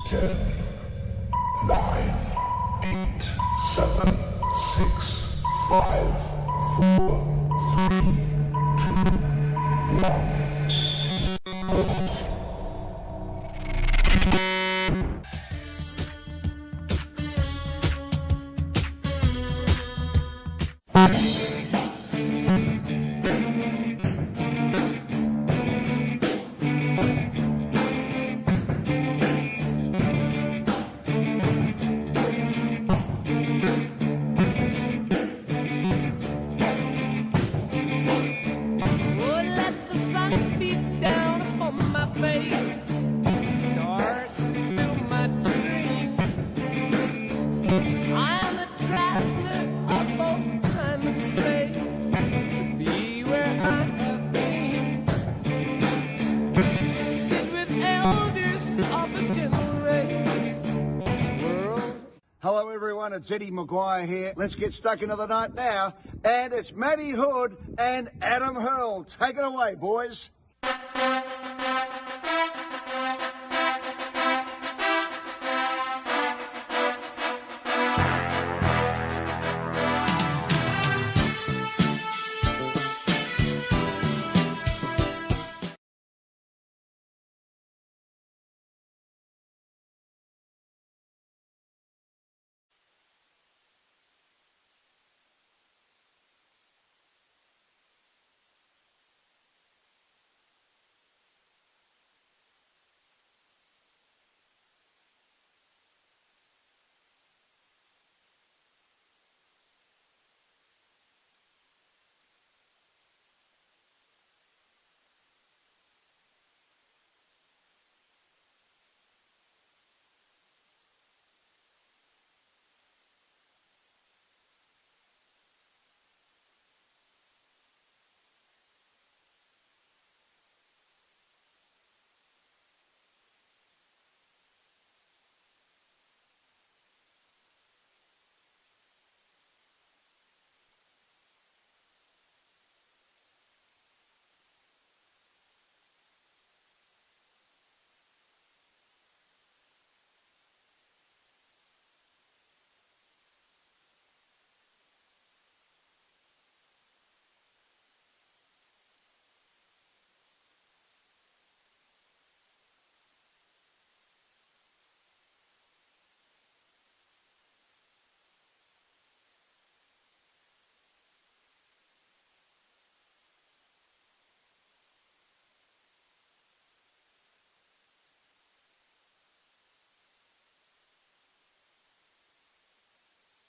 10, 9, 8, 7, 6, 5, 4, 3, 2, 1. Hello everyone, it's Eddie Maguire here. Let's get stuck into the night now. And it's Matty Hood and Adam Hurl. Take it away, boys.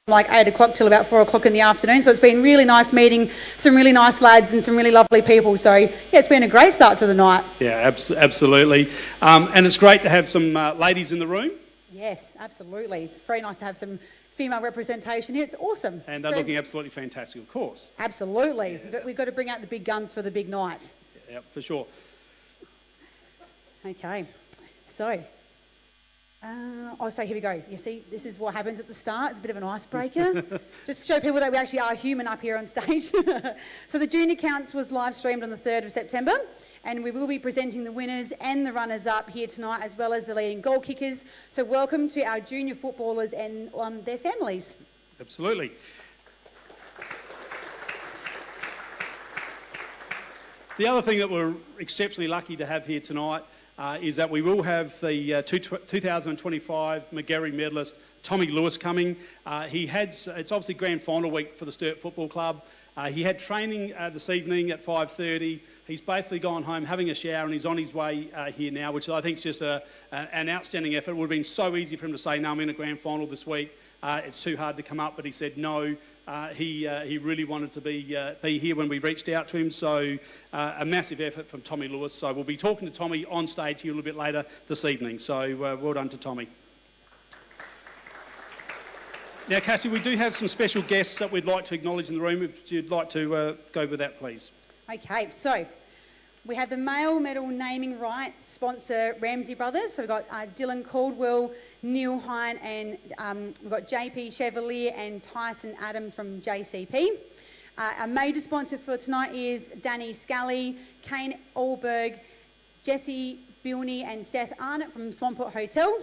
Like 8 o'clock till about 4 o'clock in the afternoon. So it's been really nice meeting some really nice lads and some really lovely people. So yeah, it's been a great start to the night. Yeah, absolutely. And it's great to have some ladies in the room. Yes, absolutely. It's very nice to have some female representation here. It's awesome. And they're looking absolutely fantastic, of course. Absolutely. Yeah. We've got to bring out the big guns for the big night. Yeah, for sure. Okay, so... so here we go. You see, this is what happens at the start. It's a bit of an icebreaker. Just to show people that we actually are human up here on stage. So the Junior Counts was live streamed on the 3rd of September, and we will be presenting the winners and the runners-up here tonight, as well as the leading goal kickers. So welcome to our junior footballers and their families. Absolutely. The other thing that we're exceptionally lucky to have here tonight is that we will have the 2025 McGarry medalist Tommy Lewis coming. It's obviously grand final week for the Sturt Football Club. He had training this evening at 5:30. He's basically gone home, having a shower, and he's on his way here now, which I think is just an outstanding effort. It would have been so easy for him to say, no, I'm in a grand final this week. It's too hard to come up, but he said no. He really wanted to be here when we reached out to him, so a massive effort from Tommy Lewis. So we'll be talking to Tommy on stage here a little bit later this evening, so well done to Tommy. Now, Cassie, we do have some special guests that we'd like to acknowledge in the room. If you'd like to go with that, please. Okay, so we have the male medal naming rights sponsor Ramsey Brothers. So we've got Dylan Caldwell, Neil Hine, and we've got JP Chevalier and Tyson Adams from JCP. Our major sponsor for tonight is Danny Scully, Kane Allberg, Jesse Bilney and Seth Arnott from Swamport Hotel.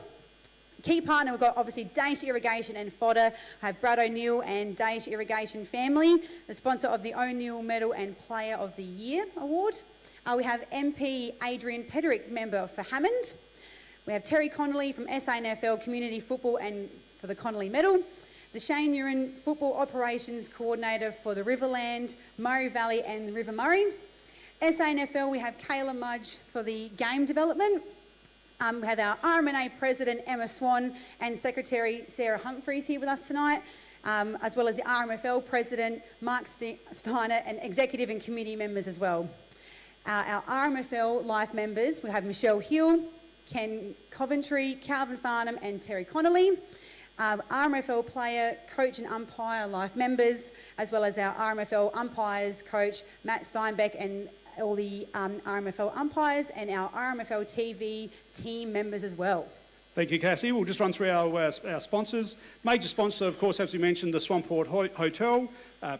Key partner, we've got obviously Daesh Irrigation and Fodder. We have Brad O'Neill and Daesh Irrigation Family, the sponsor of the O'Neill Medal and Player of the Year Award. We have MP Adrian Pederick, member for Hammond. We have Terry Connolly from SANFL Community Football and for the Connolly Medal. The Shane Uren Football Operations Coordinator for the Riverland, Murray Valley and the River Murray. SANFL, we have Kayla Mudge for the game development. We have our RMNA President Emma Swan and Secretary Sarah Humphreys here with us tonight, as well as the RMFL President Mark Steiner and Executive and Committee members as well. Our RMFL Life members, we have Michelle Hill, Ken Coventry, Calvin Farnham and Terry Connolly. RMFL Player, Coach and Umpire Life members, as well as our RMFL Umpires Coach Matt Steinbeck and all the RMFL umpires and our RMFL TV team members as well. Thank you, Cassie. We'll just run through our sponsors. Major sponsor, of course, as we mentioned, the Swamport Hotel.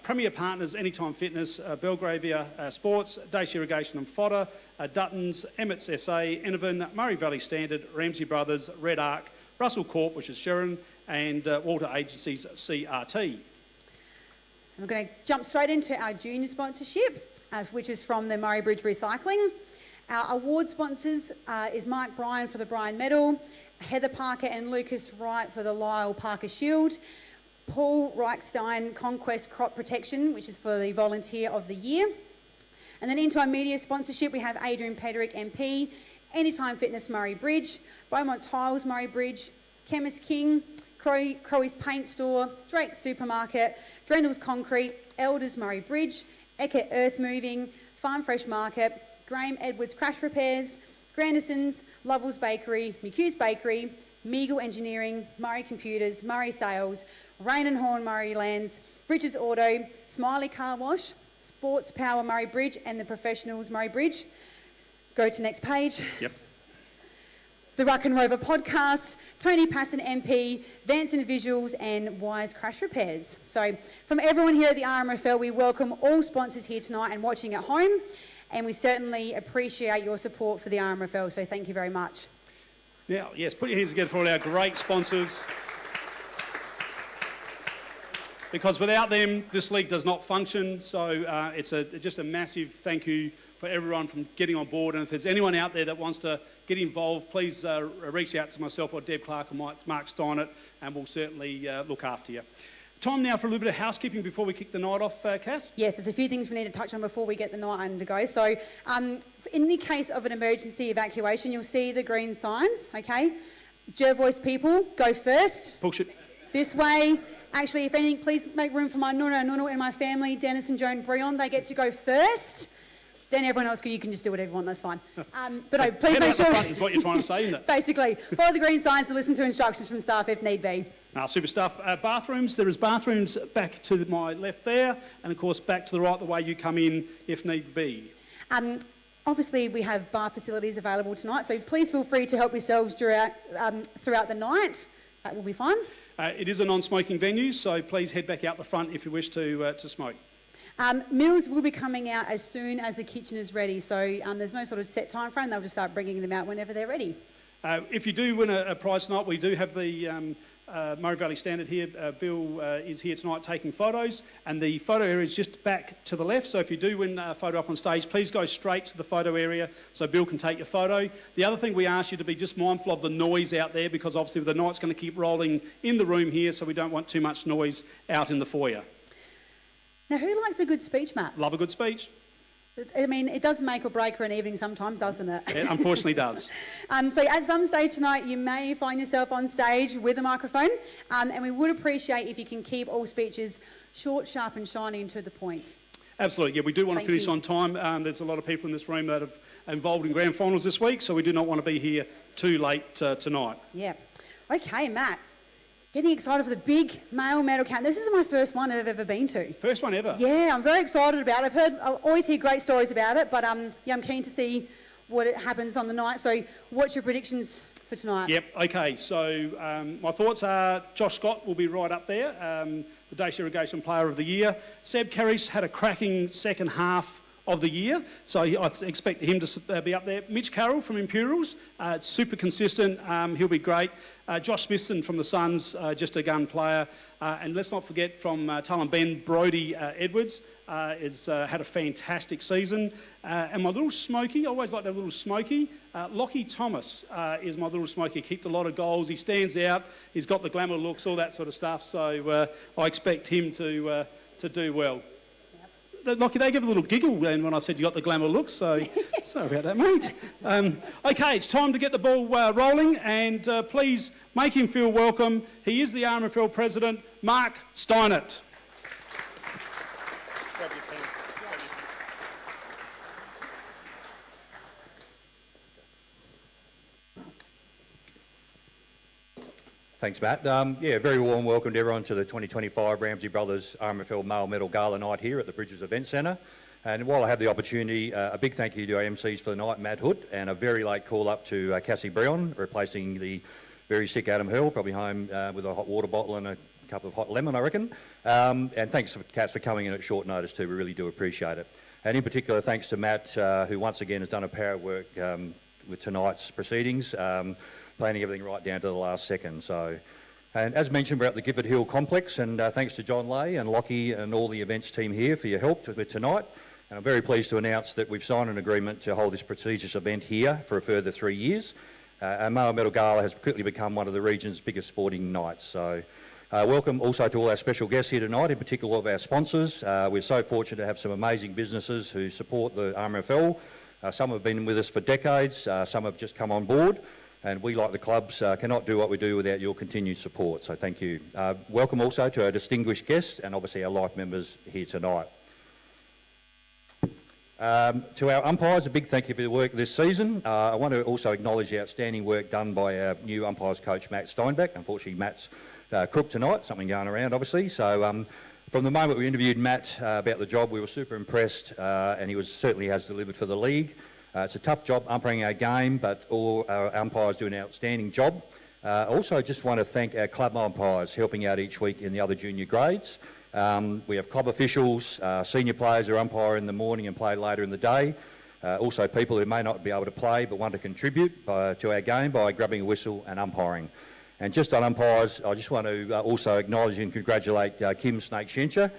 Premier partners, Anytime Fitness, Belgravia Sports, Daesh Irrigation and Fodder, Dutton's, Emmett's SA, Enervin, Murray Valley Standard, Ramsey Brothers, Red Arc, Russell Corp, which is Sharon, and Walter Agencies CRT. We're going to jump straight into our junior sponsorship, which is from the Murray Bridge Recycling. Our award sponsors is Mike Bryan for the Bryan Medal, Heather Parker and Lucas Wright for the Lyle Parker Shield, Paul Reichstein Conquest Crop Protection, which is for the Volunteer of the Year. And then into our media sponsorship, we have Adrian Pederick MP, Anytime Fitness Murray Bridge, Beaumont Tiles Murray Bridge, Chemist King, Crowie's Paint Store, Drake Supermarket, Drendel's Concrete, Elders Murray Bridge, Eckert Earth Moving, Farm Fresh Market, Graham Edwards Crash Repairs, Grandison's, Lovell's Bakery, McHugh's Bakery, Meagle Engineering, Murray Computers, Murray Sales, Rain and Horn Murray Lands, Bridges Auto, Smiley Car Wash, Sports Power Murray Bridge and the Professionals Murray Bridge. Go to next page. Yep. The Ruck and Rover Podcast, Tony Passon MP, Vanson Visuals and Wise Crash Repairs. So from everyone here at the RMFL, we welcome all sponsors here tonight and watching at home, and we certainly appreciate your support for the RMFL, so thank you very much. Now, yes, put your hands together for all our great sponsors. Because without them, this league does not function, so it's just a massive thank you for everyone from getting on board. And if there's anyone out there that wants to get involved, please reach out to myself or Deb Clark or Mark Steinert, and we'll certainly look after you. Time now for a little bit of housekeeping before we kick the night off, Cass. Yes, there's a few things we need to touch on before we get the night undergo. So in the case of an emergency evacuation, you'll see the green signs, okay? Jervois people, go first. Bullshit. This way. Actually, if anything, please make room for my Nunu and my family, Dennis and Joan Breon. They get to go first. Then everyone else, you can just do whatever you want, that's fine. But no, please make sure... Is what you're trying to say, isn't it? Basically, follow the green signs and listen to instructions from staff if need be. Super stuff. Bathrooms, there is bathrooms back to my left there, and of course back to the right the way you come in if need be. Obviously, we have bar facilities available tonight, so please feel free to help yourselves throughout the night. That will be fine. It is a non-smoking venue, so please head back out the front if you wish to smoke. Meals will be coming out as soon as the kitchen is ready, so there's no sort of set time frame. They'll just start bringing them out whenever they're ready. If you do win a prize tonight, we do have the Murray Valley Standard here. Bill is here tonight taking photos, and the photo area is just back to the left. So if you do win a photo up on stage, please go straight to the photo area so Bill can take your photo. The other thing we ask you to be just mindful of the noise out there, because obviously the night's going to keep rolling in the room here, so we don't want too much noise out in the foyer. Now, who likes a good speech, Matt? Love a good speech. I mean, it does make or break for an evening sometimes, doesn't it? It unfortunately does. So at some stage tonight, you may find yourself on stage with a microphone, and we would appreciate if you can keep all speeches short, sharp and shiny and to the point. Absolutely, yeah, we do want to finish on time. There's a lot of people in this room that have involved in grand finals this week, so we do not want to be here too late tonight. Yeah. Okay, Matt. Getting excited for the big male medal count. This is my first one I've ever been to. First one ever? Yeah, I'm very excited about it. I always hear great stories about it, but yeah, I'm keen to see what happens on the night. So what's your predictions for tonight? Yep, okay, so my thoughts are Josh Scott will be right up there, the Daesh Irrigation Player of the Year. Seb Kerris had a cracking second half of the year. So I expect him to be up there. Mitch Carroll from Imperials, super consistent. He'll be great. Josh Smithson from the Suns, just a gun player. And let's not forget from Tullen Ben, Brodie Edwards has had a fantastic season. And my little smoky, I always like to have a little smoky. Lockie Thomas is my little smoky. Kicked a lot of goals. He stands out. He's got the glamour looks, all that sort of stuff. So I expect him to do well. Lockie, they gave a little giggle then when I said you got the glamour look, so sorry about that, mate. Okay, it's time to get the ball rolling, and please make him feel welcome. He is the RMFL President, Mark Steinert. Thanks, Matt. Yeah, very warm welcome to everyone to the 2025 Ramsey Brothers RMFL Male Medal Gala night here at the Bridges Event Centre. And while I have the opportunity, a big thank you to our MCs for the night, Matt Hood, and a very late call up to Cassie Breon, replacing the very sick Adam Hurl, probably home with a hot water bottle and a cup of hot lemon, I reckon. And thanks, Cats, for coming in at short notice too. We really do appreciate it. And in particular, thanks to Matt, who once again has done a power of work with tonight's proceedings. Planning everything right down to the last second. So, and as mentioned, we're at the Gifford Hill Complex, and thanks to John Lay and Lockie and all the events team here for your help with tonight. And I'm very pleased to announce that we've signed an agreement to hold this prestigious event here for a further 3 years. Our Male Medal Gala has quickly become one of the region's biggest sporting nights. So, welcome also to all our special guests here tonight, in particular all of our sponsors. We're so fortunate to have some amazing businesses who support the RMFL. Some have been with us for decades, some have just come on board. And we, like the clubs, cannot do what we do without your continued support, so thank you. Welcome also to our distinguished guests and obviously our life members here tonight. To our umpires, a big thank you for your work this season. I want to also acknowledge the outstanding work done by our new umpires coach, Matt Steinbeck. Unfortunately, Matt's crook tonight, something going around, obviously. So from the moment we interviewed Matt about the job, we were super impressed, and he certainly has delivered for the league. It's a tough job umpiring our game, but all our umpires do an outstanding job. Also, just want to thank our club umpires helping out each week in the other junior grades. We have club officials, senior players who umpire in the morning and play later in the day. Also people who may not be able to play but want to contribute to our game by grabbing a whistle and umpiring. And just on umpires, I just want to also acknowledge and congratulate Kim Snake Shencher,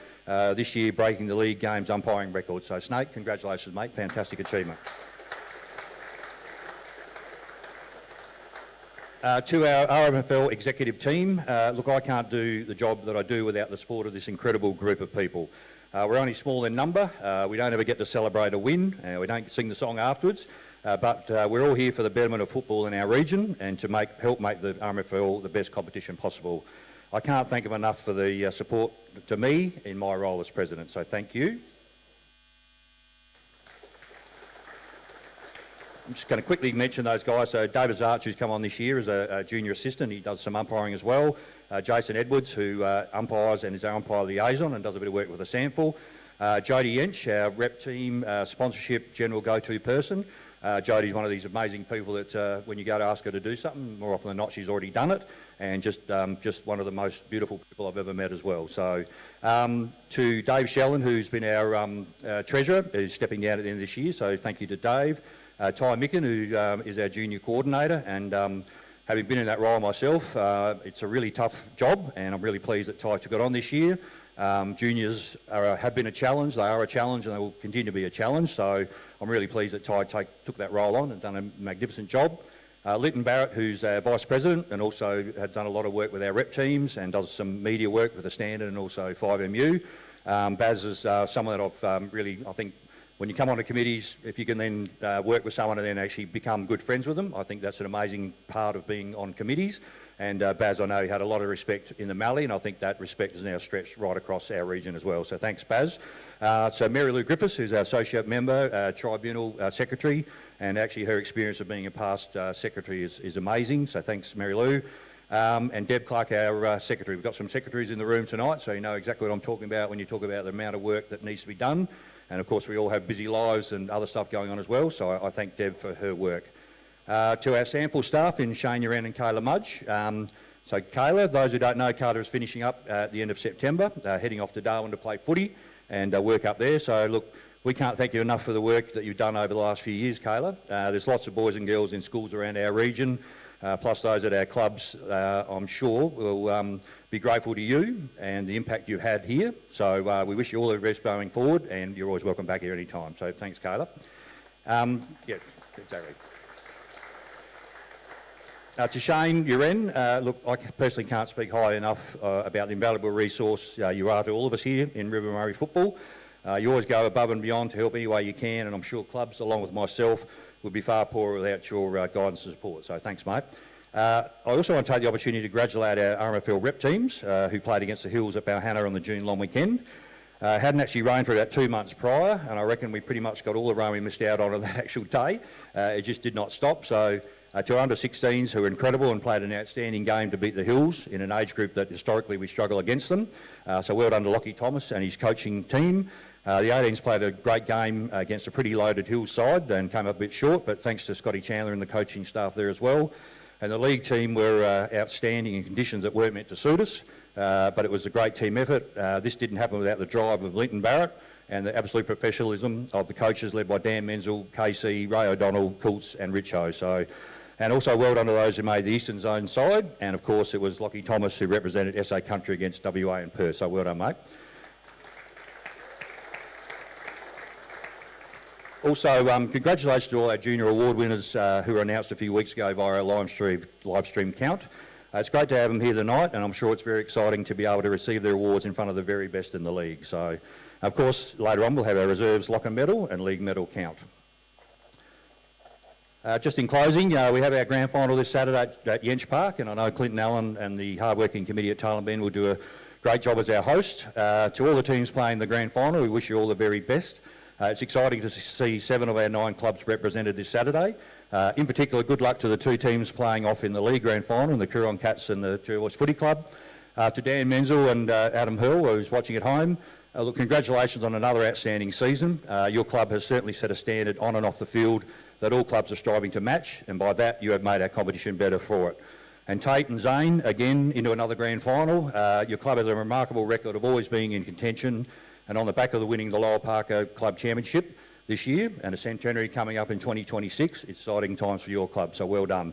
this year breaking the league games umpiring record. So Snake, congratulations mate, fantastic achievement. To our RMFL executive team, look, I can't do the job that I do without the support of this incredible group of people. We're only small in number, we don't ever get to celebrate a win, we don't sing the song afterwards, but we're all here for the betterment of football in our region and to help make the RMFL the best competition possible. I can't thank them enough for the support to me in my role as president, so thank you. I'm just going to quickly mention those guys. So David Zarch, who's come on this year as a junior assistant, he does some umpiring as well. Jason Edwards, who umpires and is our umpire liaison and does a bit of work with the SANFL. Jodie Yench, our rep team sponsorship general go-to person. Jodie's one of these amazing people that when you go to ask her to do something, more often than not she's already done it, and just one of the most beautiful people I've ever met as well. So to Dave Shellen, who's been our treasurer, who's stepping down at the end of this year, so thank you to Dave. Ty Micken, who is our junior coordinator, and having been in that role myself, it's a really tough job, and I'm really pleased that Ty took it on this year. Juniors have been a challenge, they are a challenge, and they will continue to be a challenge, so I'm really pleased that Ty took that role on and done a magnificent job. Lytton Barrett, who's our vice president, and also has done a lot of work with our rep teams and does some media work with the Standard and also 5MU. Baz is someone that I've really, I think, when you come onto committees, if you can then work with someone and then actually become good friends with them, I think that's an amazing part of being on committees. And Baz, I know he had a lot of respect in the Mallee, and I think that respect is now stretched right across our region as well. So thanks, Baz. So Mary Lou Griffiths, who's our associate member, tribunal secretary, and actually her experience of being a past secretary is amazing. So thanks, Mary Lou. And Deb Clark, our secretary. We've got some secretaries in the room tonight, so you know exactly what I'm talking about when you talk about the amount of work that needs to be done. And of course we all have busy lives and other stuff going on as well, so I thank Deb for her work. To our SANFL staff in Shane Uran and Kayla Mudge. So Kayla, those who don't know, Kayla is finishing up at the end of September, heading off to Darwin to play footy and work up there. So look, We can't thank you enough for the work that you've done over the last few years, Kayla. There's lots of boys and girls in schools around our region, plus those at our clubs, I'm sure, will be grateful to you and the impact you've had here. So we wish you all the best going forward, and you're always welcome back here any time. So thanks, Kayla. Yeah, exactly. To Shane Uren, look, I personally can't speak highly enough about the invaluable resource you are to all of us here in River Murray football. You always go above and beyond to help any way you can, and I'm sure clubs, along with myself, would be far poorer without your guidance and support. So thanks, mate. I also want to take the opportunity to congratulate our RMFL rep teams who played against the Hills at Balhanna on the June long weekend. Hadn't actually rained for about 2 months prior, and I reckon we pretty much got all the rain we missed out on that actual day. It just did not stop. So to our under-16s, who were incredible and played an outstanding game to beat the Hills in an age group that historically we struggle against them. So well done to Lockie Thomas and his coaching team. The 18s played a great game against a pretty loaded Hills side and came up a bit short, but thanks to Scotty Chandler and the coaching staff there as well. And the league team were outstanding in conditions that weren't meant to suit us, but it was a great team effort. This didn't happen without the drive of Linton Barrett and the absolute professionalism of the coaches led by Dan Menzel, KC, Ray O'Donnell, Coults and Richo. So, and also well done to those who made the Eastern Zone side, and of course it was Lockie Thomas who represented SA Country against WA and Perth, so well done, mate. Also, congratulations to all our junior award winners who were announced a few weeks ago via our live stream count. It's great to have them here tonight, and I'm sure it's very exciting to be able to receive their awards in front of the very best in the league. So, of course, later on we'll have our reserves locker medal and league medal count. Just in closing, we have our grand final this Saturday at Yench Park, and I know Clinton Allen and the hard-working committee at Tarlan Bend will do a great job as our host. To all the teams playing the grand final, we wish you all the very best. It's exciting to see 7 of our 9 clubs represented this Saturday. In particular, good luck to the 2 teams playing off in the league grand final, the Coorong Cats and the Jervois Footy Club. To Dan Menzel and Adam Hurl, who's watching at home, look, congratulations on another outstanding season. Your club has certainly set a standard on and off the field that all clubs are striving to match, and by that you have made our competition better for it. And Tate and Zane, again, into another grand final. Your club has a remarkable record of always being in contention, and on the back of the winning the Lower Parker Club Championship this year and a centenary coming up in 2026, exciting times for your club, so well done.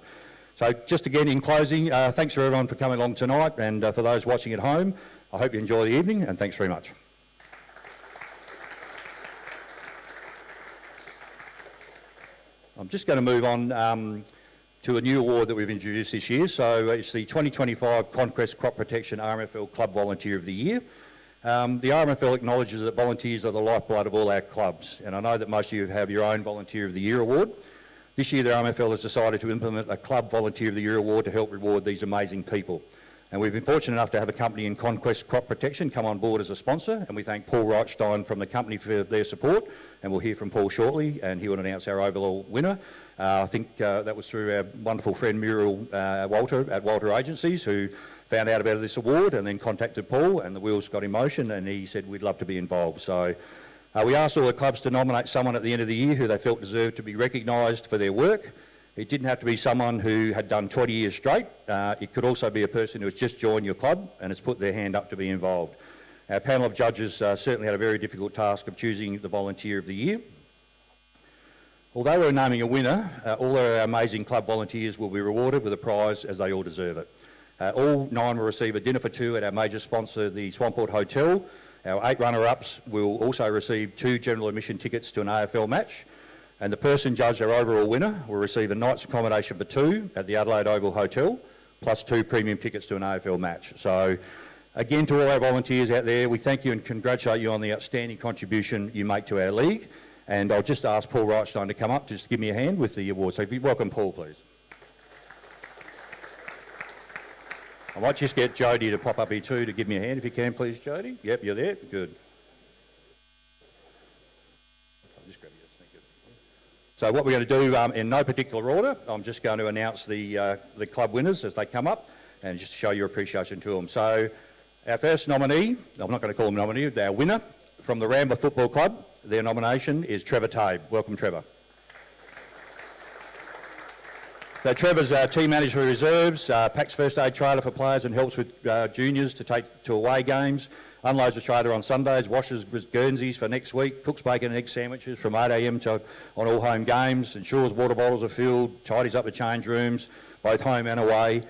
So just again in closing, thanks for everyone for coming along tonight, and for those watching at home, I hope you enjoy the evening, and thanks very much. I'm just going to move on to a new award that we've introduced this year. So it's the 2025 Conquest Crop Protection RMFL Club Volunteer of the Year. The RMFL acknowledges that volunteers are the lifeblood of all our clubs, and I know that most of you have your own Volunteer of the Year award. This year the RMFL has decided to implement a Club Volunteer of the Year award to help reward these amazing people. And we've been fortunate enough to have a company in Conquest Crop Protection come on board as a sponsor, and we thank Paul Reichstein from the company for their support, and we'll hear from Paul shortly, and he will announce our overall winner. I think that was through our wonderful friend Muriel Walter at Walter Agencies, who found out about this award and then contacted Paul, and the wheels got in motion, and he said we'd love to be involved. So we asked all the clubs to nominate someone at the end of the year who they felt deserved to be recognised for their work. It didn't have to be someone who had done 20 years straight. It could also be a person who has just joined your club and has put their hand up to be involved. Our panel of judges certainly had a very difficult task of choosing the Volunteer of the Year. Although we're naming a winner, all our amazing club volunteers will be rewarded with a prize as they all deserve it. All 9 will receive a dinner for 2 at our major sponsor, the Swamport Hotel. Our 8 runner-ups will also receive 2 general admission tickets to an AFL match. And the person judged our overall winner will receive a night's accommodation for 2 at the Adelaide Oval Hotel, plus 2 premium tickets to an AFL match. So, again, to all our volunteers out there, we thank you and congratulate you on the outstanding contribution you make to our league. And I'll just ask Paul Reichstein to come up, just give me a hand with the award. So if you welcome Paul, please. I might just get Jody to pop up here too to give me a hand if you can, please, Jody. Yep, you're there. Good. I'll just grab you. Thank you. So what we're going to do, in no particular order, I'm just going to announce the club winners as they come up, and just to show your appreciation to them. So our first nominee, I'm not going to call him nominee, our winner from the Rambler Football Club, their nomination is Trevor Tabe. Welcome, Trevor. So Trevor's team manager for reserves, packs first aid trailer for players and helps with juniors to take to away games, unloads the trailer on Sundays, washes Guernseys for next week, cooks bacon and egg sandwiches from 8 a.m. on all home games, ensures water bottles are filled, tidies up the change rooms, both home and away.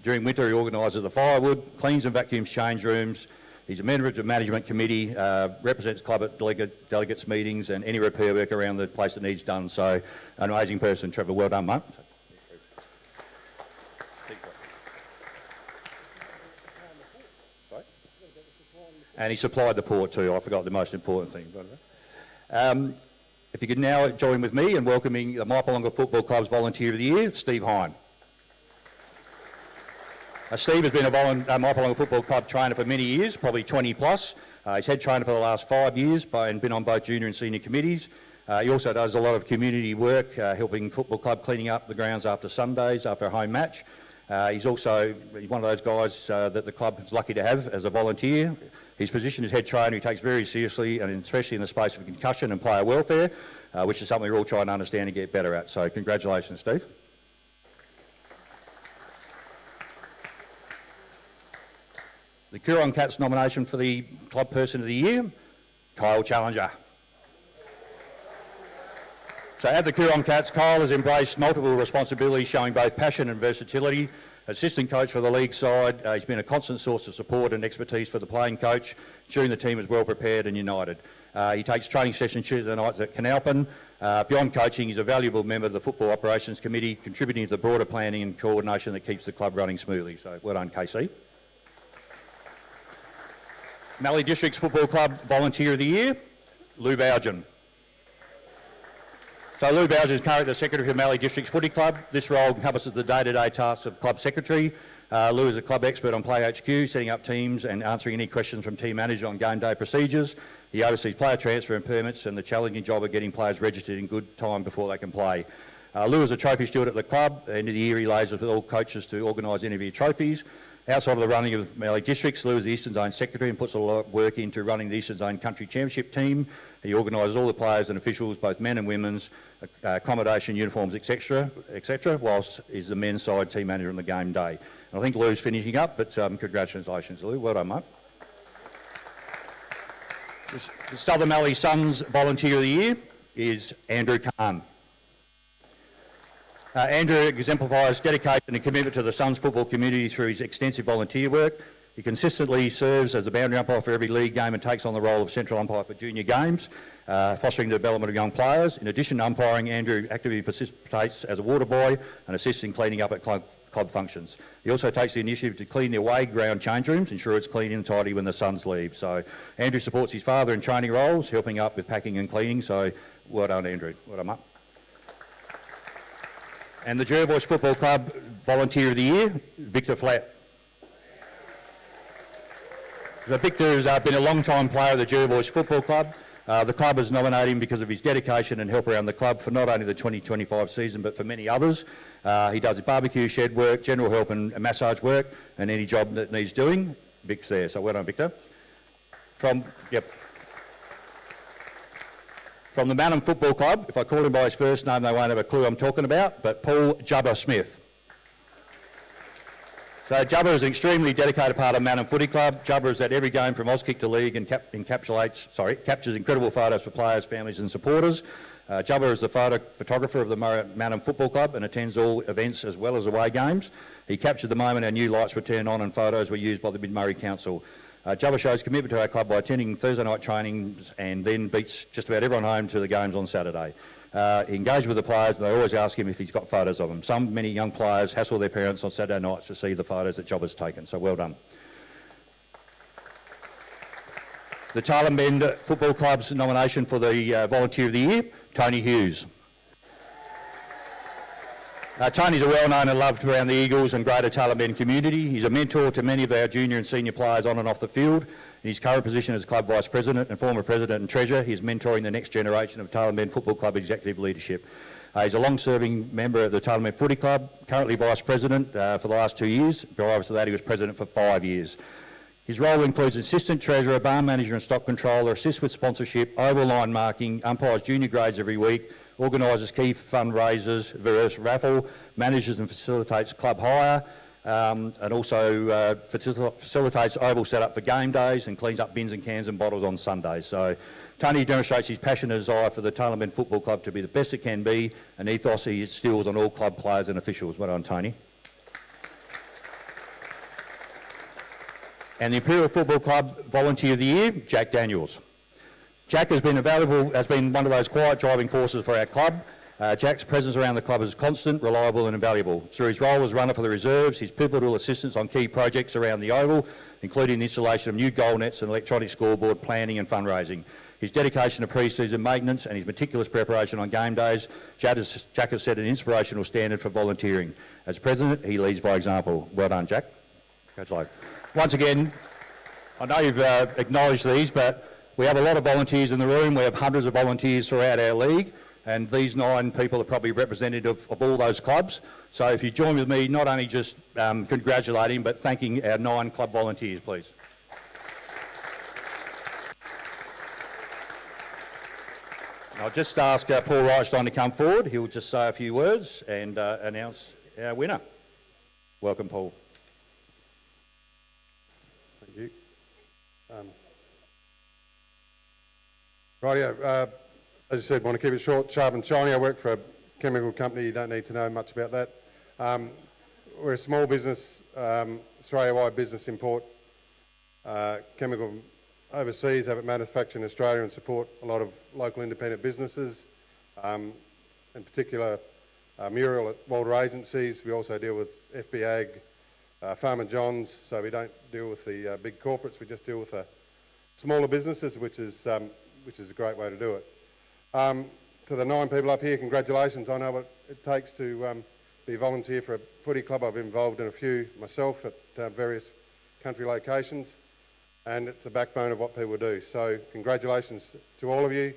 During winter he organises the firewood, cleans and vacuums change rooms. He's a member of the management committee, represents club at delegates meetings and any repair work around the place that needs done. So an amazing person, Trevor. Well done, mate. And he supplied the port too. I forgot the most important thing. If you could now join with me in welcoming the Mypolonga Football Club's Volunteer of the Year, Steve Hine. Steve has been a Mypolonga Football Club trainer for many years, probably 20 plus. He's head trainer for the last 5 years and been on both junior and senior committees. He also does a lot of community work, helping football club cleaning up the grounds after Sundays, after a home match. He's also one of those guys that the club is lucky to have as a volunteer. His position as head trainer he takes very seriously, and especially in the space of concussion and player welfare, which is something we're all trying to understand and get better at. So congratulations, Steve. The Coorong Cats nomination for the Club Person of the Year, Kyle Challenger. So at the Coorong Cats, Kyle has embraced multiple responsibilities, showing both passion and versatility. Assistant coach for the league side, he's been a constant source of support and expertise for the playing coach, ensuring the team is well prepared and united. He takes training sessions Tuesday nights at Canalpin. Beyond coaching, he's a valuable member of the Football Operations Committee, contributing to the broader planning and coordination that keeps the club running smoothly. So well done, KC. Mallee District's Football Club Volunteer of the Year, Lou Bougen. So Lou Bougen is currently the Secretary of Mallee District's Footy Club. This role encompasses the day-to-day tasks of Club Secretary. Lou is a club expert on Play HQ, setting up teams and answering any questions from team managers on game day procedures. He oversees player transfer and permits and the challenging job of getting players registered in good time before they can play. Lou is a trophy steward at the club. At the end of the year he liaises with all coaches to organise any of your trophies. Outside of the running of Mallee Districts, Lou is the Eastern Zone Secretary and puts a lot of work into running the Eastern Zone Country Championship team. He organises all the players and officials, both men and women's, accommodation, uniforms, etc., whilst he's the men's side team manager on the game day. And I think Lou's finishing up, but congratulations, Lou. Well done, mate. The Southern Mallee Suns Volunteer of the Year is Andrew Kahn. Andrew exemplifies dedication and commitment to the Suns football community through his extensive volunteer work. He consistently serves as the boundary umpire for every league game and takes on the role of central umpire for junior games, fostering the development of young players. In addition to umpiring, Andrew actively participates as a water boy and assists in cleaning up at club functions. He also takes the initiative to clean the away ground change rooms, ensure it's clean and tidy when the Suns leave. So Andrew supports his father in training roles, helping up with packing and cleaning. So well done, Andrew. Well done, mate. And the Jervois Football Club Volunteer of the Year, Victor Flatt. So Victor has been a long-time player of the Jervois Football Club. The club has nominated him because of his dedication and help around the club for not only the 2025 season but for many others. He does barbecue shed work, general help and massage work, and any job that needs doing, Vic's there. So well done, Victor. From the Manham Football Club, if I call him by his first name, they won't have a clue I'm talking about, but Paul Jubber Smith. So Jubber is an extremely dedicated part of Manham Footy Club. Jubber is at every game from Auskick to League and captures incredible photos for players, families and supporters. Jubber is the photographer of the Manham Football Club and attends all events as well as away games. He captured the moment our new lights were turned on and photos were used by the Mid-Murray Council. Jubber shows commitment to our club by attending Thursday night trainings and then beats just about everyone home to the games on Saturday. He engaged with the players and they always ask him if he's got photos of them. Many young players hassle their parents on Saturday nights to see the photos that Jubber's taken, so well done. The Tarlem Bend Football Club's nomination for the Volunteer of the Year, Tony Hughes. Tony's a well-known and loved around the Eagles and greater Tarlem Bend community. He's a mentor to many of our junior and senior players on and off the field. In his current position as Club Vice President and former President and Treasurer, he's mentoring the next generation of Tarlem Bend Football Club executive leadership. He's a long-serving member of the Tarlem Bend Footy Club, currently Vice President for the last 2 years. Prior to that, he was President for 5 years. His role includes Assistant Treasurer, Barn Manager and Stock Controller, assists with sponsorship, oval line marking, umpires junior grades every week, organises key fundraisers, various raffle, manages and facilitates club hire, and also facilitates oval setup for game days and cleans up bins and cans and bottles on Sundays. So Tony demonstrates his passion and desire for the Tailem Football Club to be the best it can be, an ethos he instills on all club players and officials. Well done, Tony. And the Imperial Football Club Volunteer of the Year, Jack Daniels. Jack has been one of those quiet driving forces for our club. Jack's presence around the club is constant, reliable and invaluable. Through his role as runner for the reserves, his pivotal assistance on key projects around the Oval, including the installation of new goal nets and electronic scoreboard planning and fundraising. His dedication to pre-season maintenance and his meticulous preparation on game days, Jack has set an inspirational standard for volunteering. As president, he leads by example. Well done, Jack. Congratulations. Once again, I know you've acknowledged these, but we have a lot of volunteers in the room. We have hundreds of volunteers throughout our league, and these 9 people are probably representative of all those clubs. So if you join with me, not only just congratulating, but thanking our 9 club volunteers, please. I'll just ask Paul Reichstein to come forward. He'll just say a few words and announce our winner. Welcome, Paul. Thank you. Rightio, as I said, want to keep it short, sharp and shiny. I work for a chemical company. You don't need to know much about that. We're a small business, Australia-wide business, import chemical overseas, have it manufactured in Australia and support a lot of local independent businesses, in particular Muriel at Walter Agencies. We also deal with FB Ag, Farmer John's, so we don't deal with the big corporates, we just deal with the smaller businesses, which is a great way to do it. To the 9 people up here, congratulations. I know what it takes to be a volunteer for a footy club. I've been involved in a few myself at various country locations, and it's the backbone of what people do. So congratulations to all of you.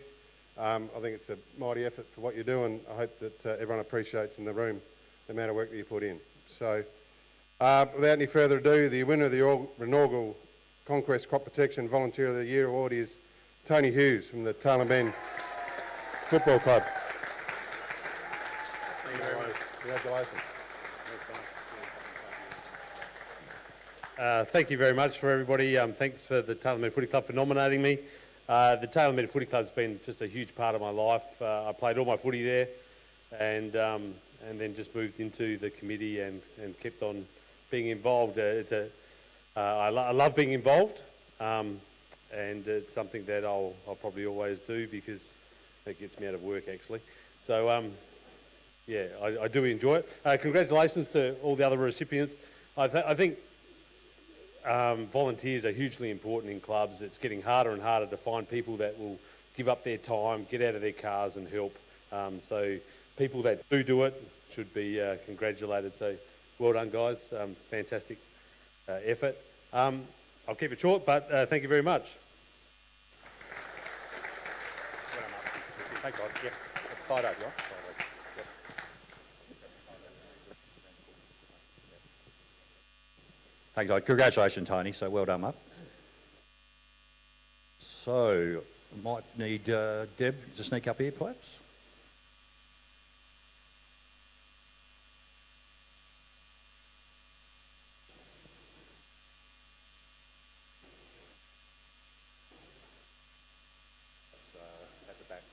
I think it's a mighty effort for what you do, and I hope that everyone appreciates in the room the amount of work that you put in. So without any further ado, the winner of the inaugural Conquest Crop Protection Volunteer of the Year award is Tony Hughes from the Tailem Football Club. Thank you very much. Congratulations. Thank you very much for everybody. Thanks for the Tailem Footy Club for nominating me. The Tailem Footy Club has been just a huge part of my life. I played all my footy there, and then just moved into the committee and kept on being involved. I love being involved, and it's something that I'll probably always do because it gets me out of work actually. So yeah, I do enjoy it. Congratulations to all the other recipients. I think volunteers are hugely important in clubs. It's getting harder and harder to find people that will give up their time, get out of their cars and help. So people that do it should be congratulated. So well done, guys. Fantastic effort. I'll keep it short, but thank you very much. Thanks, guys. Yep. Photo, right? Yep. Thanks, guys. Congratulations, Tony. So well done, mate. So, I might need Deb to sneak up here, perhaps. At the back.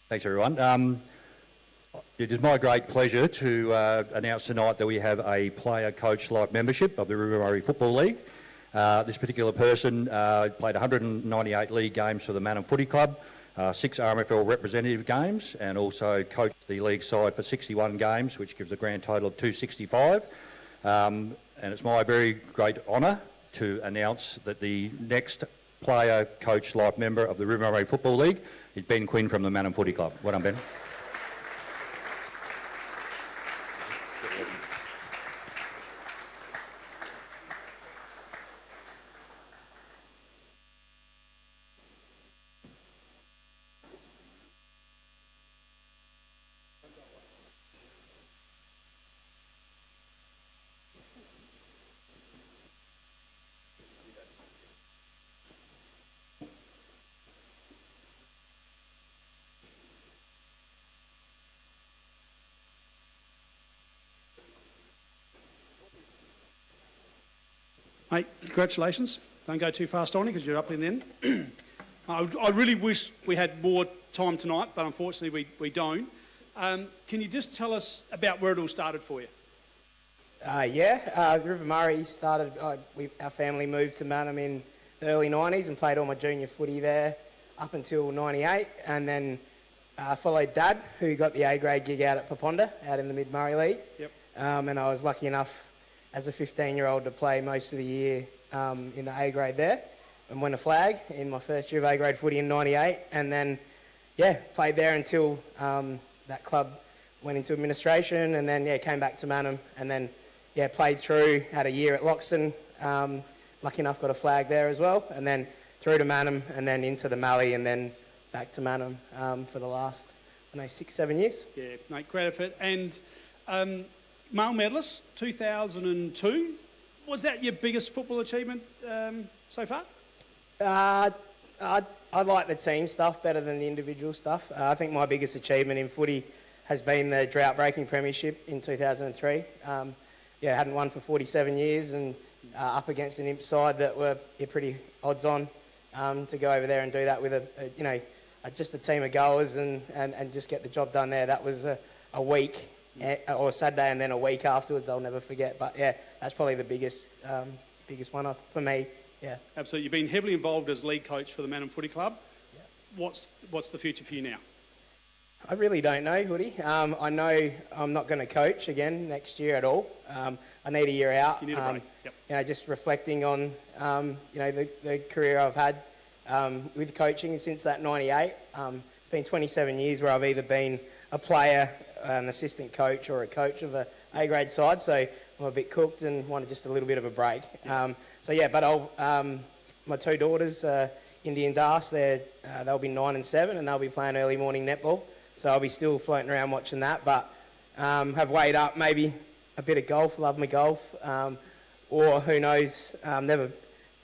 Thanks, everyone. It is my great pleasure to announce tonight that we have a player-coach-like membership of the River Football League. This particular person played 198 league games for the Manham Footy Club, 6 RMFL representative games, and also coached the league side for 61 games, which gives a grand total of 265. And it's my very great honour to announce that the next player-coach-like member of the River Football League is Ben Quinn from the Manham Footy Club. Well done, Ben. Mate, congratulations. Don't go too fast on it because you're up in the end. I really wish we had more time tonight, but unfortunately we don't. Can you just tell us about where it all started for you? River Murray started, our family moved to Mannum in the early 90s and played all my junior footy there up until 98, and then followed Dad, who got the A-grade gig out at Paponda, out in the Mid-Murray League. Yep. And I was lucky enough as a 15-year-old to play most of the year in the A-grade there and win a flag in my first year of A-grade footy in 98, and then, played there until that club went into administration, and then, came back to Mannum, and then, played through, had a year at Loxton, lucky enough got a flag there as well, and then through to Mannum, and then into the Mallee, and then back to Mannum for the last, 6-7 years. Yeah, mate, great effort. And male medalist, 2002. Was that your biggest football achievement so far? I like the team stuff better than the individual stuff. I think my biggest achievement in footy has been the drought-breaking premiership in 2003. Hadn't won for 47 years and up against an imp side that were pretty odds-on to go over there and do that with just a team of goers and just get the job done there. That was a week or a Saturday and then a week afterwards I'll never forget. But that's probably the biggest one for me. Yeah. Absolutely. You've been heavily involved as league coach for the Mannum Footy Club. Yeah. What's the future for you now? I really don't know, Hoodie. I know I'm not going to coach again next year at all. I need a year out. You need a break. Yep. Just reflecting on the career I've had with coaching since that 98. It's been 27 years where I've either been a player, an assistant coach, or a coach of a A-grade side. So I'm a bit cooked and wanted just a little bit of a break. But I'll my two daughters, Indy and Das, they'll be 9 and 7, and they'll be playing early morning netball. So I'll be still floating around watching that, but have weighed up maybe a bit of golf, love my golf, or who knows, never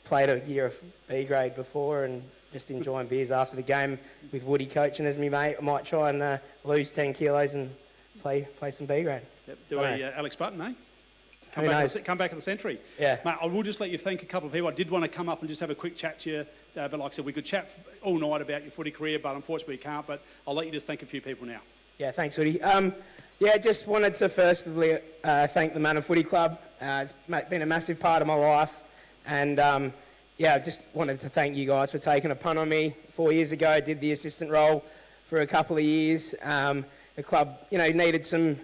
played a year of B-grade before and just enjoying beers after the game with Woody coaching as me mate. I might try and lose 10 kilos and play some B-grade. Yep. Do Alex Button, eh? Come back at the century. Yeah. Mate, I will just let you thank a couple of people. I did want to come up and just have a quick chat to you, but like I said, we could chat all night about your footy career, but unfortunately we can't. But I'll let you just thank a few people now. Yeah, thanks, Woody. Just wanted to firstly thank the Mannum Footy Club. It's been a massive part of my life, and just wanted to thank you guys for taking a punt on me 4 years ago. I did the assistant role for a couple of years. The club, needed some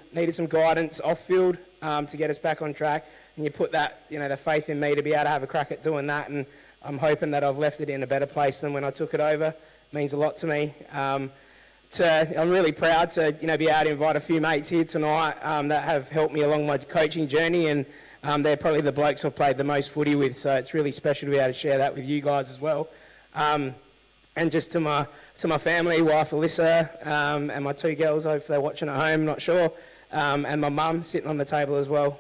guidance off field to get us back on track, and you put that, the faith in me to be able to have a crack at doing that, and I'm hoping that I've left it in a better place than when I took it over. It means a lot to me. I'm really proud to, be able to invite a few mates here tonight that have helped me along my coaching journey, and they're probably the blokes I've played the most footy with, so it's really special to be able to share that with you guys as well. And just to my family, wife Alyssa, and my two girls, hopefully they're watching at home, not sure, and my mum sitting on the table as well.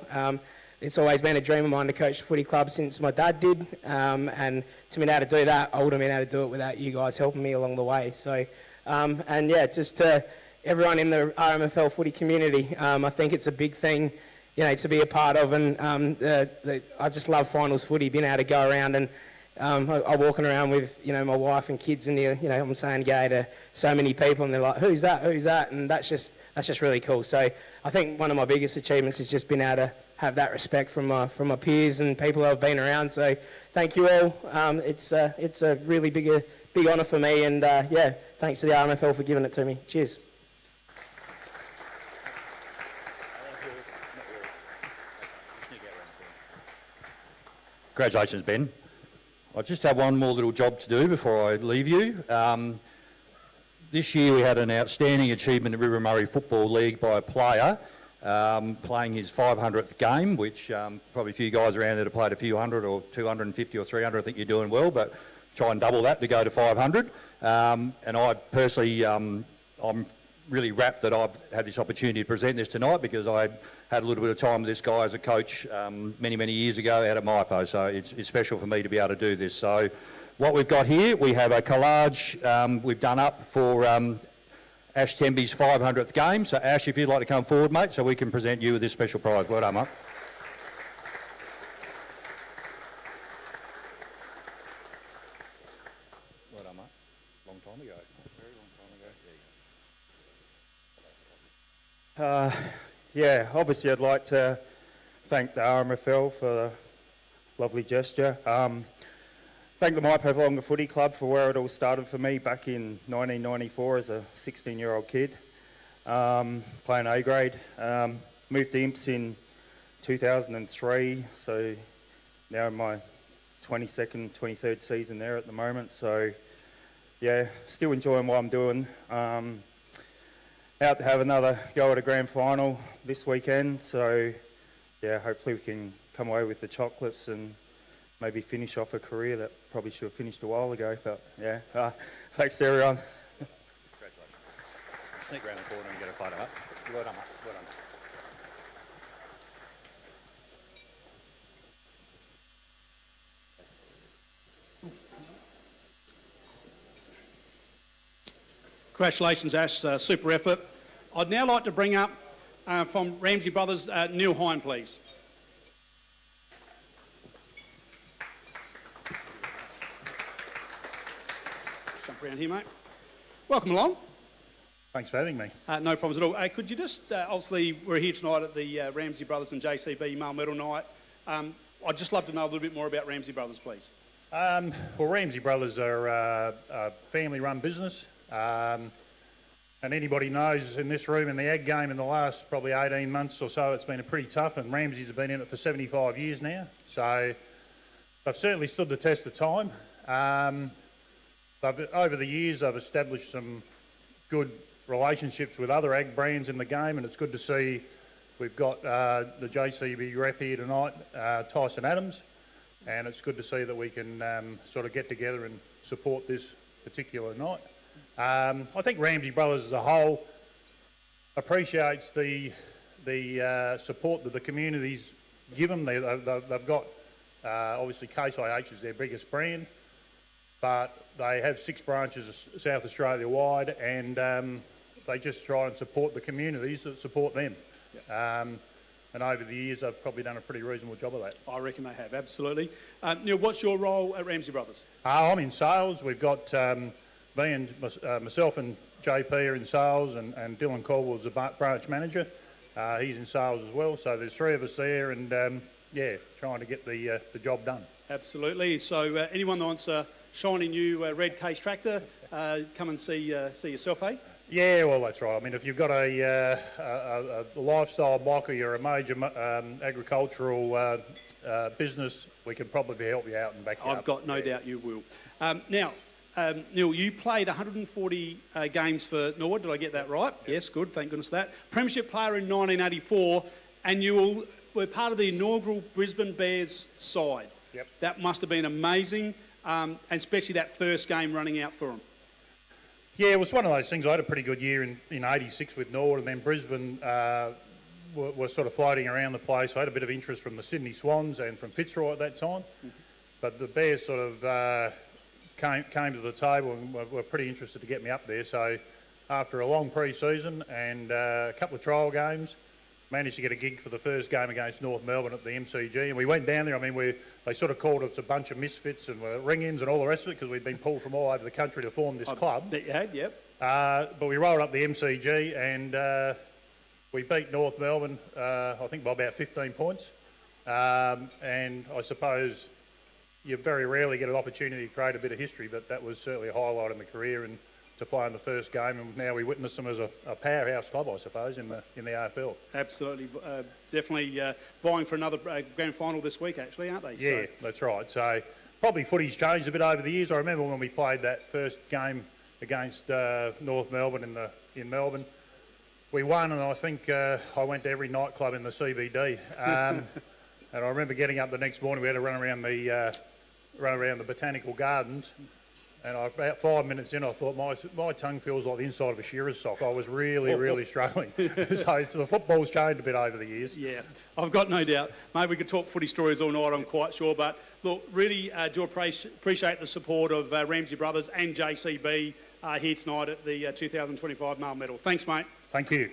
It's always been a dream of mine to coach the footy club since my dad did, and to be able to do that, I wouldn't have been able to do it without you guys helping me along the way. So, just to everyone in the RMFL footy community, I think it's a big thing, to be a part of, and I just love finals footy, being able to go around and I'm walking around with, my wife and kids, and I'm saying gay to so many people, and they're like, who's that? And that's just really cool. So I think one of my biggest achievements has just been able to have that respect from my peers and people who have been around. So thank you all. It's a really big honour for me, and thanks to the RMFL for giving it to me. Cheers. Congratulations, Ben. I just have one more little job to do before I leave you. This year we had an outstanding achievement in River Murray Football League by a player playing his 500th game, which probably a few guys around there have played a few hundred or 250 or 300. I think you're doing well, but try and double that to go to 500. And I personally, I'm really rapt that I've had this opportunity to present this tonight, because I had a little bit of time with this guy as a coach many years ago out at MyPo, so it's special for me to be able to do this. So what we've got here, we have a collage we've done up for Ash Temby's 500th game. So Ash, if you'd like to come forward, mate, so we can present you with this special prize. Well done, mate. done, mate. Long time ago. Very long time ago. Yeah, obviously I'd like to thank the RMFL for the lovely gesture. Thank the Mypavonga Footy Club for where it all started for me back in 1994 as a 16-year-old kid, playing A grade. Moved to Imps in 2003, so now in my 22nd, 23rd season there at the moment. So yeah, still enjoying what I'm doing. Out to have another go at a grand final this weekend, so yeah, hopefully we can come away with the chocolates and maybe finish off a career that probably should have finished a while ago, but yeah, thanks to everyone. Congratulations. Sneak round the corner and get a photo up. Well done, mate. Well done. Congratulations, Ash. Super effort. I'd now like to bring up from Ramsey Brothers, Neil Hine, please. Jump around here, mate. Welcome along. Thanks for having me. No problems at all. Could you just, obviously, we're here tonight at the Ramsey Brothers and JCB Male Medal Night. I'd just love to know a little bit more about Ramsey Brothers, please. Well, Ramsey Brothers are a family-run business. And anybody knows in this room in the ag game in the last probably 18 months or so, it's been pretty tough, and Ramsey's have been in it for 75 years now. So they've certainly stood the test of time. Over the years, they've established some good relationships with other ag brands in the game, and it's good to see we've got the JCB rep here tonight, Tyson Adams, and it's good to see that we can sort of get together and support this particular night. I think Ramsey Brothers as a whole appreciates the support that the community's given. They've got, obviously Case IH is their biggest brand, but they have 6 branches South Australia wide, and they just try and support the communities that support them. Yep. And over the years, they've probably done a pretty reasonable job of that. I reckon they have, absolutely. Neil, what's your role at Ramsey Brothers? I'm in sales. We've got me and myself and JP are in sales, and Dylan Caldwell's the branch manager. He's in sales as well. So there's 3 of us there, and yeah, trying to get the job done. Absolutely. So anyone that wants a shiny new red Case tractor, come and see yourself, eh? Yeah, well, that's right. I mean, if you've got a lifestyle bike or you're a major agricultural business, we can probably help you out and back you up. I've got no doubt you will. Now, Neil, you played 140 games for Norwood. Did I get that right? Yep. Yes, good. Thank goodness for that. Premiership player in 1984, and you were part of the inaugural Brisbane Bears side. Yep. That must have been amazing, and especially that first game running out for them. Yeah, it was one of those things. I had a pretty good year in 86 with Norwood, and then Brisbane were sort of floating around the place. I had a bit of interest from the Sydney Swans and from Fitzroy at that time. Mm-hmm. But the Bears sort of came to the table and were pretty interested to get me up there. So after a long pre-season and a couple of trial games, managed to get a gig for the first game against North Melbourne at the MCG, and we went down there. I mean, they sort of called us a bunch of misfits and ring-ins and all the rest of it because we'd been pulled from all over the country to form this club. That you had, yep. But we rolled up the MCG and we beat North Melbourne, I think by about 15 points. And I suppose you very rarely get an opportunity to create a bit of history, but that was certainly a highlight in the career, and to play in the first game, and now we witness them as a powerhouse club, I suppose, in the AFL. Absolutely, definitely vying for another grand final this week, actually, aren't they? Yeah, that's right. So probably footy's changed a bit over the years. I remember when we played that first game against North Melbourne in Melbourne, we won, and I think I went to every nightclub in the CBD. And I remember getting up the next morning, we had to run around the botanical gardens. And about 5 minutes in, I thought my tongue feels like the inside of a shearer's sock. I was really struggling. So the football's changed a bit over the years. Yeah, I've got no doubt. Mate, we could talk footy stories all night, I'm quite sure. But look, really do appreciate the support of Ramsey Brothers and JCB here tonight at the 2025 Male Medal. Thanks, mate. Thank you.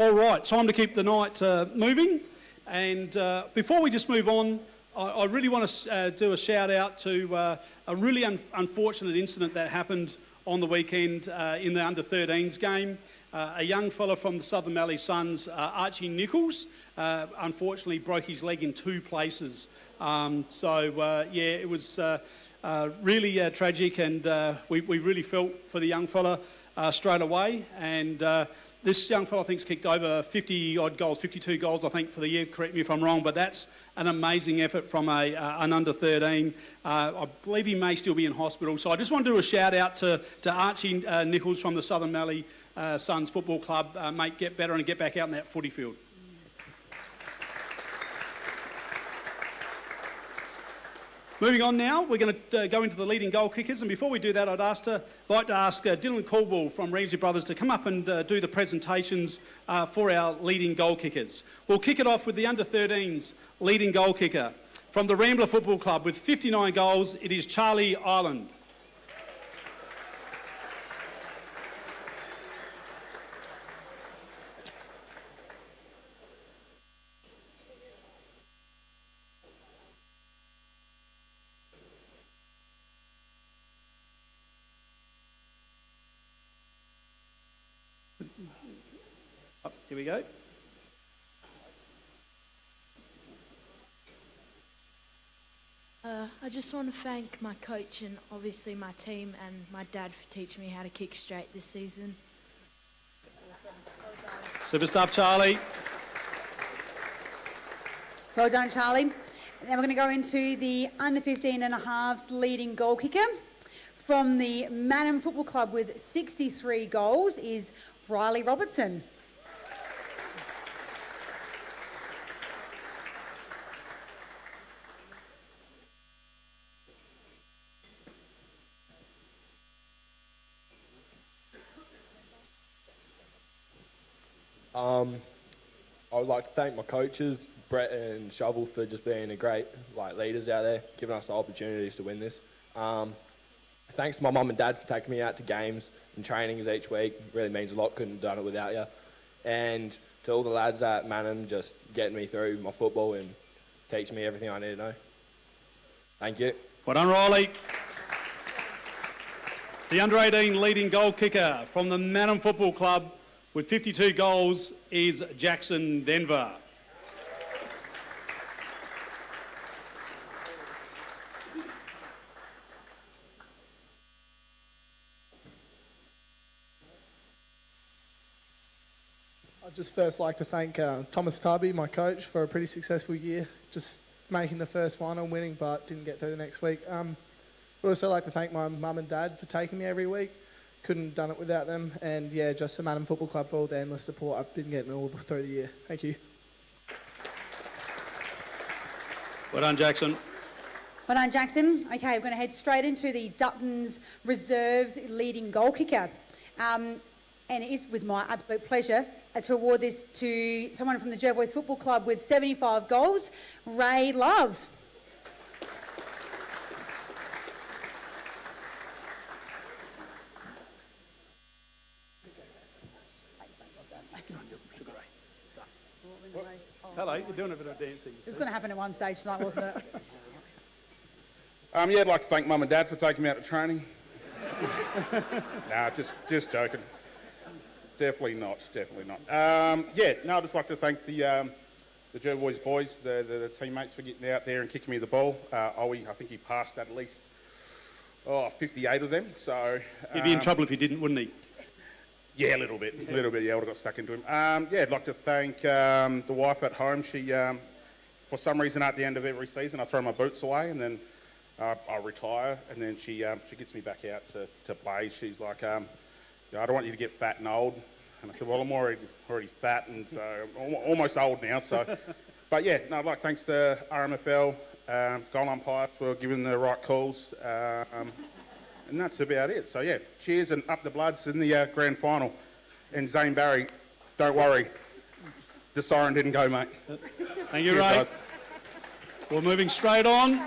All right, time to keep the night moving. And before we just move on, I really want to do a shout out to a really unfortunate incident that happened on the weekend in the under-13s game. A young fella from the Southern Valley Suns, Archie Nichols, unfortunately broke his leg in 2 places. It was really tragic, and we really felt for the young fella straight away. And this young fella, I think, has kicked over 50-odd goals, 52 goals, I think, for the year. Correct me if I'm wrong, but that's an amazing effort from an under-13. I believe he may still be in hospital. So I just want to do a shout-out to Archie Nichols from the Southern Valley Suns Football Club. Mate, get better and get back out in that footy field. Moving on now, we're going to go into the leading goal kickers, and before we do that, I'd like to ask Dylan Caldwell from Ramsey Brothers to come up and do the presentations for our leading goal kickers. We'll kick it off with the under-13s leading goal kicker. From the Rambler Football Club with 59 goals, it is Charlie Ireland. Here we go. I just want to thank my coach and obviously my team and my dad for teaching me how to kick straight this season. Super stuff, Charlie. Well done, Charlie. Now we're going to go into the under-15 and a halves leading goal kicker. From the Manham Football Club with 63 goals is Riley Robertson. I would like to thank my coaches, Brett and Shovel, for just being a great leaders out there, giving us the opportunities to win this. Thanks to my mum and dad for taking me out to games and trainings each week. It really means a lot. Couldn't have done it without you. And to all the lads at Manham, just getting me through my football and teaching me everything I need to know. Thank you. Well done, Riley. The under-18 leading goal kicker from the Manham Football Club with 52 goals is Jackson Denver. I'd just first like to thank Thomas Tubby, my coach, for a pretty successful year, just making the first final, winning, but didn't get through the next week. I'd also like to thank my mum and dad for taking me every week. Couldn't have done it without them. And yeah, just the Manham Football Club for all the endless support I've been getting all through the year. Thank you. Well done, Jackson. Well done, Jackson. Okay, we're going to head straight into the Dutton's Reserves leading goal kicker. And it is with my absolute pleasure to award this to someone from the Jervois Football Club with 75 goals, Ray Love. Hello, you're doing a bit of dancing. It was going to happen at one stage tonight, wasn't it? I'd like to thank Mum and Dad for taking me out to training. Nah, just joking. Definitely not. I'd just like to thank the Jervois boys, the teammates, for getting out there and kicking me the ball. I think he passed at least 58 of them. So he'd be in trouble if he didn't, wouldn't he? Yeah, a little bit. Yeah, I would have got stuck into him. I'd like to thank the wife at home. She, for some reason, at the end of every season, I throw my boots away and then I retire, and then she gets me back out to play. She's like, I don't want you to get fat and old. And I said, well, I'm already fat and so I'm almost old now. So, but yeah, no, I'd like to thanks the RMFL, goal umpire for giving the right calls. And that's about it. So, yeah, cheers and up the Bloods in the grand final. And Zane Barry, don't worry, the siren didn't go, mate. Thank you, Ray. We're moving straight on.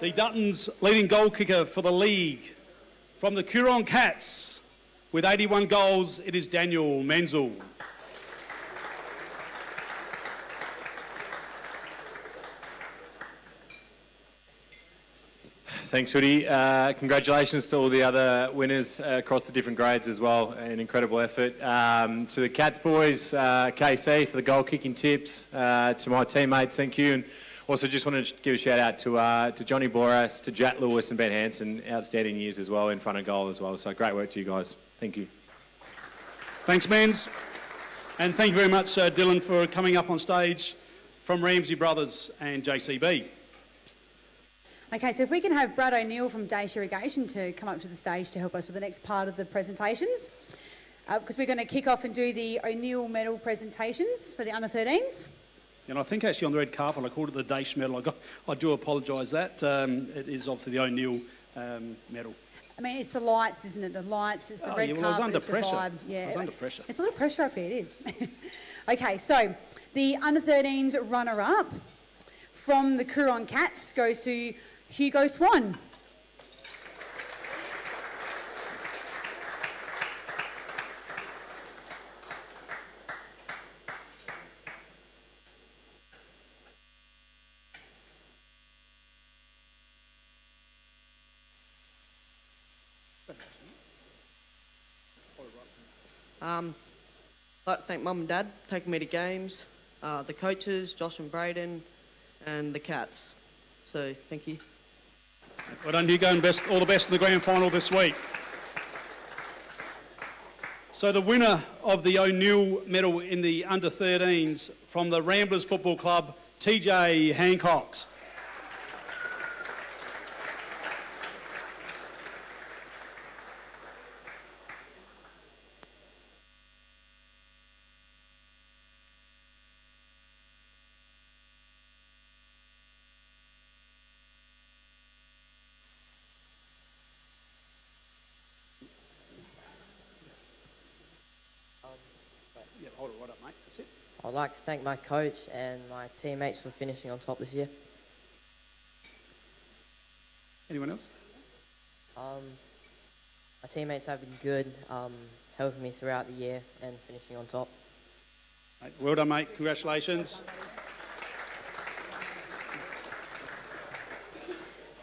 The Duttons leading goal kicker for the league from the Coorong Cats With 81 goals, it is Daniel Menzel. Thanks, Hoodie. Congratulations to all the other winners across the different grades as well. An incredible effort. To the Cats boys, KC for the goal kicking tips. To my teammates, thank you. And also just wanted to give a shout out to Johnny Boras, to Jack Lewis and Ben Hansen. Outstanding years as well in front of goal as well. So great work to you guys. Thank you. Thanks, Mans. And thank you very much, Dylan, for coming up on stage from Ramsey Brothers and JCB. Okay, so if we can have Brad O'Neill from Dace Irrigation to come up to the stage to help us with the next part of the presentations, because we're going to kick off and do the O'Neill medal presentations for the under-13s. And I think actually on the red carpet I called it the Dace medal. I do apologise that. It is obviously the O'Neill medal. I mean, it's the lights, isn't it? The lights, it's the red carpet, I was under it's pressure. the vibe. Yeah. I was under pressure. It's a lot of pressure up here, it is. Okay, so the under-13s runner-up from the Coorong Cats goes to Hugo Swan. I'd like to thank Mum and Dad for taking me to games, the coaches, Josh and Braden, and the Cats. So, thank you. Well done, Hugo, and all the best in the grand final this week. So the winner of the O'Neill medal in the under-13s from the Ramblers Football Club, TJ Hancock. Hold it right up, mate. That's it. I'd like to thank my coach and my teammates for finishing on top this year. Anyone else? My teammates have been good, helping me throughout the year and finishing on top. Mate, well done, mate. Congratulations.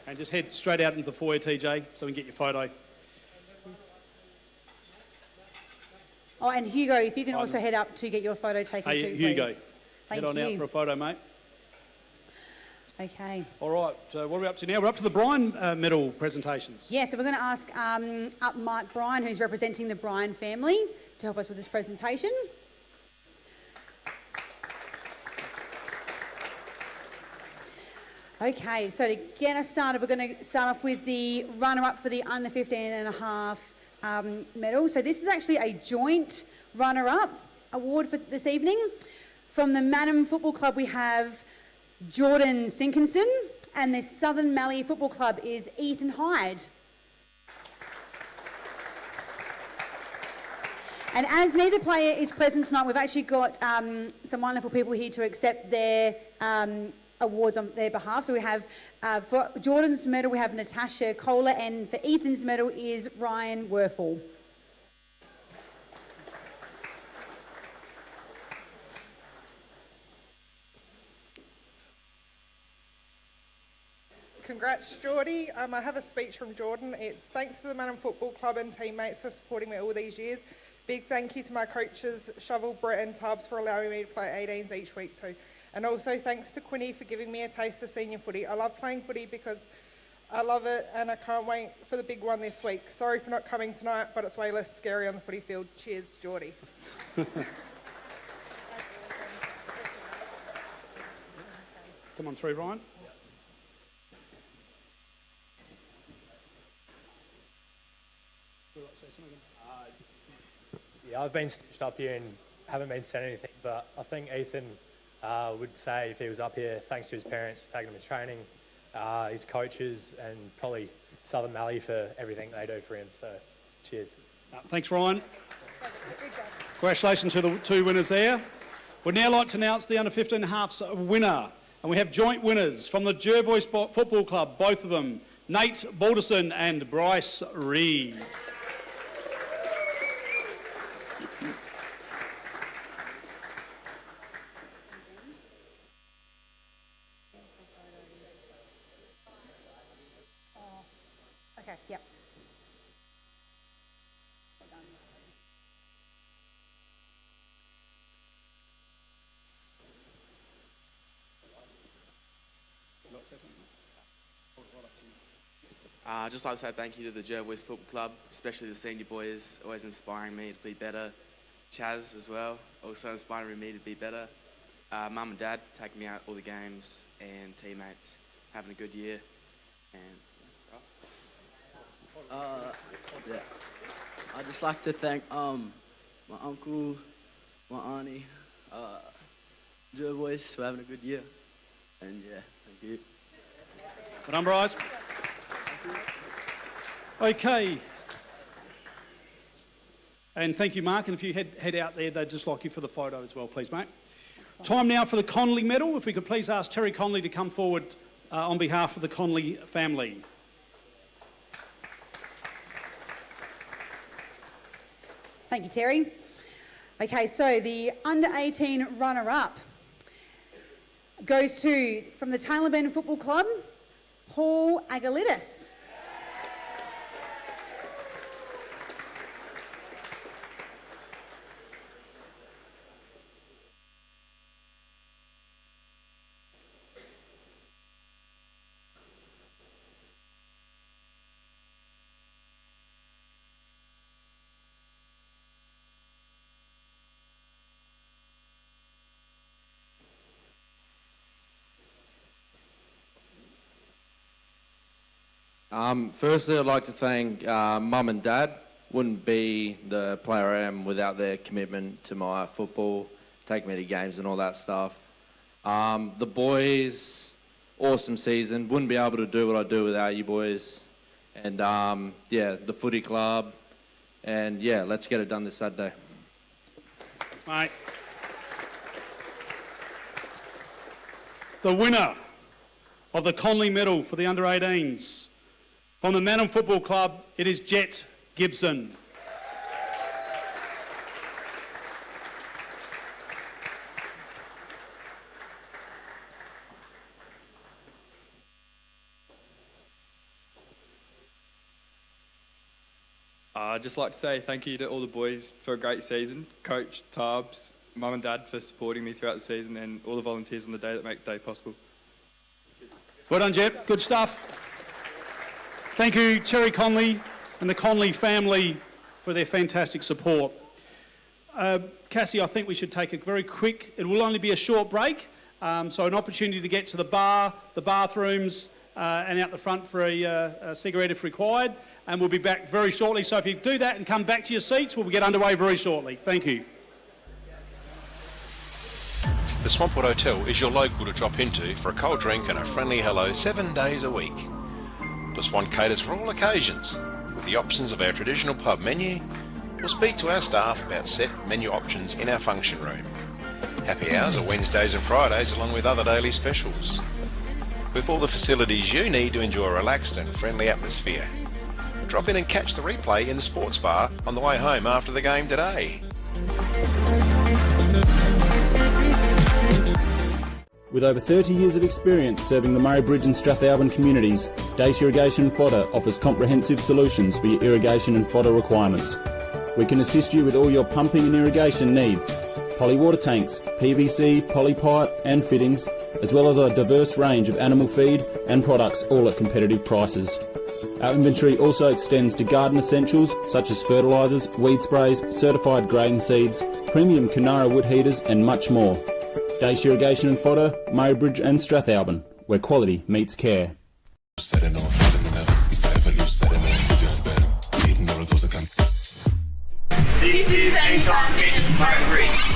And just head straight out into the foyer, TJ, so we can get your photo. Oh, and Hugo, if you can also head up to get your photo taken too, please. Hugo, Thank head on you. out for a photo, mate. Okay. All right, so what are we up to now? We're up to the Bryan medal presentations. Yeah, so we're going to ask up Mark Bryan, who's representing the Bryan family, to help us with this presentation. Okay, so to get us started, we're going to start off with the runner-up for the under 15.5 medal. So this is actually a joint runner-up award for this evening. From the Madam Football Club, we have Jordan Sinkinson, and the Southern Mallee Football Club is Ethan Hyde. And as neither player is present tonight, we've actually got some wonderful people here to accept their awards on their behalf. So we have, for Jordan's medal, we have Natasha Kohler, and for Ethan's medal is Ryan Werfel. Congrats, Geordie. I have a speech from Jordan. It's thanks to the Madam Football Club and teammates for supporting me all these years. Big thank you to my coaches, Shovel, Brett and Tubbs, for allowing me to play 18s each week too. And also thanks to Quinny for giving me a taste of senior footy. I love playing footy because I love it and I can't wait for the big one this week. Sorry for not coming tonight, but it's way less scary on the footy field. Cheers, Geordie. Come on through, Ryan. Yeah, I've been stitched up here and haven't been said anything, but I think Ethan would say if he was up here, thanks to his parents for taking him to training, his coaches, and probably Southern Mallee for everything they do for him. So, cheers. Thanks, Ryan. Congratulations to the two winners there. We'd now like to announce the under 15.5s winner. And we have joint winners from the Jervois Football Club, both of them, Nate Balderson and Bryce Reed. Yep. I'd just like to say thank you to the Joe Boys Football Club, especially the senior boys, always inspiring me to be better. Chaz as well, also inspiring me to be better. Mum and Dad taking me out all the games, and teammates having a good year. And Yeah. I'd just like to thank my uncle, my auntie, Joe Boys for having a good year. And yeah, thank you. Well done, Bryce. Okay. And thank you, Mark. And if you head out there, they'd just like you for the photo as well, please, mate. Time now for the Conley Medal. If we could please ask Terry Conley to come forward on behalf of the Conley family. Thank you, Terry. Okay, so the under-18 runner-up goes to, from the Taylor Bend Football Club, Paul Agalitis. Firstly, I'd like to thank Mum and Dad. Wouldn't be the player I am without their commitment to my football, taking me to games and all that stuff. The boys, awesome season. Wouldn't be able to do what I do without you boys. And yeah, the footy club. And yeah, let's get it done this Saturday. Mate. The winner of the Conley Medal for the under-18s. From the Manham Football Club, it is Jet Gibson. I'd just like to say thank you to all the boys for a great season. Coach, Tarbs, Mum and Dad for supporting me throughout the season, and all the volunteers on the day that make the day possible. Well done, Jet. Good stuff. Thank you, Terry Conley and the Conley family for their fantastic support. Cassie, I think we should take a very quick, it will only be a short break, so an opportunity to get to the bar, the bathrooms, and out the front for a cigarette if required, and we'll be back very shortly. So if you do that and come back to your seats, we'll get underway very shortly. Thank you. The Swampwood Hotel is your local to drop into for a cold drink and a friendly hello 7 days a week. The Swan caters for all occasions, with the options of our traditional pub menu, or speak to our staff about set menu options in our function room. Happy hours are Wednesdays and Fridays along with other daily specials. With all the facilities you need to enjoy a relaxed and friendly atmosphere. Drop in and catch the replay in the sports bar on the way home after the game today. With over 30 years of experience serving the Murray Bridge and Strathalbyn communities, Dace Irrigation and Fodder offers comprehensive solutions for your irrigation and fodder requirements. We can assist you with all your pumping and irrigation needs, poly water tanks, PVC, poly pipe and fittings, as well as a diverse range of animal feed and products, all at competitive prices. Our inventory also extends to garden essentials such as fertilisers, weed sprays, certified grain seeds, premium Canara wood heaters and much more. Dace Irrigation and Fodder, Murray Bridge and Strathalbyn, where quality meets care. This is Anytime Fitness Murray Bridge.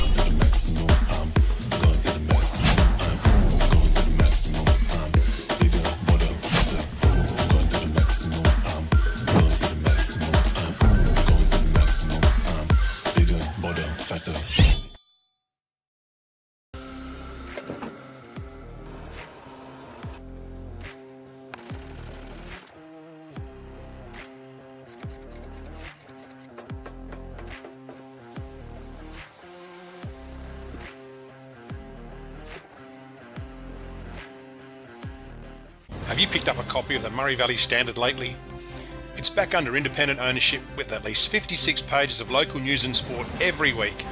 Have you picked up a copy of the Murray Valley Standard lately? It's back under independent ownership with at least 56 pages of local news and sport every week.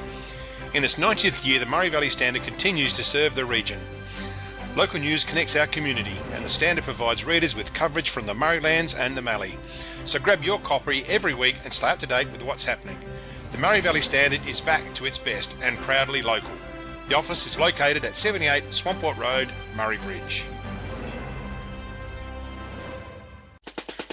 In its 90th year, the Murray Valley Standard continues to serve the region. Local news connects our community, and the Standard provides readers with coverage from the Murraylands and the Mallee. So grab your copy every week and stay up to date with what's happening. The Murray Valley Standard is back to its best and proudly local. The office is located at 78 Swamport Road, Murray Bridge.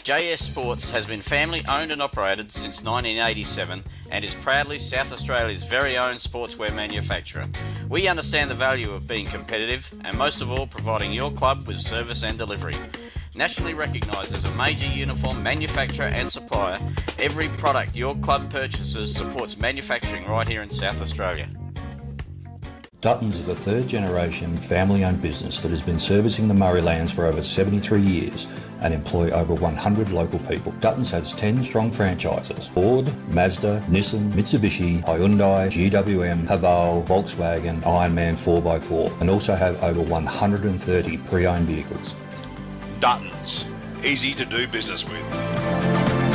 JS Sports has been family owned and operated since 1987 and is proudly South Australia's very own sportswear manufacturer. We understand the value of being competitive and most of all providing your club with service and delivery. Nationally recognised as a major uniform manufacturer and supplier, every product your club purchases supports manufacturing right here in South Australia. Duttons is a third-generation family-owned business that has been servicing the Murraylands for over 73 years and employ over 100 local people. Duttons has 10 strong franchises: Ford, Mazda, Nissan, Mitsubishi, Hyundai, GWM, Haval, Volkswagen, Ironman 4x4, and also have over 130 pre-owned vehicles. Duttons, easy to do business with.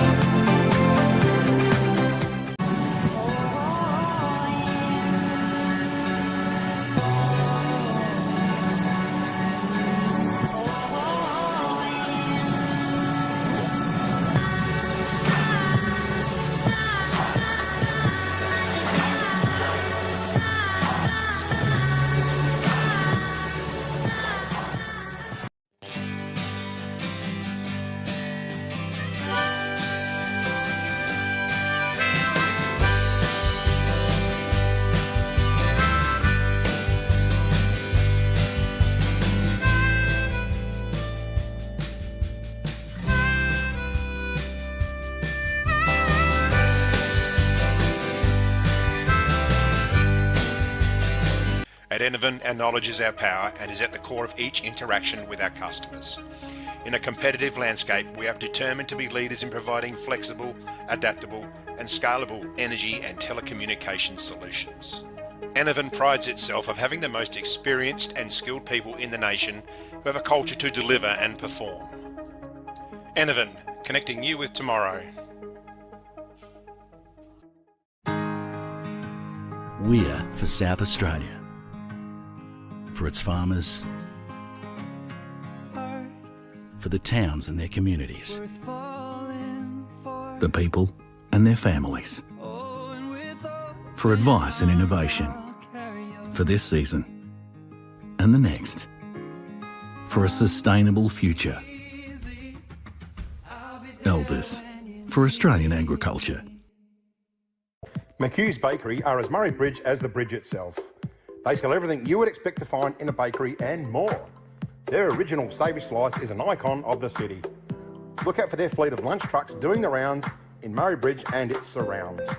Enervan acknowledges our power and is at the core of each interaction with our customers. In a competitive landscape, we are determined to be leaders in providing flexible, adaptable and scalable energy and telecommunications solutions. Enervan prides itself of having the most experienced and skilled people in the nation who have a culture to deliver and perform. Enervan, connecting you with tomorrow. We're for South Australia. For its farmers, for the towns and their communities, the people and their families, for advice and innovation, for this season and the next, for a sustainable future. Elders, for Australian agriculture. McHugh's Bakery are as Murray Bridge as the bridge itself. They sell everything you would expect to find in a bakery and more. Their original savoury slice is an icon of the city. Look out for their fleet of lunch trucks doing the rounds in Murray Bridge and its surrounds.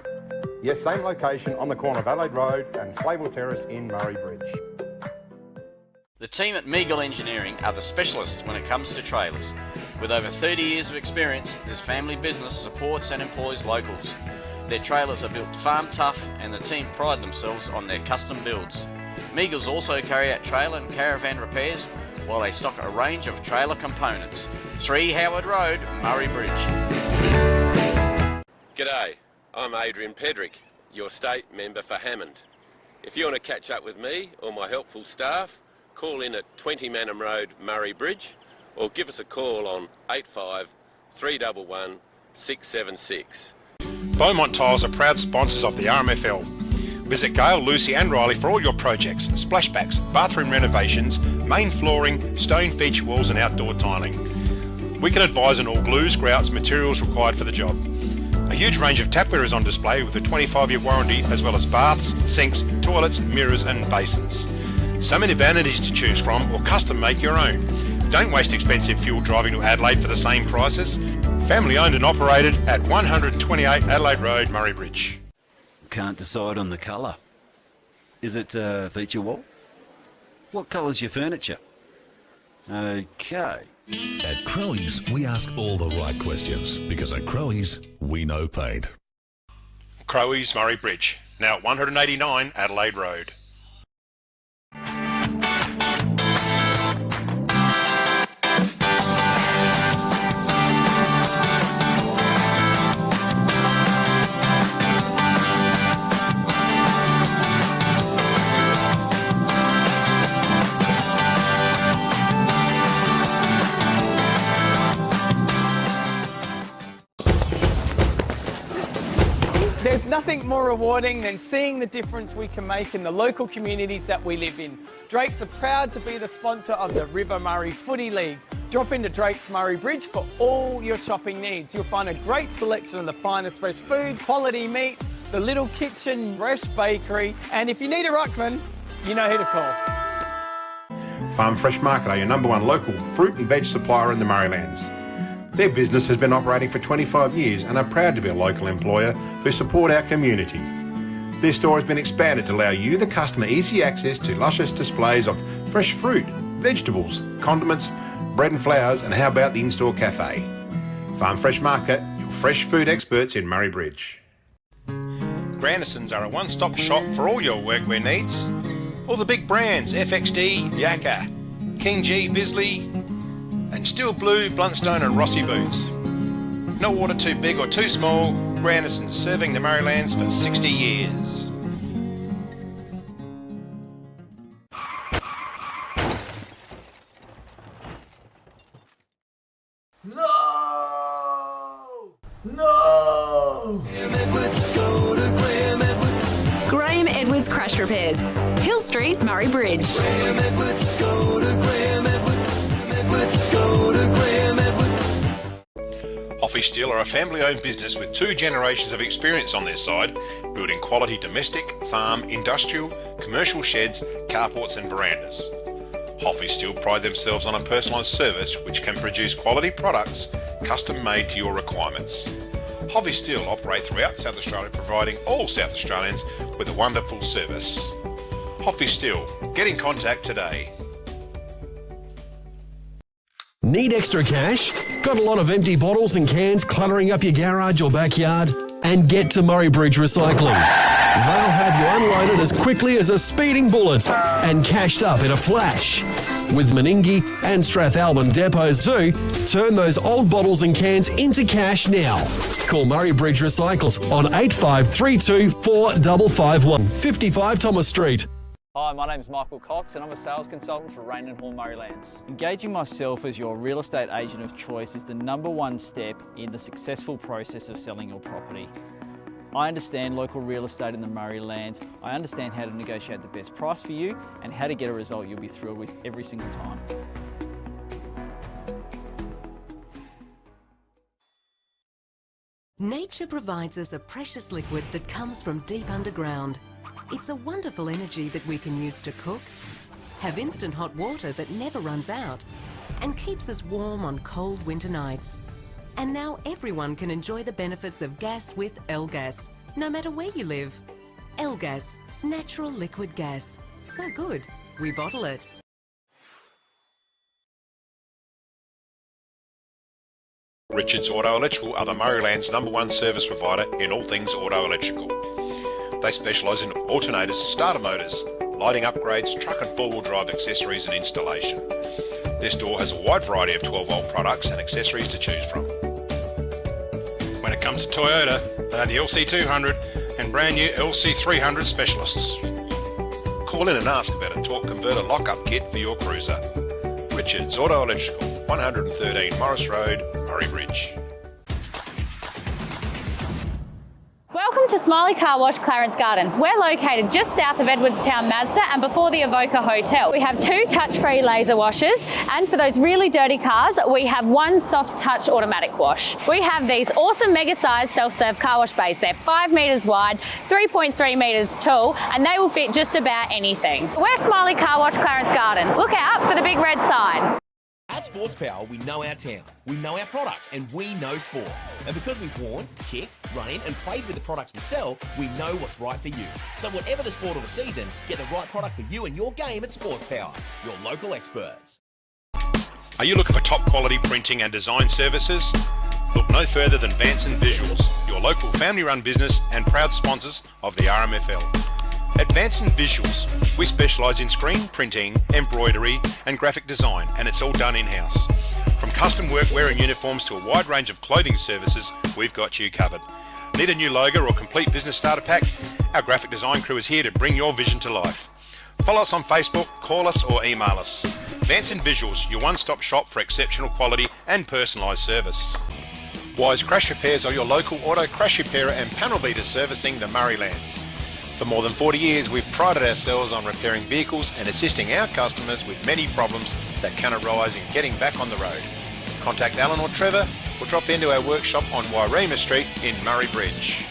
Yes, same location on the corner of Adelaide Road and Flavell Terrace in Murray Bridge. The team at Meagle Engineering are the specialists when it comes to trailers. With over 30 years of experience, this family business supports and employs locals. Their trailers are built farm tough and the team pride themselves on their custom builds. Meagles also carry out trailer and caravan repairs while they stock a range of trailer components. 3 Howard Road, Murray Bridge. G'day, I'm Adrian Pedrick, your state member for Hammond. If you want to catch up with me or my helpful staff, call in at 20 Manham Road, Murray Bridge, or give us a call on 85 311 676. Beaumont Tiles are proud sponsors of the RMFL. Visit Gail, Lucy and Riley for all your projects, splashbacks, bathroom renovations, main flooring, stone feature walls and outdoor tiling. We can advise on all glues, grouts, materials required for the job. A huge range of tapware is on display with a 25-year warranty, as well as baths, sinks, toilets, mirrors and basins. So many vanities to choose from, or custom make your own. Don't waste expensive fuel driving to Adelaide for the same prices. Family owned and operated at 128 Adelaide Road, Murray Bridge. Can't decide on the colour. Is it feature wall? What colour's your furniture? Okay. At Crowe's, we ask all the right questions because at Crowe's, we know paint. Crowe's, Murray Bridge, now at 189 Adelaide Road. nothing more rewarding than seeing the difference we can make in the local communities that we live in. Drakes are proud to be the sponsor of the River Murray Footy League. Drop into Drake's Murray Bridge for all your shopping needs. You'll find a great selection of the finest fresh food, quality meats, the little kitchen, fresh bakery, and if you need a ruckman, you know who to call. Farm Fresh Market are your #1 local fruit and veg supplier in the Murraylands. Their business has been operating for 25 years and are proud to be a local employer who support our community. Their store has been expanded to allow you, the customer, easy access to luscious displays of fresh fruit, vegetables, condiments, bread and flowers, and how about the in-store cafe? Farm Fresh Market, your fresh food experts in Murray Bridge. Grandisons are a one-stop shop for all your workwear needs. All the big brands, FXD, Yakka, King G, Bisley, and Steel Blue, Bluntstone and Rossi boots. No order too big or too small, Grandisons serving the Murraylands for 60 years. Graham Edwards Crash Repairs, Hill Street, Murray Bridge. Hoffy Steel are a family-owned business with 2 generations of experience on their side, building quality domestic, farm, industrial, commercial sheds, carports and verandas. Hoffy Steel pride themselves on a personalised service which can produce quality products custom-made to your requirements. Hoffy Steel operate throughout South Australia, providing all South Australians with a wonderful service. Hoffy Steel, get in contact today. Need extra cash? Got a lot of empty bottles and cans cluttering up your garage or backyard? And get to Murray Bridge Recycling. They'll have you unloaded as quickly as a speeding bullet and cashed up in a flash. With Meningie and Strathalbyn depots too, turn those old bottles and cans into cash now. Call Murray Bridge Recycles on 8532 4551, 55 Thomas Street. Hi, my name is Michael Cox and I'm a sales consultant for Rain and Hall Murraylands. Engaging myself as your real estate agent of choice is the #1 step in the successful process of selling your property. I understand local real estate in the Murraylands. I understand how to negotiate the best price for you and how to get a result you'll be thrilled with every single time. Nature provides us a precious liquid that comes from deep underground. It's a wonderful energy that we can use to cook, have instant hot water that never runs out, and keeps us warm on cold winter nights. And now everyone can enjoy the benefits of gas with L-Gas, no matter where you live. L-Gas, natural liquid gas. So good, we bottle it. Richards Auto Electrical are the Murraylands #1 service provider in all things auto electrical. They specialise in alternators, starter motors, lighting upgrades, truck and four-wheel drive accessories and installation. Their store has a wide variety of 12-volt products and accessories to choose from. When it comes to Toyota, they are the LC200 and brand new LC300 specialists. Call in and ask about a torque converter lock-up kit for your cruiser. Richards Auto Electrical, 113 Morris Road, Murray Bridge. Welcome to Smiley Car Wash, Clarence Gardens. We're located just south of Edwardstown Mazda and before the Avoca Hotel. We have 2 touch-free laser washers, and for those really dirty cars, we have 1 soft touch automatic wash. We have these awesome mega-sized self-serve car wash bays. They're 5 metres wide, 3.3 metres tall, and they will fit just about anything. We're Smiley Car Wash, Clarence Gardens. Look out for the big red sign. At Sports Power, we know our town, we know our products, and we know sport. And because we've worn, kicked, run in, and played with the products we sell, we know what's right for you. So whatever the sport or the season, get the right product for you and your game at Sports Power, your local experts. Are you looking for top quality printing and design services? Look no further than Vanson Visuals, your local family-run business and proud sponsors of the RMFL. At Vanson Visuals, we specialise in screen printing, embroidery and graphic design, and it's all done in-house. From custom workwear and uniforms to a wide range of clothing services, we've got you covered. Need a new logo or complete business starter pack? Our graphic design crew is here to bring your vision to life. Follow us on Facebook, call us or email us. Vanson Visuals, your one-stop shop for exceptional quality and personalised service. Wise Crash Repairs are your local auto crash repairer and panel beater servicing the Murraylands. For more than 40 years, we've prided ourselves on repairing vehicles and assisting our customers with many problems that can arise in getting back on the road. Contact Alan or Trevor or drop into our workshop on Wairema Street in Murray Bridge.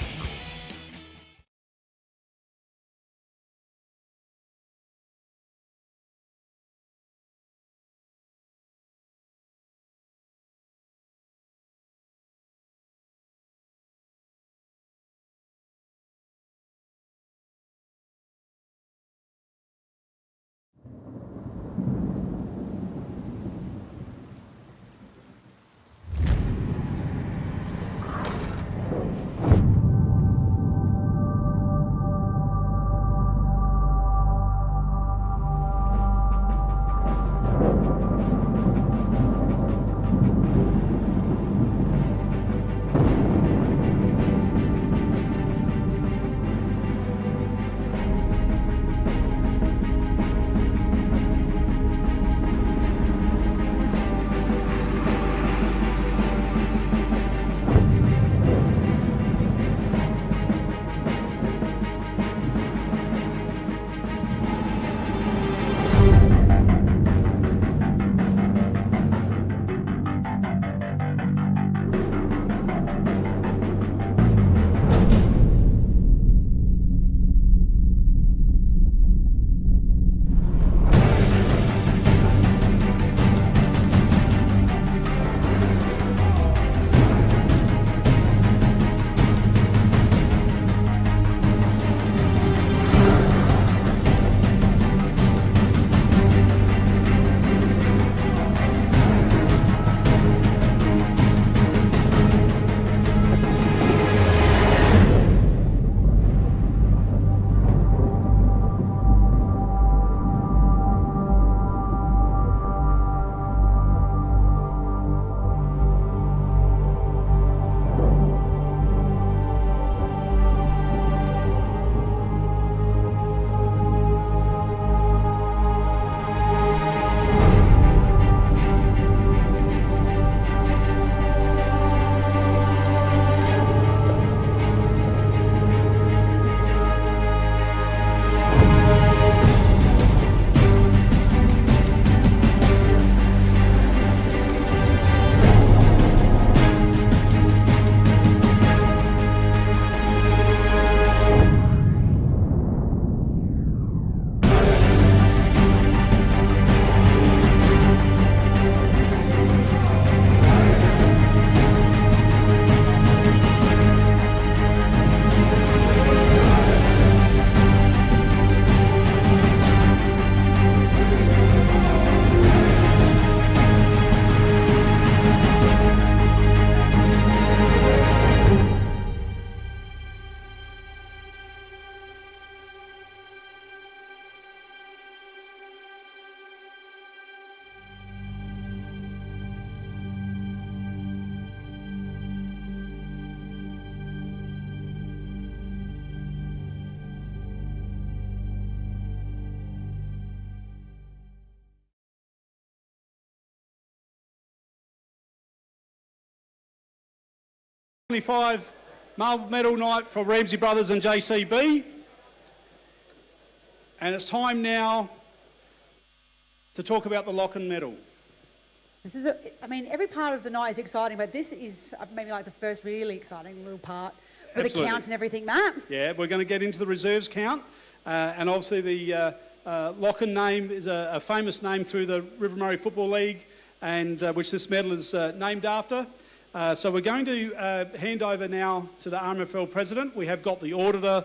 '25 marble medal night for Ramsey Brothers and JCB. And it's time now to talk about the Locken medal. This is, I mean, every part of the night is exciting, but this is maybe like the first really exciting little part with Absolutely. the count and everything, Matt. Yeah, we're going to get into the reserves count. And obviously the Locken name is a famous name through the River Murray Football League, and which this medal is named after. So we're going to hand over now to the RMFL president. We have got the auditor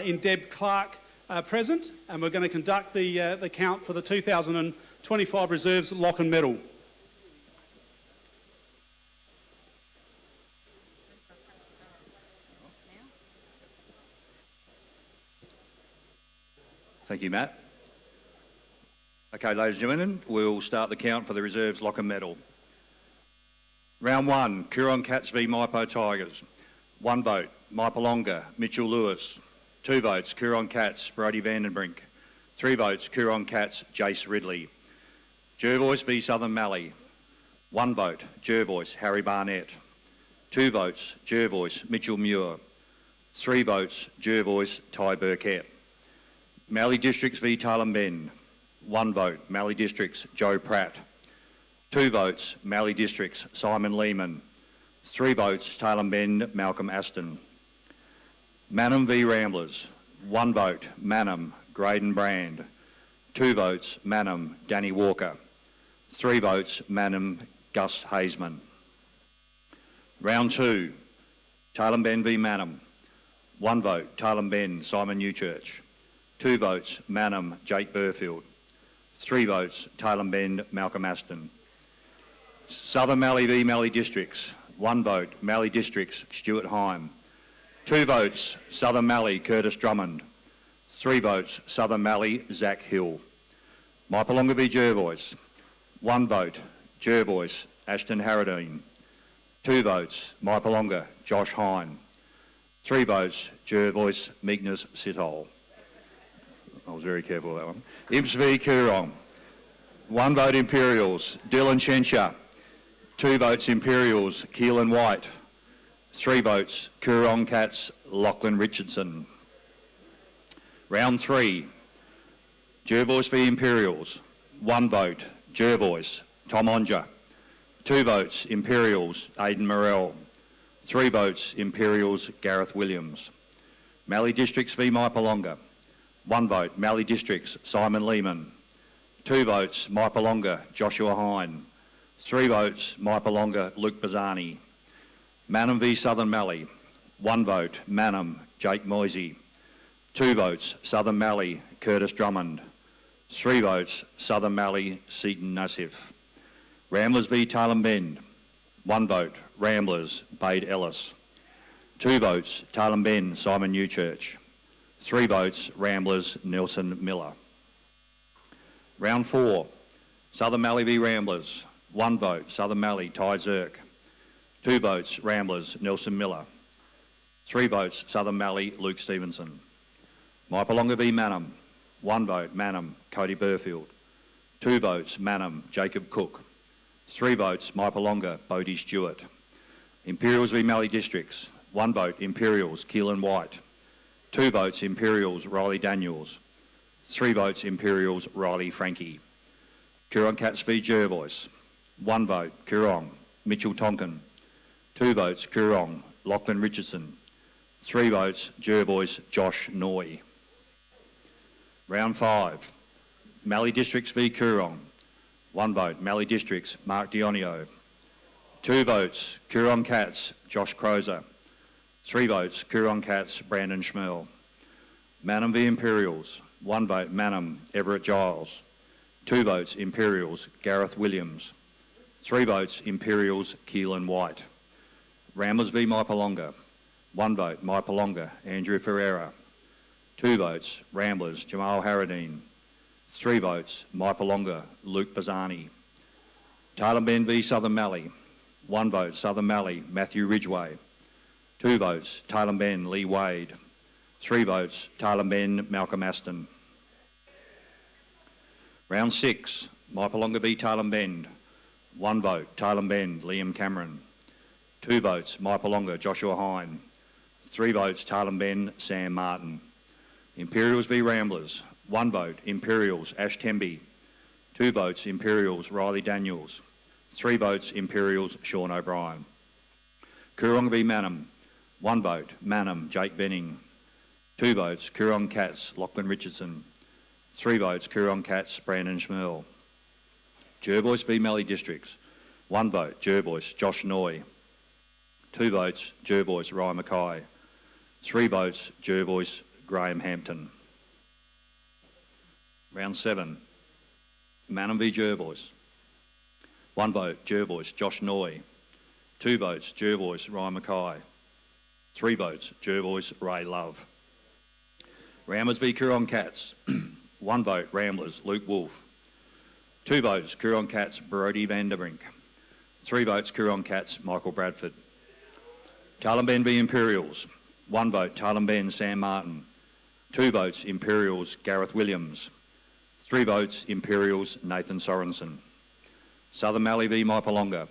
in Deb Clark present, and we're going to conduct the count for the 2025 Reserves Locken medal. Thank you, Matt. Okay, ladies and gentlemen, we'll start the count for the Reserves Locken medal. Round 1, Coorong Cats v Maipo Tigers. 1 vote, Maipolonga, Mitchell Lewis. 2 votes, Coorong Cats, Brody Vandenbrink. 3 votes, Coorong Cats, Jace Ridley. Jervois v Southern Mallee. 1 vote, Jervois, Harry Barnett. 2 votes, Jervois Mitchell Muir. 3 votes, Jervois Ty Burkett. Mallee Districts v Tailem Bend. 1 vote, Mallee Districts Joe Pratt. 2 votes, Mallee Districts Simon Lehman. 3 votes, Tailem Bend Malcolm Aston. Mannum v Ramblers. 1 vote, Mannum Graydon Brand. 2 votes, Mannum Danny Walker. 3 votes, Mannum Gus Hazeman. Round 2, Tailem Bend v Mannum. 1 vote, Tailem Bend Simon Newchurch. 2 votes, Mannum Jake Burfield. 3 votes, Tailem Bend Malcolm Aston. Southern Mallee v Mallee Districts. 1 vote, Mallee Districts Stuart Heim. 2 votes, Southern Mallee Curtis Drummond. 3 votes, Southern Mallee Zach Hill. Mypolonga v Jervois. 1 vote, Jervois Ashton Harradine. 2 votes, Mypolonga Josh Hine. 3 votes, Jervois Meekness Sithole. I was very careful with that one. Imps v Coorong. 1 vote, Imperials Dylan Shencher. 2 votes, Imperials Keelan White. 3 votes, Coorong Cats Lachlan Richardson. Round 3, Jervois v Imperials. 1 vote, Jervois Tom Onja. 2 votes, Imperials Aidan Morrell. 3 votes, Imperials Gareth Williams. Mallee Districts v Mypolonga. 1 vote, Mallee Districts Simon Lehman. 2 votes, Mypolonga Joshua Hine. 3 votes, Mypolonga Luke Bazzani. Mannum v Southern Mallee. 1 vote, Mannum Jake Moisey. 2 votes, Southern Mallee Curtis Drummond. 3 votes, Southern Mallee Seaton Nassif. Ramblers v Tailem Bend. 1 vote, Ramblers Bade Ellis. 2 votes, Tailem Bend Simon Newchurch. 3 votes, Ramblers Nelson Miller. Round 4, Southern Mallee v Ramblers. 1 vote, Southern Mallee Ty Zirk. 2 votes, Ramblers Nelson Miller. 3 votes, Southern Mallee Luke Stevenson. Mypolonga v Mannum. 1 vote, Mannum Cody Burfield. 2 votes, Mannum Jacob Cook. 3 votes, Mypolonga Bodie Stewart. Imperials v Mallee Districts. 1 vote, Imperials Keelan White. 2 votes, Imperials Riley Daniels. 3 votes, Imperials Riley Frankie. Coorong Cats v Jervois. 1 vote, Coorong Mitchell Tonkin. 2 votes, Coorong Lachlan Richardson. 3 votes, Jervois Josh Noy. Round 5, Mallee Districts v Coorong. 1 vote, Mallee Districts Mark Dionio. 2 votes, Coorong Cats Josh Crozer. 3 votes, Coorong Cats Brandon Schmerl. Mannum v Imperials. 1 vote, Mannum Everett Giles. 2 votes, Imperials Gareth Williams. 3 votes, Imperials Keelan White. Ramblers v Mypolonga. 1 vote, Mypolonga Andrew Ferreira. 2 votes, Ramblers Jamal Harradine. 3 votes, Mypolonga Luke Bazzani. Tailem Bend v Southern Mallee. 1 vote, Southern Mallee Matthew Ridgway. 2 votes, Tailem Bend Lee Wade. 3 votes, Tailem Bend Malcolm Aston. Round 6, Mypolonga v Tailem Bend. 1 vote, Tailem Bend Liam Cameron. 2 votes, Mypolonga Joshua Hine. 3 votes, Tailem Bend Sam Martin. Imperials v Ramblers. 1 vote, Imperials Ash Temby. 2 votes, Imperials Riley Daniels. 3 votes, Imperials Sean O'Brien. Coorong v Mannum. 1 vote, Mannum Jake Benning. 2 votes, Coorong Cats Lachlan Richardson. 3 votes, Coorong Cats Brandon Schmerl. Jervois v Mallee Districts. 1 vote, Jervois Josh Noy. 2 votes, Jervois Ryan Mackay. 3 votes, Jervois Graham Hampton. Round 7, Mannum v Jervois. 1 vote, Jervois Josh Noy. 2 votes, Jervois Ryan Mackay. 3 votes, Jervois Ray Love. Ramblers v Coorong Cats. 1 vote, Ramblers Luke Wolfe. 2 votes, Coorong Cats Brody Vanderbrink. 3 votes, Coorong Cats Michael Bradford. Tailem Bend v Imperials. 1 vote, Tailem Bend Sam Martin. 2 votes, Imperials Gareth Williams. 3 votes, Imperials Nathan Sorensen. Southern Mallee v Mypolonga.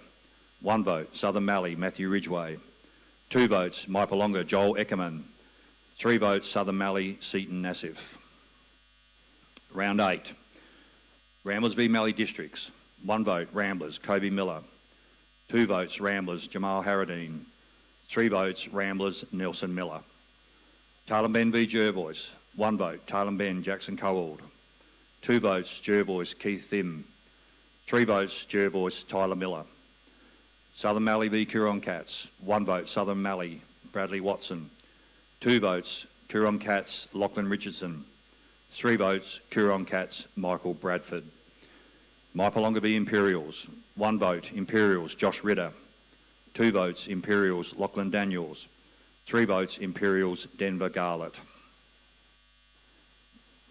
1 vote, Southern Mallee, Matthew Ridgway. 2 votes, Mypolonga, Joel Eckerman. 3 votes, Southern Mallee, Seaton Nassif. Round 8. Ramblers v Mallee Districts. 1 vote, Ramblers, Kobe Miller. 2 votes, Ramblers, Jamal Harradine. 3 votes, Ramblers, Nelson Miller. Talimben v Jervois. 1 vote, Talimben, Jackson Cowald. 2 votes, Jervois, Keith Thim. 3 votes, Jervois, Tyler Miller. Southern Mallee v Coorong Cats. 1 vote, Southern Mallee, Bradley Watson. 2 votes, Coorong Cats, Lachlan Richardson. 3 votes, Coorong Cats, Michael Bradford. Mypolonga v Imperials. 1 vote, Imperials, Josh Ritter. 2 votes, Imperials, Lachlan Daniels. 3 votes, Imperials, Denver Garlett.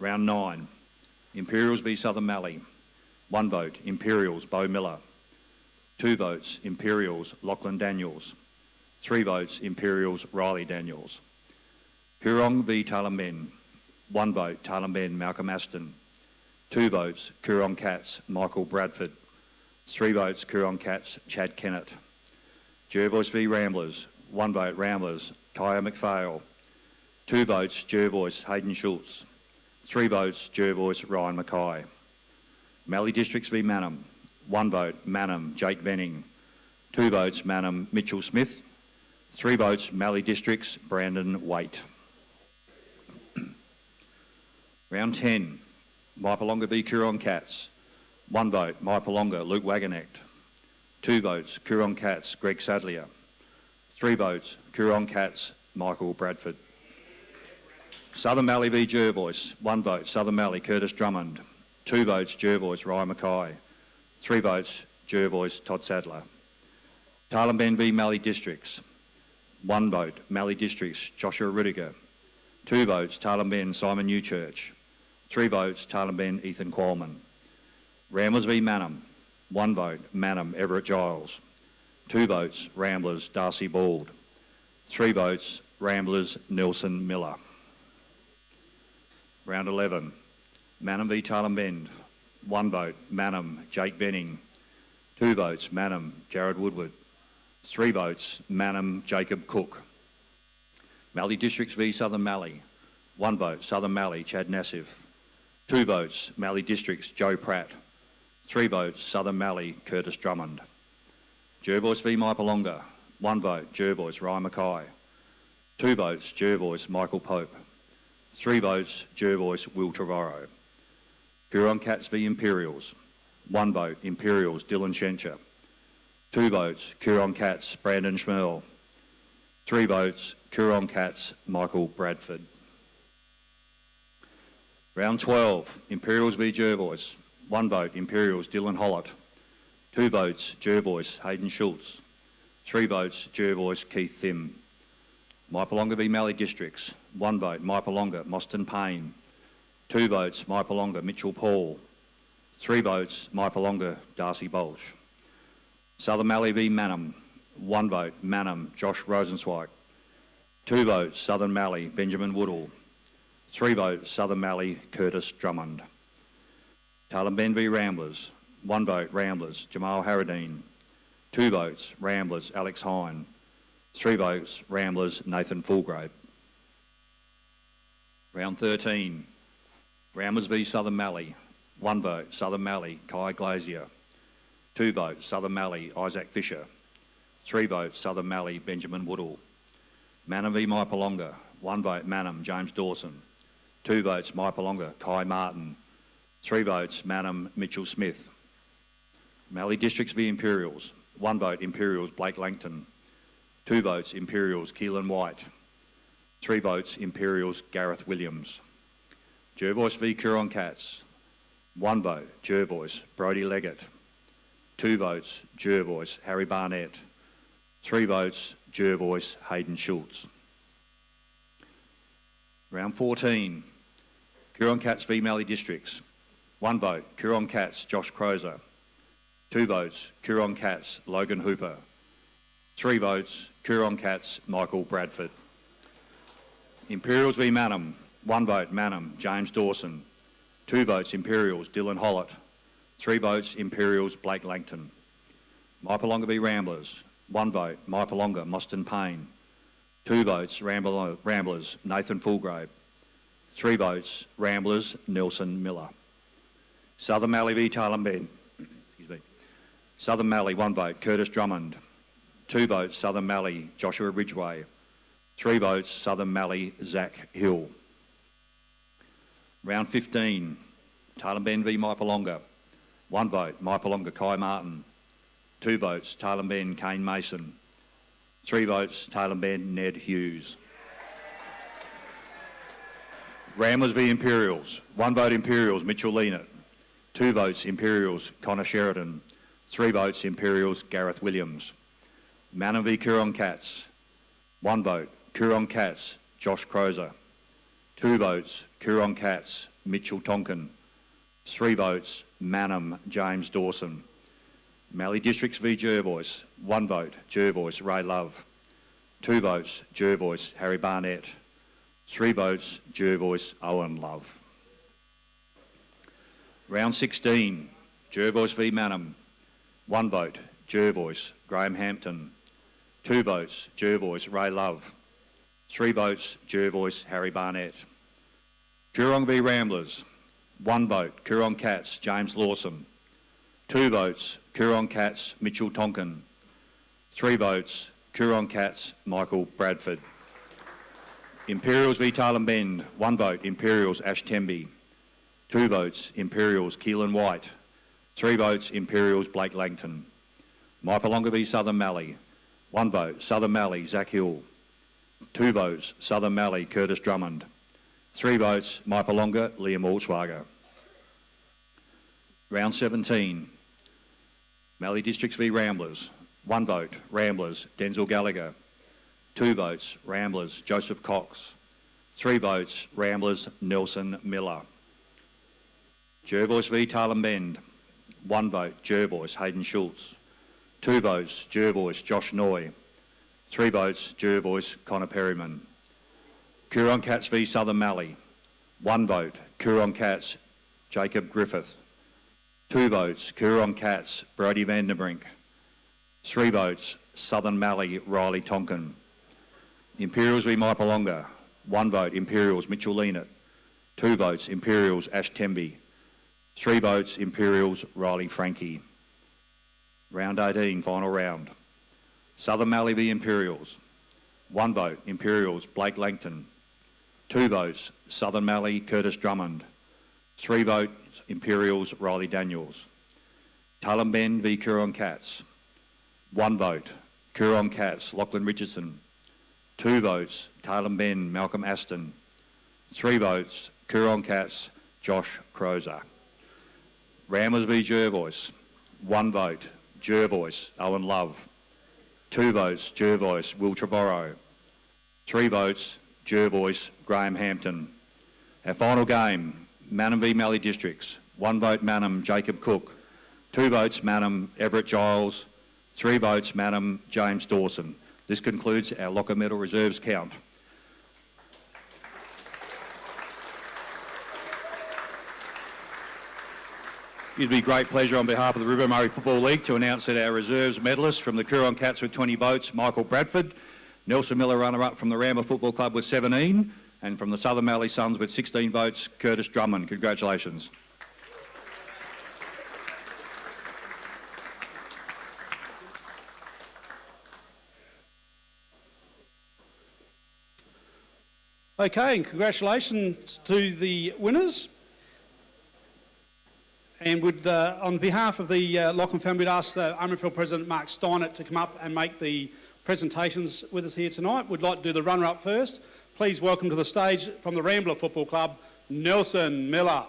Round 9. Imperials v Southern Mallee. 1 vote, Imperials, Bo Miller. 2 votes, Imperials, Lachlan Daniels. 3 votes, Imperials, Riley Daniels. Coorong v Talimben. 1 vote, Talimben, Malcolm Aston. 2 votes, Coorong Cats, Michael Bradford. 3 votes, Coorong Cats, Chad Kennett. Jervois v Ramblers. 1 vote, Ramblers, Kaya McPhail. 2 votes, Jervois, Hayden Schultz. 3 votes, Jervois, Ryan Mackay. Mallee Districts v Mannum. 1 vote, Mannum, Jake Venning. 2 votes, Mannum, Mitchell Smith. 3 votes, Mallee Districts, Brandon Waite. Round 10. Mypolonga v Coorong Cats. 1 vote, Mypolonga, Luke Wagonact. 2 votes, Coorong Cats, Greg Sadlier. 3 votes, Coorong Cats, Michael Bradford. Southern Mallee v Jervois. 1 vote, Southern Mallee, Curtis Drummond. 2 votes, Jervois, Ryan Mackay. 3 votes, Jervois, Todd Sadler. Talimben v Mallee Districts. 1 vote, Mallee Districts, Joshua Rudiger. 2 votes, Talimben, Simon Newchurch. 3 votes, Talimben, Ethan Qualman. Ramblers v Mannum. 1 vote, Mannum, Everett Giles. 2 votes, Ramblers, Darcy Bald. 3 votes, Ramblers, Nelson Miller. Round 11. Mannum v Talimben. 1 vote, Mannum, Jake Benning. 2 votes, Mannum, Jared Woodward. 3 votes, Mannum, Jacob Cook. Mallee Districts v Southern Mallee. 1 vote, Southern Mallee, Chad Nassif. 2 votes, Mallee Districts, Joe Pratt. 3 votes, Southern Mallee, Curtis Drummond. Jervois v Mypolonga. 1 vote, Jervois, Ryan Mackay. 2 votes, Jervois, Michael Pope. 3 votes, Jervois, Will Trevorrow. Coorong Cats v Imperials. 1 vote, Imperials, Dylan Shencher. 2 votes, Coorong Cats, Brandon Schmerl. 3 votes, Coorong Cats, Michael Bradford. Round 12, Imperials v Jervois. 1 vote, Imperials, Dylan Hollett. 2 votes, Jervois, Hayden Schultz. 3 votes, Jervois, Keith Thim. Mypolonga v Mallee Districts. 1 vote, Mypolonga, Mostyn Payne. 2 votes, Mypolonga, Mitchell Paul. 3 votes, Mypolonga, Darcy Bolsh. Southern Mallee v Mannum. 1 vote, Mannum, Josh Rosenzweig. 2 votes, Southern Mallee, Benjamin Woodall. 3 votes, Southern Mallee, Curtis Drummond. Talimben v Ramblers. 1 vote, Ramblers, Jamal Harradine. 2 votes, Ramblers, Alex Hine. 3 votes, Ramblers, Nathan Fulgrave. Round 13. Ramblers v Southern Mallee. 1 vote, Southern Mallee, Kai Glazier. 2 votes, Southern Mallee, Isaac Fisher. 3 votes, Southern Mallee, Benjamin Woodall. Mannum v Mypolonga. 1 vote, Mannum, James Dawson. 2 votes, Mypolonga, Kai Martin. 3 votes, Mannum, Mitchell Smith. Mallee Districts v Imperials. 1 vote, Imperials, Blake Langton. 2 votes, Imperials, Keelan White. 3 votes, Imperials, Gareth Williams. Jervois v Coorong Cats. 1 vote, Jervois, Brodie Leggett. 2 votes, Jervois, Harry Barnett. 3 votes, Jervois, Hayden Schultz. Round 14. Coorong Cats v Mallee Districts. 1 vote, Coorong Cats, Josh Crozer. 2 votes, Coorong Cats, Logan Hooper. 3 votes, Coorong Cats, Michael Bradford. Imperials v Mannum. 1 vote, Mannum, James Dawson. 2 votes, Imperials, Dylan Hollett. 3 votes, Imperials, Blake Langton. Mypolonga v Ramblers. 1 vote, Mypolonga, Mostyn Payne. 2 votes, Ramblers, Nathan Fulgrave. 3 votes, Ramblers, Nelson Miller. Southern Mallee v Tailem Bend. Excuse me. Southern Mallee, 1 vote, Curtis Drummond. 2 votes, Southern Mallee, Joshua Ridgway. 3 votes, Southern Mallee, Zach Hill. Round 15, Tailem Bend v Mypolonga. 1 vote, Mypolonga, Kai Martin. 2 votes, Tailem Bend, Kane Mason. 3 votes, Tailem Bend, Ned Hughes. Ramblers v Imperials. 1 vote, Imperials, Mitchell Leanett. 2 votes, Imperials, Connor Sheridan. 3 votes, Imperials, Gareth Williams. Manum v Coorong Cats. 1 vote, Coorong Cats, Josh Crozer. 2 votes, Coorong Cats, Mitchell Tonkin. 3 votes, Manum, James Dawson. Mallee Districts v Jervois. 1 vote, Jervois, Ray Love. 2 votes, Jervois, Harry Barnett. 3 votes, Jervois, Owen Love. Round 16, Jervois v Manum. 1 vote, Jervois, Graham Hampton. 2 votes, Jervois, Ray Love. 3 votes, Jervois, Harry Barnett. Coorong v Ramblers. 1 vote, Coorong Cats, James Lawson. 2 votes, Coorong Cats, Mitchell Tonkin. 3 votes, Coorong Cats, Michael Bradford. Imperials v Tailem Bend. 1 vote, Imperials, Ash Temby. 2 votes, Imperials, Keelan White. 3 votes, Imperials, Blake Langton. Mypolonga v Southern Mallee. 1 vote, Southern Mallee, Zach Hill. 2 votes, Southern Mallee, Curtis Drummond. 3 votes, Mypolonga, Liam Altswager. Round 17, Mallee Districts v Ramblers. 1 vote, Ramblers, Denzel Gallagher. 2 votes, Ramblers, Joseph Cox. 3 votes, Ramblers, Nelson Miller. Jervois v Tailem Bend. 1 vote, Jervois, Hayden Schultz. 2 votes, Jervois, Josh Noy. 3 votes, Jervois, Connor Perryman. Coorong Cats v Southern Mallee. 1 vote, Coorong Cats, Jacob Griffith. 2 votes, Coorong Cats, Brody Vanderbrink. 3 votes, Southern Mallee, Riley Tonkin. Imperials v Mypolonga. 1 vote, Imperials, Mitchell Leanett. 2 votes, Imperials, Ash Temby. 3 votes, Imperials, Riley Frankie. Round 18, final round. Southern Mallee v Imperials. 1 vote, Imperials, Blake Langton. 2 votes, Southern Mallee, Curtis Drummond. 3 votes, Imperials, Riley Daniels. Tailem Bend v Coorong Cats. 1 vote, Coorong Cats, Lachlan Richardson. 2 votes, Tailem Bend, Malcolm Aston. 3 votes, Coorong Cats, Josh Crozer. Ramblers v Jervois. 1 vote, Jervois, Owen Love. 2 votes, Jervois, Will Trevorrow. 3 votes, Jervois, Graham Hampton. Our final game, Manum v Mallee Districts. 1 vote, Manum, Jacob Cook. 2 votes, Manum, Everett Giles. 3 votes, Manum, James Dawson. This concludes our Locker Medal Reserves count. It would be a great pleasure on behalf of the River Murray Football League to announce that our reserves medalists from the Coorong Cats with 20 votes, Michael Bradford, Nelson Miller runner-up from the Rammer Football Club with 17, and from the Southern Mallee Suns with 16 votes, Curtis Drummond. Congratulations. Okay, and congratulations to the winners. And would, on behalf of the Lachlan family, we'd ask RMFL President Mark Steinert to come up and make the presentations with us here tonight. We'd like to do the runner-up first. Please welcome to the stage from the Rambler Football Club, Nelson Miller.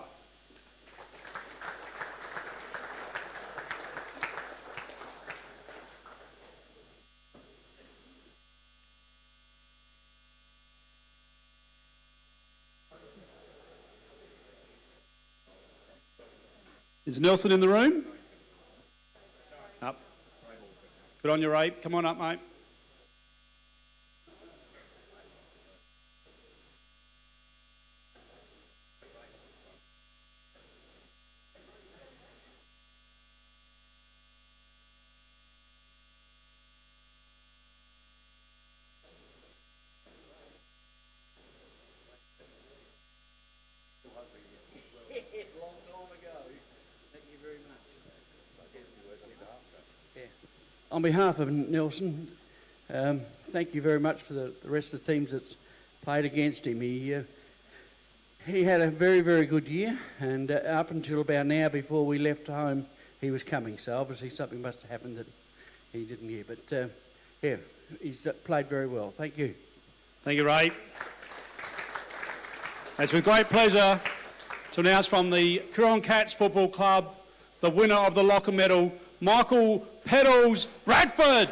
Is Nelson in the room? Up. Good on your ape. Come on up, mate. On behalf of Nelson, thank you very much for the rest of the teams that's played against him. He had a very, very good year, and up until about now, before we left home, he was coming. So obviously something must have happened that he didn't hear. But yeah, he's played very well. Thank you. Thank you, Ray. It's with great pleasure to announce from the Coorong Cats Football Club the winner of the Locker Medal, Michael Pedals Bradford.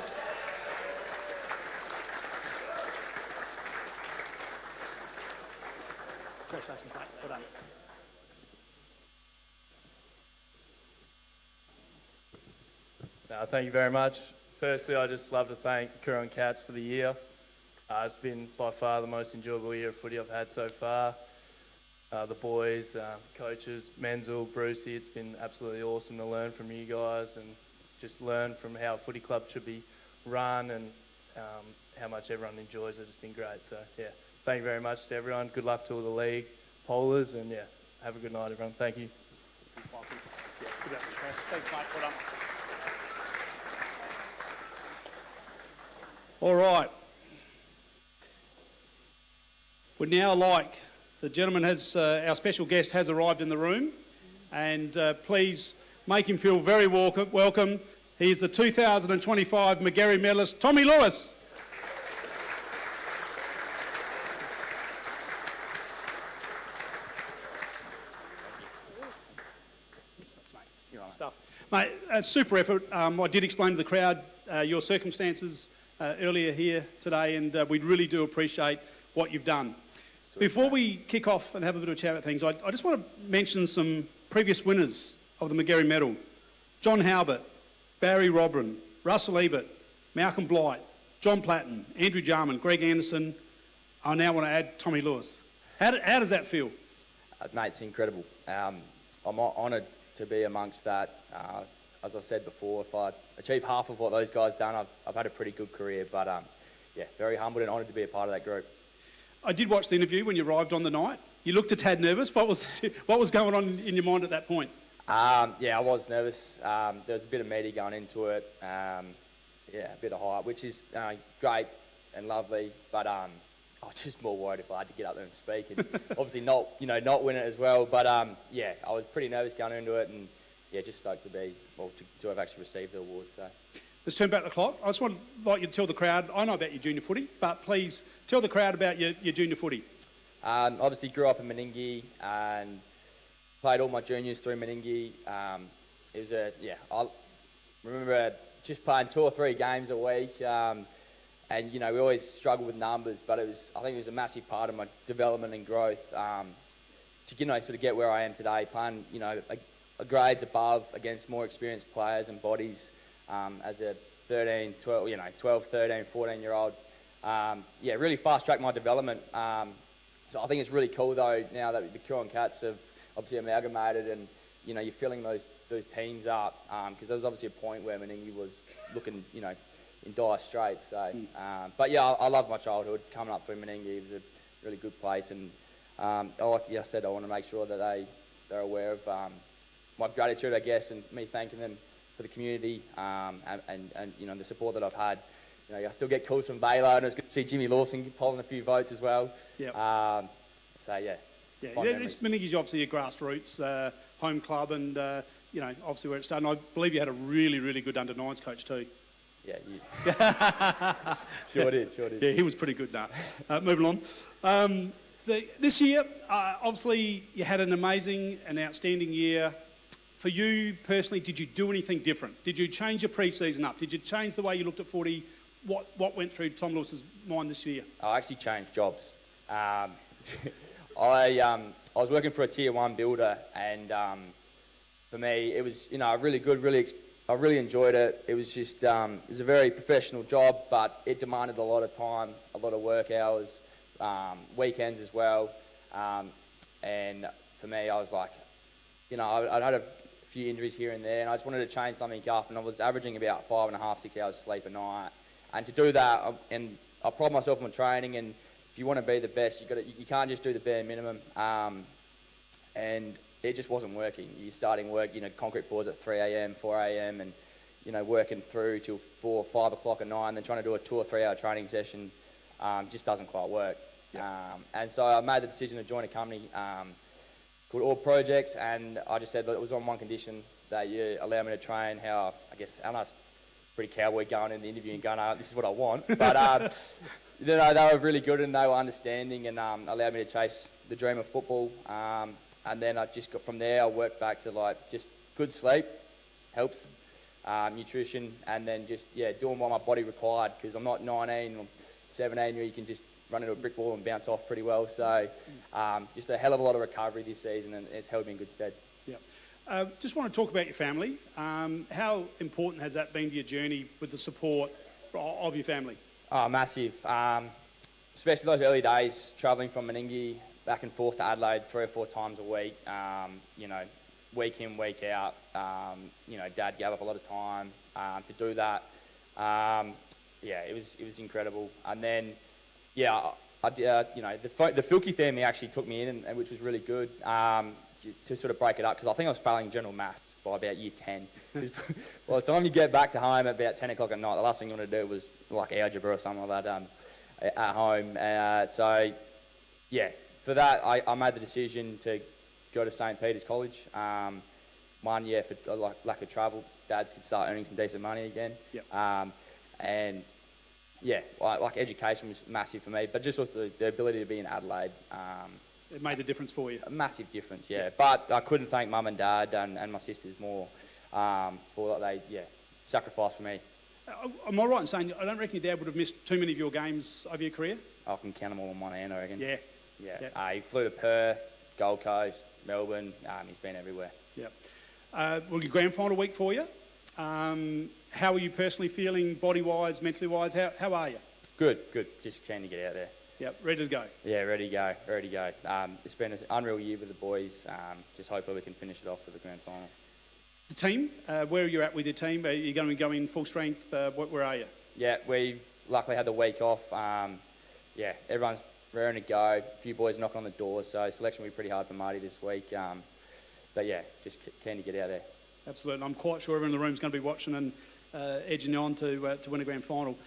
Congratulations, mate. Well done. Thank you very much. Firstly, I'd just love to thank Coorong Cats for the year. It's been by far the most enjoyable year of footy I've had so far. The boys, coaches, Menzel, Brucey, it's been absolutely awesome to learn from you guys and just learn from how a footy club should be run and how much everyone enjoys it. It's been great. So, yeah, thank you very much to everyone. Good luck to all the league, pollers, and, yeah, have a good night, everyone. Thank you. Thanks, mate. Well done. All right. We'd now like, the gentleman has, our special guest has arrived in the room, and please make him feel very welcome. He is the 2025 McGarry medalist, Tommy Lewis. Stuff. Mate, a super effort. I did explain to the crowd your circumstances earlier here today, and we really do appreciate what you've done. Before we kick off and have a bit of a chat about things, I just want to mention some previous winners of the McGarry Medal. John Halbert, Barry Robran, Russell Ebert, Malcolm Blight, John Platten, Andrew Jarman, Greg Anderson. I now want to add Tommy Lewis. How does that feel? Mate, it's incredible. I'm honoured to be amongst that. As I said before, if I achieve half of what those guys done, I've had a pretty good career. But yeah, very humbled and honoured to be a part of that group. I did watch the interview when you arrived on the night. You looked a tad nervous. What was going on in your mind at that point? Yeah, I was nervous. There was a bit of media going into it. Yeah, a bit of hype, which is great and lovely. But I was just more worried if I had to get up there and speak, and obviously not win it as well. But yeah, I was pretty nervous going into it, and yeah, just stoked to have actually received the award. So. Let's turn back the clock. I just want to like you to tell the crowd, I know about your junior footy, but please tell the crowd about your junior footy. Obviously grew up in Meningie and played all my juniors through Meningie. It was I remember just playing 2 or 3 games a week, and we always struggled with numbers, but I think it was a massive part of my development and growth to sort of get where I am today, playing a grades above against more experienced players and bodies. As a 13, 12, 13, 14-year-old. Yeah, really fast-tracked my development. So I think it's really cool, though, now that the Coorong Cats have obviously amalgamated and, you're filling those teams up, because there was obviously a point where Meningie was looking, in dire straits. So, but, yeah, I love my childhood. Coming up through Meningie, it was a really good place. And like I said, I want to make sure that they're aware of my gratitude, I guess, and me thanking them for the community and the support that I've had. I still get calls from Baylor, and it's good to see Jimmy Lawson polling a few votes as well. Yep. So yeah. This Meningie's obviously a grassroots home club, and obviously where it started. And I believe you had a really, really good under-9s coach too. Yeah, sure did. Yeah, he was pretty good now. Moving on. This year, obviously, you had an amazing and outstanding year. For you personally, did you do anything different? Did you change your pre-season up? Did you change the way you looked at footy? What went through Tom Lewis's mind this year? I actually changed jobs. I was working for a Tier 1 builder, and for me, it was really good. I really enjoyed it. It was just it was a very professional job, but it demanded a lot of time, a lot of work hours, weekends as well. And for me, I was like, I'd had a few injuries here and there, and I just wanted to change something up, and I was averaging about 5.5, 6 hours sleep a night. And to do that, and I pride myself on training, and if you want to be the best, you can't just do the bare minimum. And it just wasn't working. You're starting work, concrete pours at 3 a.m, 4 a.m, and you know, working through till 4 or 5 o'clock at night and then trying to do a 2 or 3 hour training session just doesn't quite work. And so I made the decision to join a company called All Projects, and I just said that it was on one condition, that you allow me to train how, I guess, I know it's pretty cowboy going in the interview and going, this is what I want. But, you know, they were really good and they were understanding and allowed me to chase the dream of football. And then I just got from there, I worked back to like just good sleep, helps, nutrition, and then just, doing what my body required, because I'm not 19 or 17 where you can just run into a brick wall and bounce off pretty well. So just a hell of a lot of recovery this season, and it's held me in good stead. Yeah. Just want to talk about your family. How important has that been to your journey with the support of your family? Oh, massive. Especially those early days, travelling from Meningie back and forth to Adelaide 3 or 4 times a week. You know, week in, week out. You know, Dad gave up a lot of time to do that. It was incredible. And then, you know, the Filkey family actually took me in, and which was really good. To sort of break it up, because I think I was failing general maths by about year 10. By the time you get back to home at about 10 o'clock at night, the last thing you want to do was like algebra or something like that at home. So, yeah, for that, I made the decision to go to St. Peter's College. 1 year for lack of travel, dads could start earning some decent money again. Yep. And yeah, like education was massive for me, but just also the ability to be in Adelaide. It made a difference for you? A massive difference, yeah. But I couldn't thank Mum and Dad and my sisters more for what they, sacrificed for me. Am I right in saying, I don't reckon your dad would have missed too many of your games over your career? I can count them all on one hand, I reckon. Yeah. He flew to Perth, Gold Coast, Melbourne. He's been everywhere. Yeah. Well, your grand final week for you. How are you personally feeling, body-wise, mentally-wise? How are you? Good. Just keen to get out there. Yep, ready to go. Yeah, ready to go. It's been an unreal year with the boys. Just hopefully we can finish it off with the grand final. The team, where are you at with your team? Are you going to go in full strength? Where are you? Yeah, we luckily had the week off. Everyone's raring to go. A few boys knocking on the doors, so selection will be pretty hard for Marty this week. But yeah, just keen to get out there. Absolutely. I'm quite sure everyone in the room is going to be watching and edging on to win a grand final.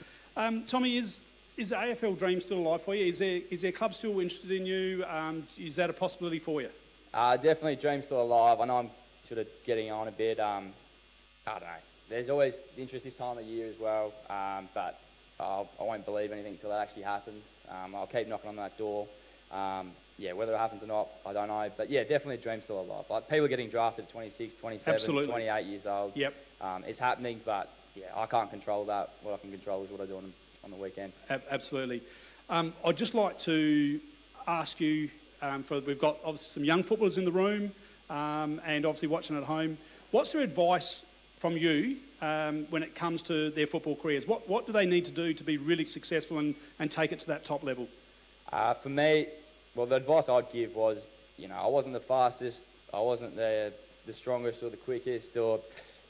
Tommy, is the AFL dream still alive for you? Is there a club still interested in you? Is that a possibility for you? Definitely, dream's still alive. I know I'm sort of getting on a bit. I don't know. There's always interest this time of year as well, but I won't believe anything until that actually happens. I'll keep knocking on that door. Whether it happens or not, I don't know. But yeah, definitely a dream's still alive. Like, people are getting drafted at 26, 27, Absolutely. 28 years old. Yep. It's happening, but yeah, I can't control that. What I can control is what I do on the weekend. Absolutely. I'd just like to ask you, we've got obviously some young footballers in the room and obviously watching at home. What's their advice from you when it comes to their football careers? What do they need to do to be really successful and take it to that top level? For me, well, the advice I'd give was, I wasn't the fastest, I wasn't the strongest or the quickest, or,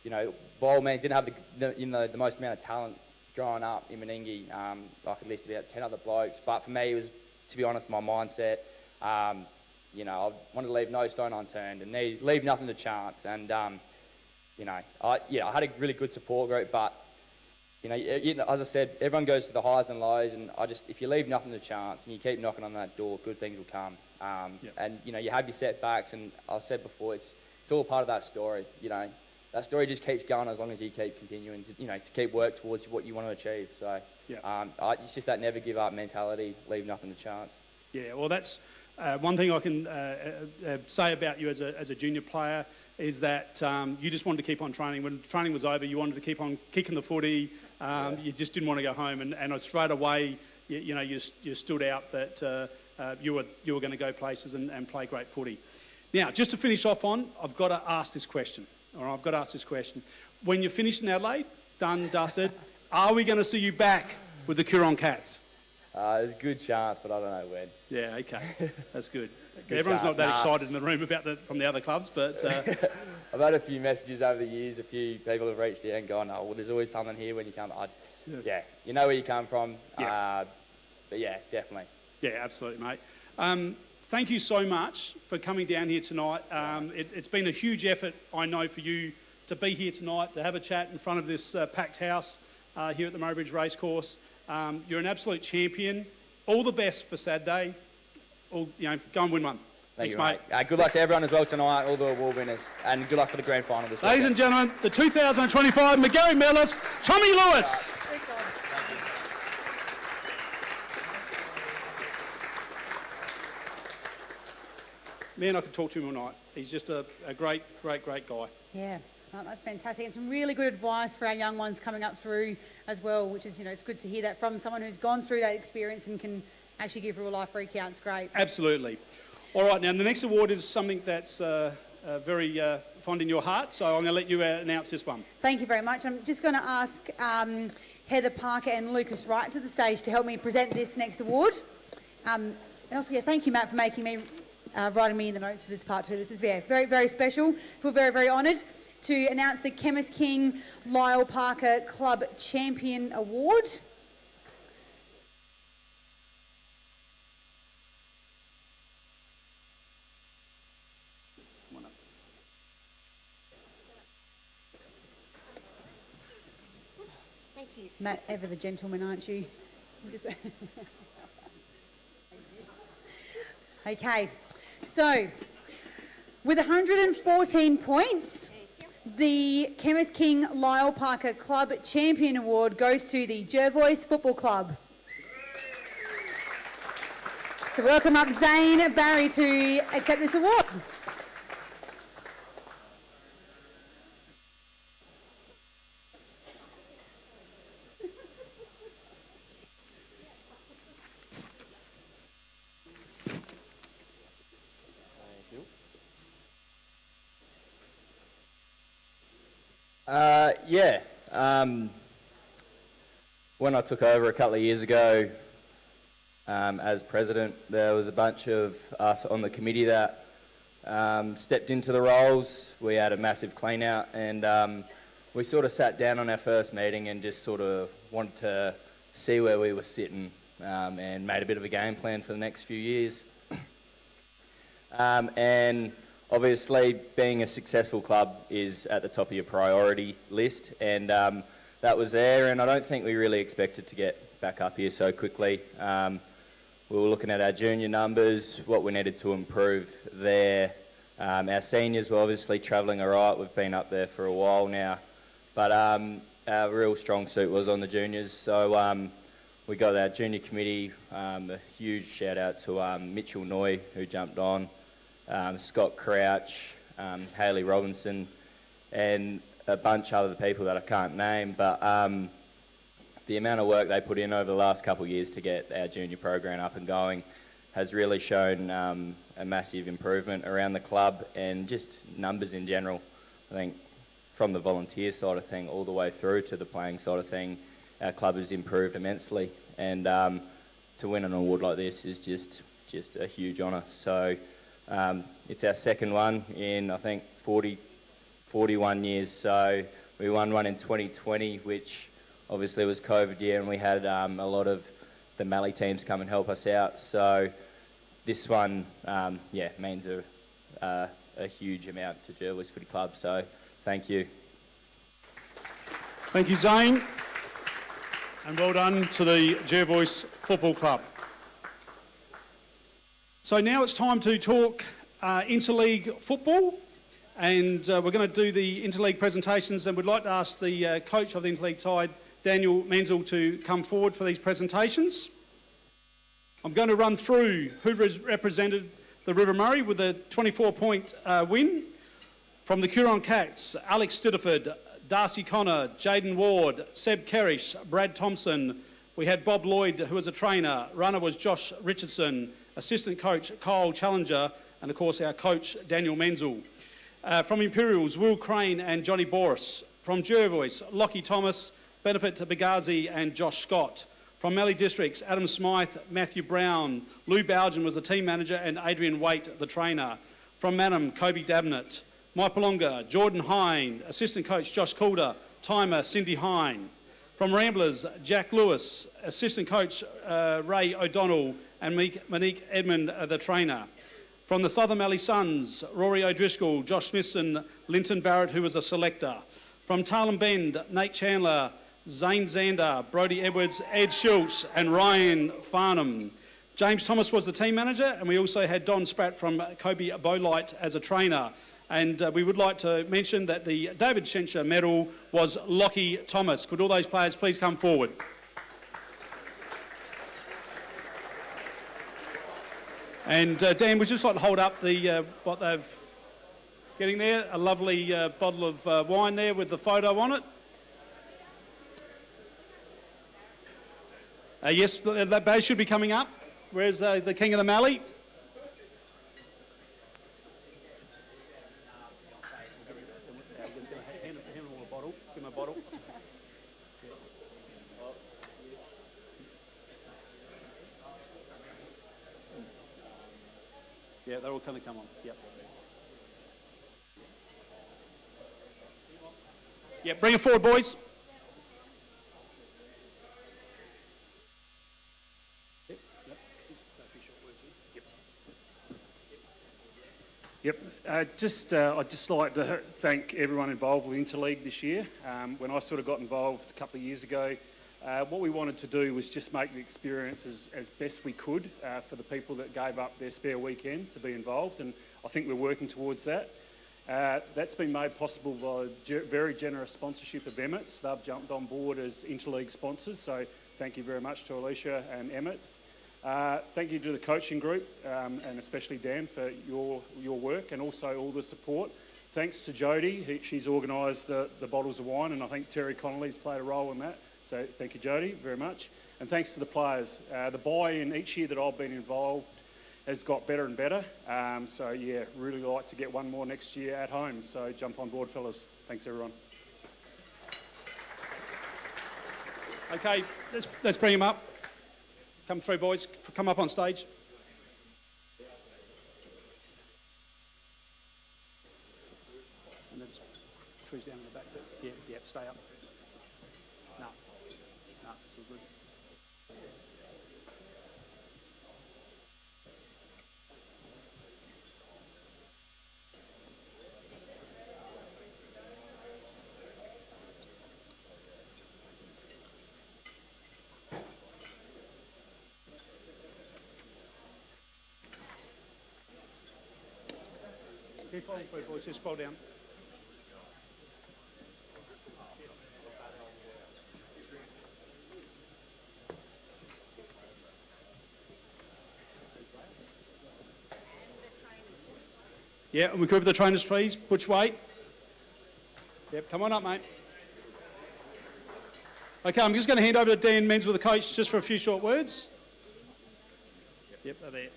by all means, didn't have the most amount of talent growing up in Meningie. I could list about 10 other blokes, but for me, it was, to be honest, my mindset. I wanted to leave no stone unturned and leave nothing to chance. And, I had a really good support group, but, as I said, everyone goes to the highs and lows, and if you leave nothing to chance and you keep knocking on that door, good things will come. And, you have your setbacks, and I said before, it's all part of that story, That story just keeps going as long as you keep continuing to keep work towards what you want to achieve. So, it's just that never give up mentality, leave nothing to chance. Yeah, well, that's one thing I can say about you as a junior player is that you just wanted to keep on training. When training was over, you wanted to keep on kicking the footy. You just didn't want to go home, and straight away, you stood out that you were going to go places and play great footy. Now, just to finish off on, I've got to ask this question. When you're finished in Adelaide, done, dusted, are we going to see you back with the Coorong Cats? There's a good chance, but I don't know when. Yeah, okay. That's good. Everyone's not that excited in the room about from the other clubs, but... I've had a few messages over the years. A few people have reached out and gone, there's always something here when you come. You know where you come from. Yeah. But yeah, definitely. Yeah, absolutely, mate. Thank you so much for coming down here tonight. It's been a huge effort, I know, for you to be here tonight, to have a chat in front of this packed house here at the Murray Bridge Racecourse. You're an absolute champion. All the best for Saturday. Go and win one. Thanks, mate. Good luck to everyone as well tonight, all the award winners, and good luck for the grand final this week. Ladies and gentlemen, the 2025 McGarry medalist, Tommy Lewis. Man, I could talk to him all night. He's just a great guy. Yeah, oh, that's fantastic. And some really good advice for our young ones coming up through as well, which is, it's good to hear that from someone who's gone through that experience and can actually give real life recounts. Great. Absolutely. All right, now the next award is something that's very fond in your heart, so I'm going to let you announce this one. Thank you very much. I'm just going to ask Heather Parker and Lucas Wright to the stage to help me present this next award. And also, thank you, Matt, for making me, writing me in the notes for this part too. This is very, very special. Feel very, very honoured to announce the Chemist King Lyle Parker Club Champion Award. Matt, ever the gentleman, aren't you? Okay, so with 114 points, the Chemist King Lyle Parker Club Champion Award goes to the Jervois Football Club. So welcome up Zane Barry to accept this award. When I took over a couple of years ago as president, there was a bunch of us on the committee that stepped into the roles. We had a massive clean out, and we sort of sat down on our first meeting and just sort of wanted to see where we were sitting and made a bit of a game plan for the next few years. And obviously, being a successful club is at the top of your priority list, and that was there, and I don't think we really expected to get back up here so quickly. We were looking at our junior numbers, what we needed to improve there. Our seniors were obviously travelling all right. We've been up there for a while now, but our real strong suit was on the juniors, so we got our junior committee. A huge shout out to Mitchell Noy, who jumped on, Scott Crouch, Hayley Robinson, and a bunch of other people that I can't name, but the amount of work they put in over the last couple of years to get our junior program up and going has really shown a massive improvement around the club and just numbers in general. I think from the volunteer side of thing all the way through to the playing side of thing, our club has improved immensely, and to win an award like this is just a huge honour. So it's our second one in, I think, 41 years. So we won one in 2020, which obviously was COVID year, and we had a lot of the Mallee teams come and help us out. So this one, means a huge amount to Jervois Footy Club. So thank you. Thank you, Zane. And well done to the Jervois Football Club. So now it's time to talk Interleague football. And we're going to do the Interleague presentations, and we'd like to ask the coach of the Interleague side, Daniel Menzel, to come forward for these presentations. I'm going to run through who represented the River Murray with a 24-point win. From the Huron Cats, Alex Stitterford, Darcy Connor, Jaden Ward, Seb Kerrish, Brad Thompson. We had Bob Lloyd, who was a trainer. Runner was Josh Richardson, assistant coach Kyle Challenger, and of course our coach Daniel Menzel. From Imperials, Will Crane and Johnny Boris. From Jervois, Lockie Thomas, Benefit Bagazi and Josh Scott. From Mallee Districts, Adam Smythe, Matthew Brown, Lou Bowden was the team manager and Adrian Waite the trainer. From Manham, Kobe Dabnett. Maipalonga, Jordan Hine, assistant coach Josh Calder, timer Cindy Hine. From Ramblers, Jack Lewis, assistant coach Ray O'Donnell and Monique Edmond the trainer. From the Southern Valley Suns, Rory O'Driscoll, Josh Smithson, Linton Barrett, who was a selector. From Tarlem Bend, Nate Chandler, Zane Zander, Brodie Edwards, Ed Schultz and Ryan Farnham. James Thomas was the team manager, and we also had Don Spratt from Kobe Bowlight as a trainer. And we would like to mention that the David Schencher medal was Lockie Thomas. Could all those players please come forward? And Dan, would you just like to hold up the what they've getting there? A lovely bottle of wine there with the photo on it. Yes, that badge should be coming up. Where's the King of the Mallee? Give him a bottle. Yeah, they're all going to come on. Yep. Yeah, bring it forward, boys. Yep. I'd just like to thank everyone involved with Interleague this year. When I sort of got involved a couple of years ago, what we wanted to do was just make the experience as best we could for the people that gave up their spare weekend to be involved, and I think we're working towards that. That's been made possible by very generous sponsorship of Emmett's. They've jumped on board as Interleague sponsors, so thank you very much to Alicia and Emmett's. Thank you to the coaching group and especially Dan for your work and also all the support. Thanks to Jodie, she's organised the bottles of wine, and I think Terry Connolly's played a role in that. So thank you, Jodie, very much. And thanks to the players. The buy-in each year that I've been involved has got better and better. So yeah, really like to get one more next year at home. So jump on board, fellas. Thanks, everyone. Okay, let's bring him up. Come through, boys. Come up on stage. And then trees down in the back. Yeah, stay up. No, it's all good. Keep on through, boys. Just scroll down. Yeah, and we cover the trainers' fees. Butch Wade. Yep, come on up, mate. Okay, I'm just going to hand over to Dan Menzel, the coach, just for a few short words. Yep, they're there.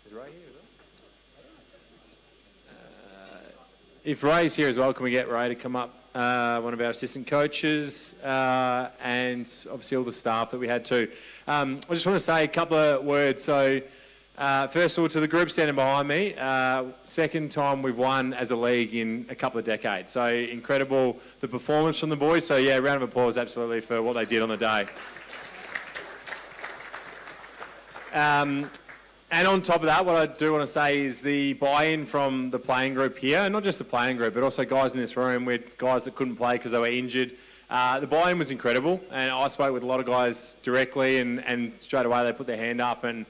Is Ray here as well? If Ray's here as well, can we get Ray to come up? One of our assistant coaches and obviously all the staff that we had too. I just want to say a couple of words. So first of all, to the group standing behind me, second time we've won as a league in a couple of decades. So incredible, the performance from the boys. So yeah, round of applause absolutely for what they did on the day. And on top of that, what I do want to say is the buy-in from the playing group here, and not just the playing group, but also guys in this room, we had guys that couldn't play because they were injured. The buy-in was incredible, and I spoke with a lot of guys directly, and straight away they put their hand up, and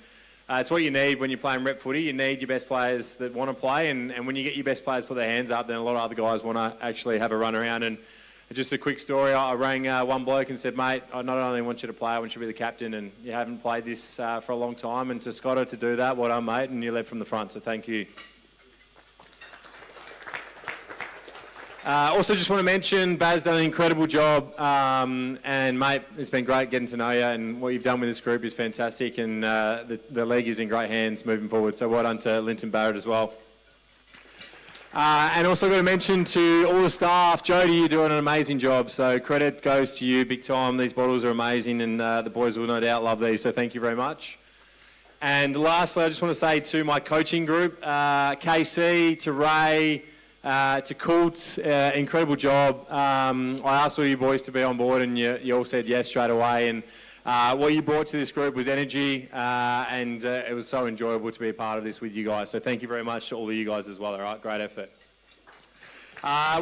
it's what you need when you're playing rep footy. You need your best players that want to play, and when you get your best players put their hands up, then a lot of other guys want to actually have a run around. And just a quick story, I rang one bloke and said, mate, I not only want you to play, I want you to be the captain, and you haven't played this for a long time, and to Scotto to do that, well done, mate, and you led from the front, so thank you. Also just want to mention, Baz done an incredible job, and mate, it's been great getting to know you, and what you've done with this group is fantastic, and the league is in great hands moving forward, so well done to Linton Barrett as well. And also got to mention to all the staff, Jodie, you're doing an amazing job. So credit goes to you big time. These bottles are amazing, and the boys will no doubt love these. So thank you very much. And lastly, I just want to say to my coaching group, KC, to Ray, to Colt, incredible job. I asked all you boys to be on board, and you all said yes straight away. And What you brought to this group was energy, and it was so enjoyable to be a part of this with you guys. So thank you very much to all of you guys as well. All right, great effort.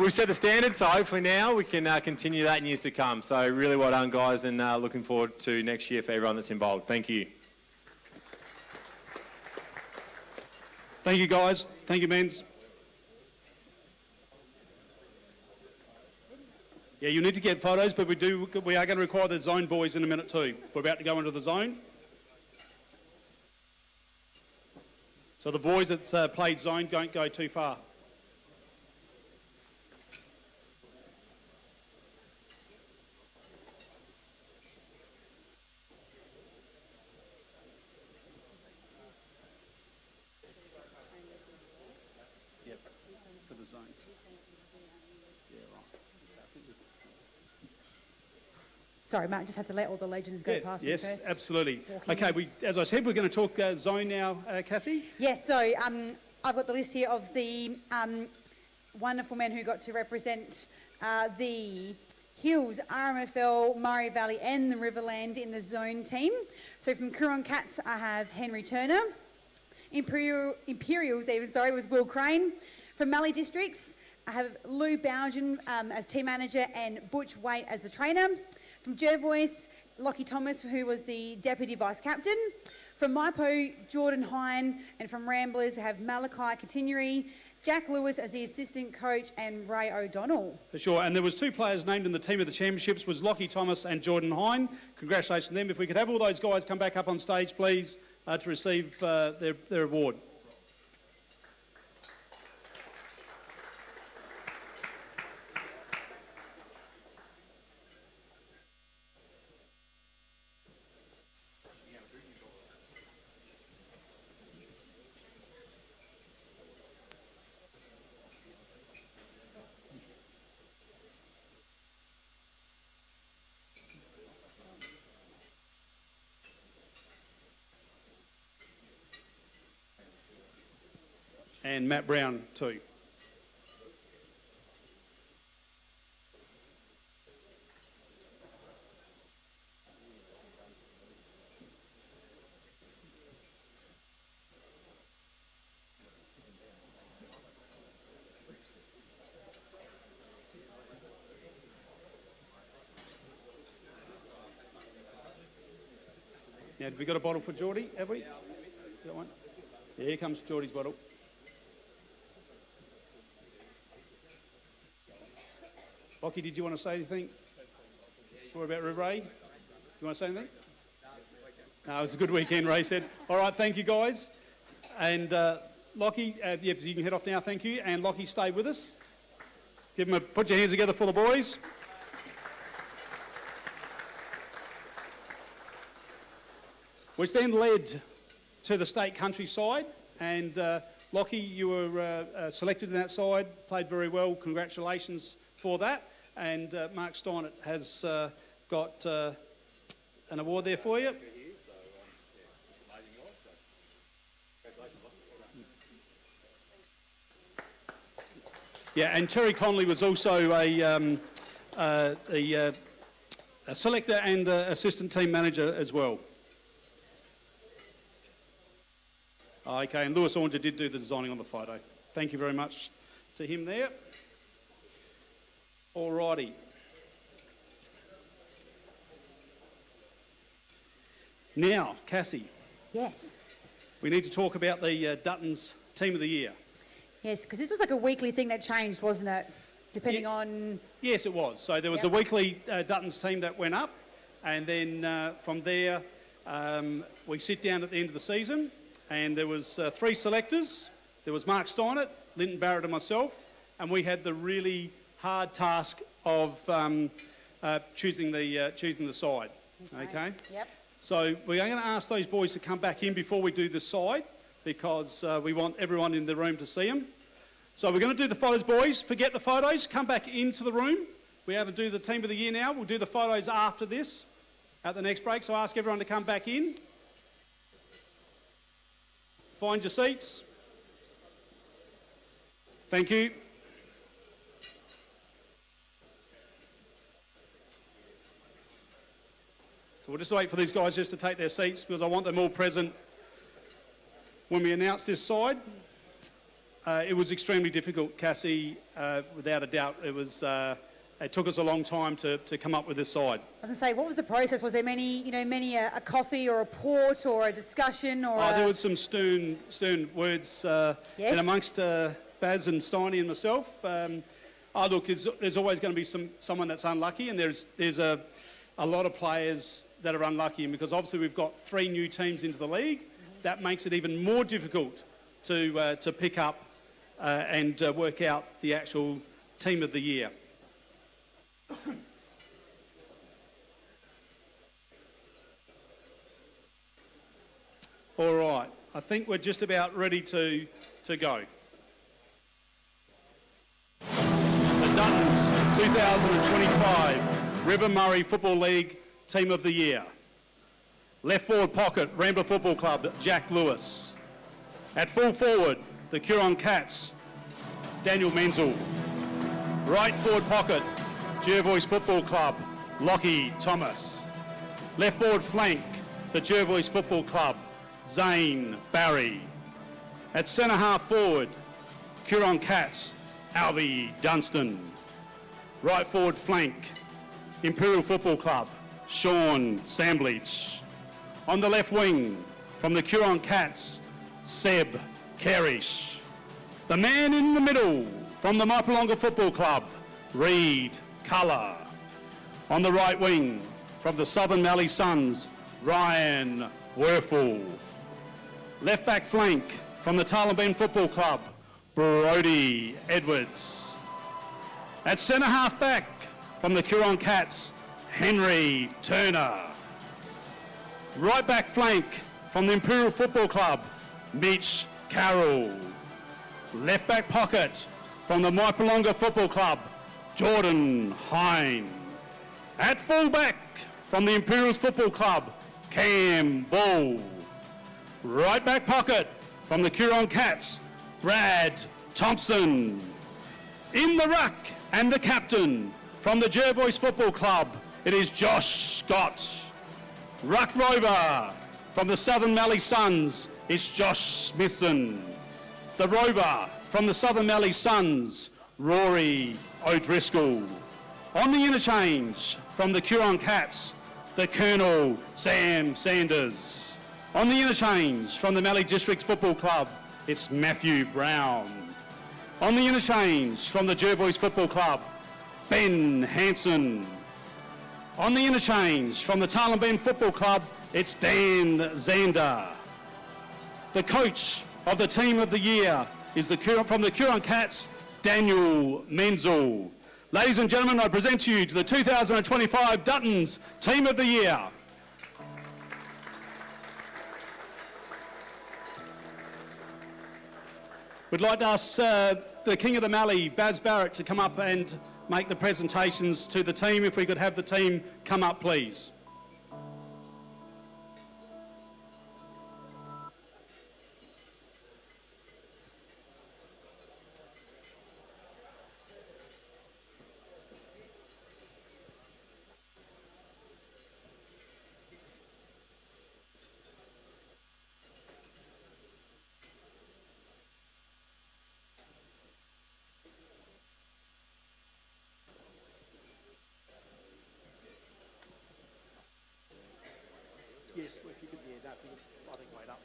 We've set the standard, so hopefully now we can continue that in years to come. So really well done, guys, and looking forward to next year for everyone that's involved. Thank you. Thank you, guys. Thank you, Menz. Yeah, you need to get photos, but we are going to require the zone boys in a minute too. We're about to go into the zone. So the boys that's played zone don't go too far. Yep, for the zone. Yeah, right. Sorry, Matt, just had to let all the legends go past me first. Yes, absolutely. Walking Okay, as I said, we're going to talk zone now, Kathy. Yes, so I've got the list here of the wonderful men who got to represent the Hills, RMFL, Murray Valley and the Riverland in the zone team. So from Coorong Cats, I have Henry Turner. Imperials was Will Crane. From Mallee Districts, I have Lou Bougen as team manager and Butch Waite as the trainer. From Jervois, Lockie Thomas, who was the deputy vice captain. From Maipo, Jordan Hine, and from Ramblers, we have Malachi Continuary, Jack Lewis as the assistant coach, and Ray O'Donnell. For sure, and there was two players named in the team of the championships, was Lockie Thomas and Jordan Hine. Congratulations to them. If we could have all those guys come back up on stage, please, to receive their award. And Matt Brown too. Now, have we got a bottle for Geordie, have we? Got one? Yeah, here comes Geordie's bottle. Lockie, did you want to say anything? What about Ray? You want to say anything? No, it was a good weekend, Ray said. All right, thank you, guys. And Lockie, you can head off now, thank you. And Lockie, stay with us. Put your hands together for the boys. Which then led to the state country side. And Lockie, you were selected in that side, played very well. Congratulations for that. And Mark Steinert has got an award there for you. Yeah, and Terry Connolly was also a selector and assistant team manager as well. Okay, and Lewis Oranger did do the designing on the photo. Thank you very much to him there. Alrighty. Now, Cassie. Yes. We need to talk about the Dutton's Team of the Year. Yes, because this was like a weekly thing that changed, wasn't it? Depending on... Yes, it was. So there was a weekly Dutton's team that went up, and then from there we sit down at the end of the season, and there was 3 selectors. There was Mark Steinert, Linton Barrett and myself, and we had the really hard task of choosing the side. Okay. Yep. So we are going to ask those boys to come back in before we do the side, because we want everyone in the room to see them. So we're going to do the photos, boys. Forget the photos. Come back into the room. We have to do the Team of the Year now. We'll do the photos after this, at the next break. So I ask everyone to come back in. Find your seats. Thank you. So we'll just wait for these guys just to take their seats because I want them all present when we announce this side. It was extremely difficult, Cassie, without a doubt. It took us a long time to come up with this side. I was going to say, what was the process? Was there many a coffee or a port or a discussion or There was some stern words in amongst Baz and Steiny and myself. Look, there's always going to be someone that's unlucky, and there's a lot of players that are unlucky, and because obviously we've got 3 new teams into the league, that makes it even more difficult to pick up and work out the actual team of the year. All right, I think we're just about ready to go. The Duttons 2025 River Murray Football League Team of the Year. Left forward pocket, Rambler Football Club, Jack Lewis. At full forward, the Huron Cats, Daniel Menzel. Right forward pocket, Jervois Football Club, Lockie Thomas. Left forward flank, the Jervois Football Club, Zane Barry. At centre half forward, Huron Cats, Albie Dunstan. Right forward flank, Imperial Football Club, Sean Sambledge. On the left wing, from the Huron Cats, Seb Kerish. The man in the middle, from the Maipalonga Football Club, Reed Culler. On the right wing, from the Southern Mallee Suns, Ryan Werfel. Left back flank, from the Tarlin Football Club, Brody Edwards. At centre half back, from the Huron Cats, Henry Turner. Right back flank, from the Imperial Football Club, Mitch Carroll. Left back pocket, from the Maipalonga Football Club, Jordan Hine. At full back, from the Imperials Football Club, Cam Ball. Right back pocket, from the Huron Cats, Brad Thompson. In the ruck and the captain, from the Jervois Football Club, it is Josh Scott. Ruck rover, from the Southern Mallee Suns, it's Josh Smithson. The rover, from the Southern Mallee Suns, Rory O'Driscoll. On the interchange, from the Huron Cats, the Colonel Sam Sanders. On the interchange, from the Mallee District Football Club, it's Matthew Brown. On the interchange, from the Jervois Football Club, Ben Hanson. On the interchange, from the Tarlin Football Club, it's Dan Zander. The coach of the Team of the Year is from the Huron Cats, Daniel Menzel. Ladies and gentlemen, I present you to the 2025 Duttons Team of the Year. We'd like to ask the King of the Mallee, Baz Barrett, to come up and make the presentations to the team. If we could have the team come up, please. Yes, if you could, yeah, that, I think wait up.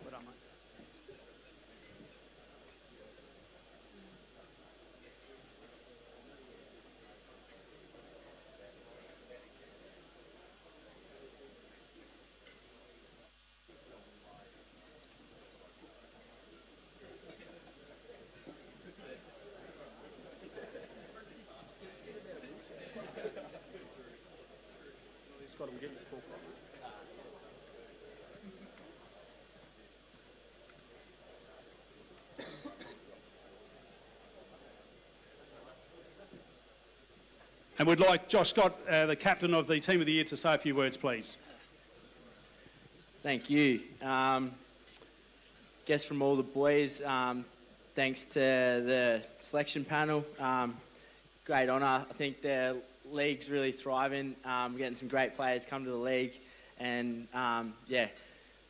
Well done, mate. Got him getting to talk about it. And we'd like Josh Scott, the captain of the Team of the Year, to say a few words, please. Thank you. Guess from all the boys, thanks to the selection panel. great honour. I think the league's really thriving. We're getting some great players come to the league, and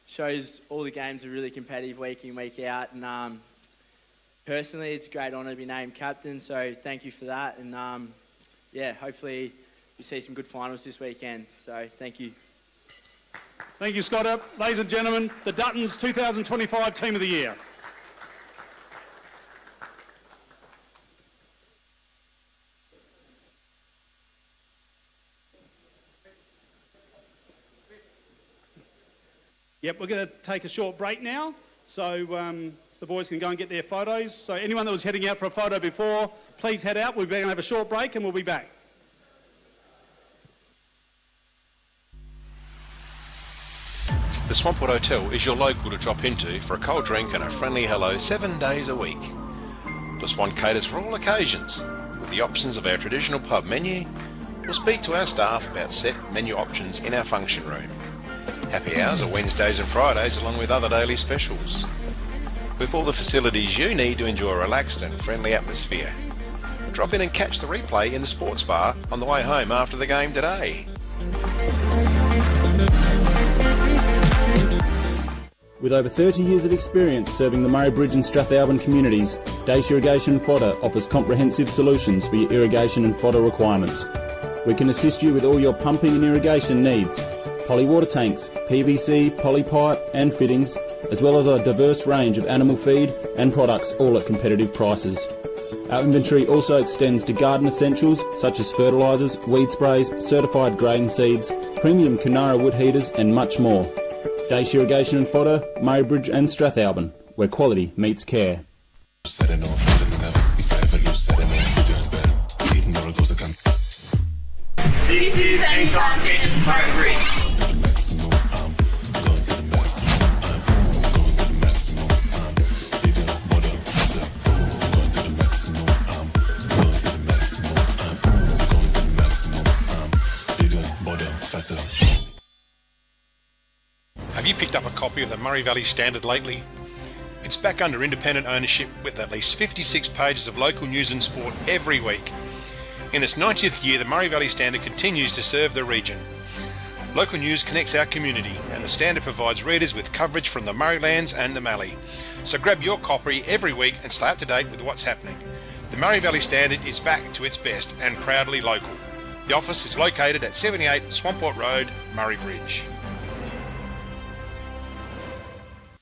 shows all the games are really competitive week in, week out. And personally, it's a great honour to be named captain, so thank you for that. And hopefully we see some good finals this weekend. So thank you. Thank you, Scott. Ladies and gentlemen, the Duttons 2025 Team of the Year. Yep, we're going to take a short break now, so the boys can go and get their photos. So anyone that was heading out for a photo before, please head out. We're going to have a short break and we'll be back. The Swampwood Hotel is your local to drop into for a cold drink and a friendly hello 7 days a week. This one caters for all occasions, with the options of our traditional pub menu. We'll speak to our staff about set menu options in our function room. Happy hours are Wednesdays and Fridays along with other daily specials. With all the facilities you need to enjoy a relaxed and friendly atmosphere. Drop in and catch the replay in the sports bar on the way home after the game today. With over 30 years of experience serving the Murray Bridge and Strathalbyn communities, Dace Irrigation and Fodder offers comprehensive solutions for your irrigation and fodder requirements. We can assist you with all your pumping and irrigation needs. Poly water tanks, PVC, poly pipe and fittings, as well as a diverse range of animal feed and products, all at competitive prices. Our inventory also extends to garden essentials such as fertilisers, weed sprays, certified grain seeds, premium Canara wood heaters and much more. Dace Irrigation and Fodder, Murray Bridge and Strathalbyn, where quality meets care. This is Anytime Fitness Murray Bridge. Have you picked up a copy of the Murray Valley Standard lately? It's back under independent ownership with at least 56 pages of local news and sport every week. In its 90th year, the Murray Valley Standard continues to serve the region. Local news connects our community, and the Standard provides readers with coverage from the Murraylands and the Mallee. So grab your copy every week and stay up to date with what's happening. The Murray Valley Standard is back to its best and proudly local. The office is located at 78 Swamport Road, Murray Bridge.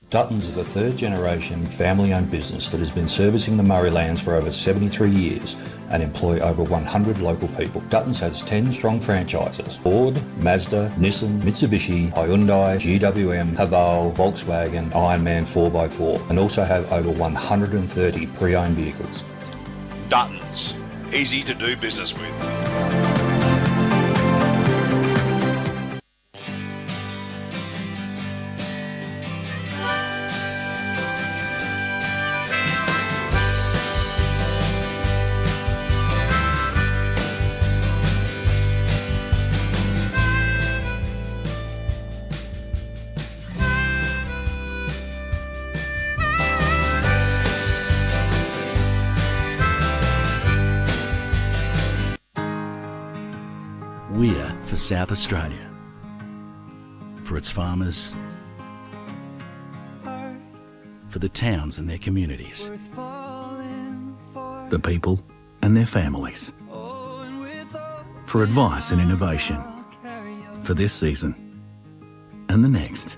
Duttons is a third-generation family-owned business that has been servicing the Murraylands for over 73 years and employ over 100 local people. Duttons has 10 strong franchises: Ford, Mazda, Nissan, Mitsubishi, Hyundai, GWM, Haval, Volkswagen, Ironman 4x4, and also have over 130 pre-owned vehicles. Duttons, easy to do business with. We're for South Australia, for its farmers, for the towns and their communities, the people and their families, for advice and innovation, for this season and the next,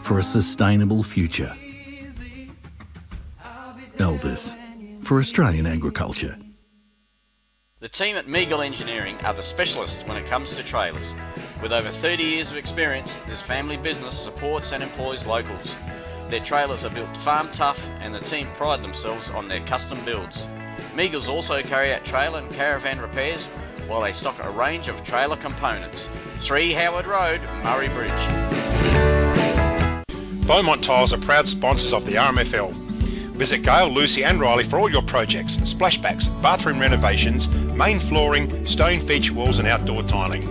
for a sustainable future. Elders, for Australian agriculture. The team at Meagle Engineering are the specialists when it comes to trailers. With over 30 years of experience, this family business supports and employs locals. Their trailers are built farm tough and the team pride themselves on their custom builds. Meagles also carry out trailer and caravan repairs while they stock a range of trailer components. 3 Howard Road, Murray Bridge. Beaumont Tiles are proud sponsors of the RMFL. Visit Gail, Lucy and Riley for all your projects, splashbacks, bathroom renovations, main flooring, stone feature walls and outdoor tiling.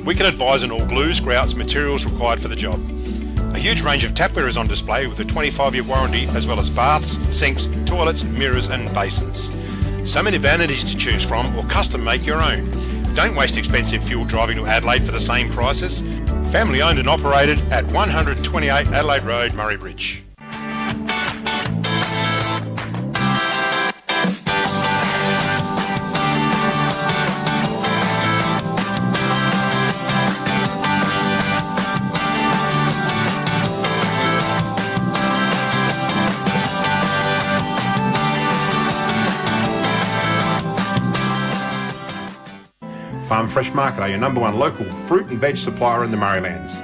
We can advise on all glues, grouts, materials required for the job. A huge range of tapware is on display with a 25-year warranty, as well as baths, sinks, toilets, mirrors and basins. So many vanities to choose from, or custom make your own. Don't waste expensive fuel driving to Adelaide for the same prices. Family owned and operated at 128 Adelaide Road, Murray Bridge. Farm Fresh Market are your #1 local fruit and veg supplier in the Murraylands.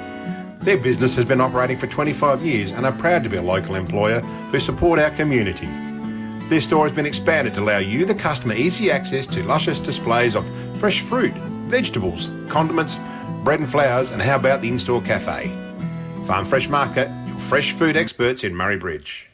Their business has been operating for 25 years and are proud to be a local employer who support our community. Their store has been expanded to allow you, the customer, easy access to luscious displays of fresh fruit, vegetables, condiments, bread and flowers, and how about the in-store cafe? Farm Fresh Market, your fresh food experts in Murray Bridge.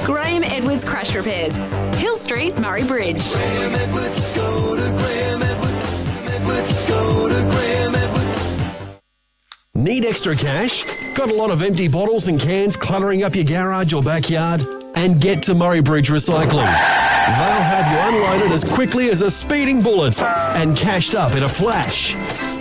Graham Edwards Crash Repairs, Hill Street, Murray Bridge. Need extra cash? Got a lot of empty bottles and cans cluttering up your garage or backyard? And get to Murray Bridge Recycling. They'll have you unloaded as quickly as a speeding bullet and cashed up in a flash.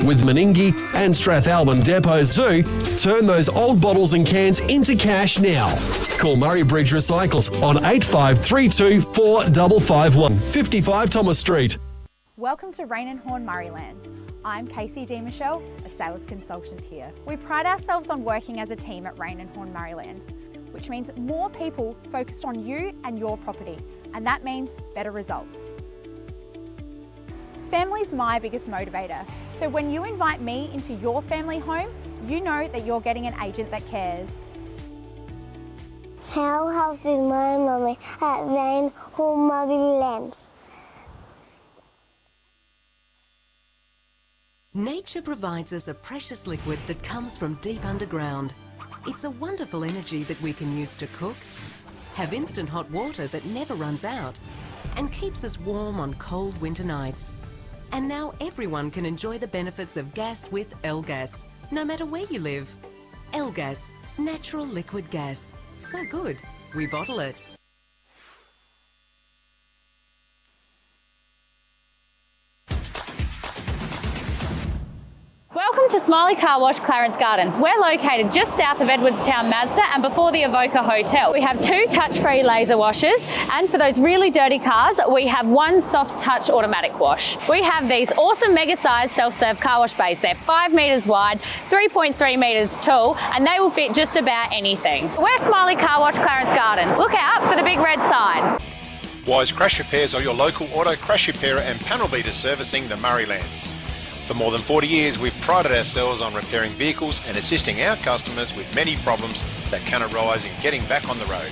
With Meningie and Strathalbyn depots too, turn those old bottles and cans into cash now. Call Murray Bridge Recycles on 8532 4551, 55 Thomas Street. Welcome to Rain and Horn Murraylands. I'm Casey D. Michelle, a sales consultant here. We pride ourselves on working as a team at Rain and Horn Murraylands, which means more people focused on you and your property, and that means better results. Family's my biggest motivator, so when you invite me into your family home, you know that you're getting an agent that cares. How house is my mommy at Rain Horn Murraylands? Nature provides us a precious liquid that comes from deep underground. It's a wonderful energy that we can use to cook, have instant hot water that never runs out, and keeps us warm on cold winter nights. And now everyone can enjoy the benefits of gas with L-Gas, no matter where you live. L-Gas, natural liquid gas. So good, we bottle it. Welcome to Smiley Car Wash, Clarence Gardens. We're located just south of Edwardstown Mazda and before the Avoca Hotel. We have 2 touch-free laser washers, and for those really dirty cars, we have 1 soft touch automatic wash. We have these awesome mega-sized self-serve car wash bays. They're 5 metres wide, 3.3 metres tall, and they will fit just about anything. We're Smiley Car Wash, Clarence Gardens. Look out for the big red sign. Wise Crash Repairs are your local auto crash repairer and panel beater servicing the Murraylands. For more than 40 years, we've prided ourselves on repairing vehicles and assisting our customers with many problems that can arise in getting back on the road.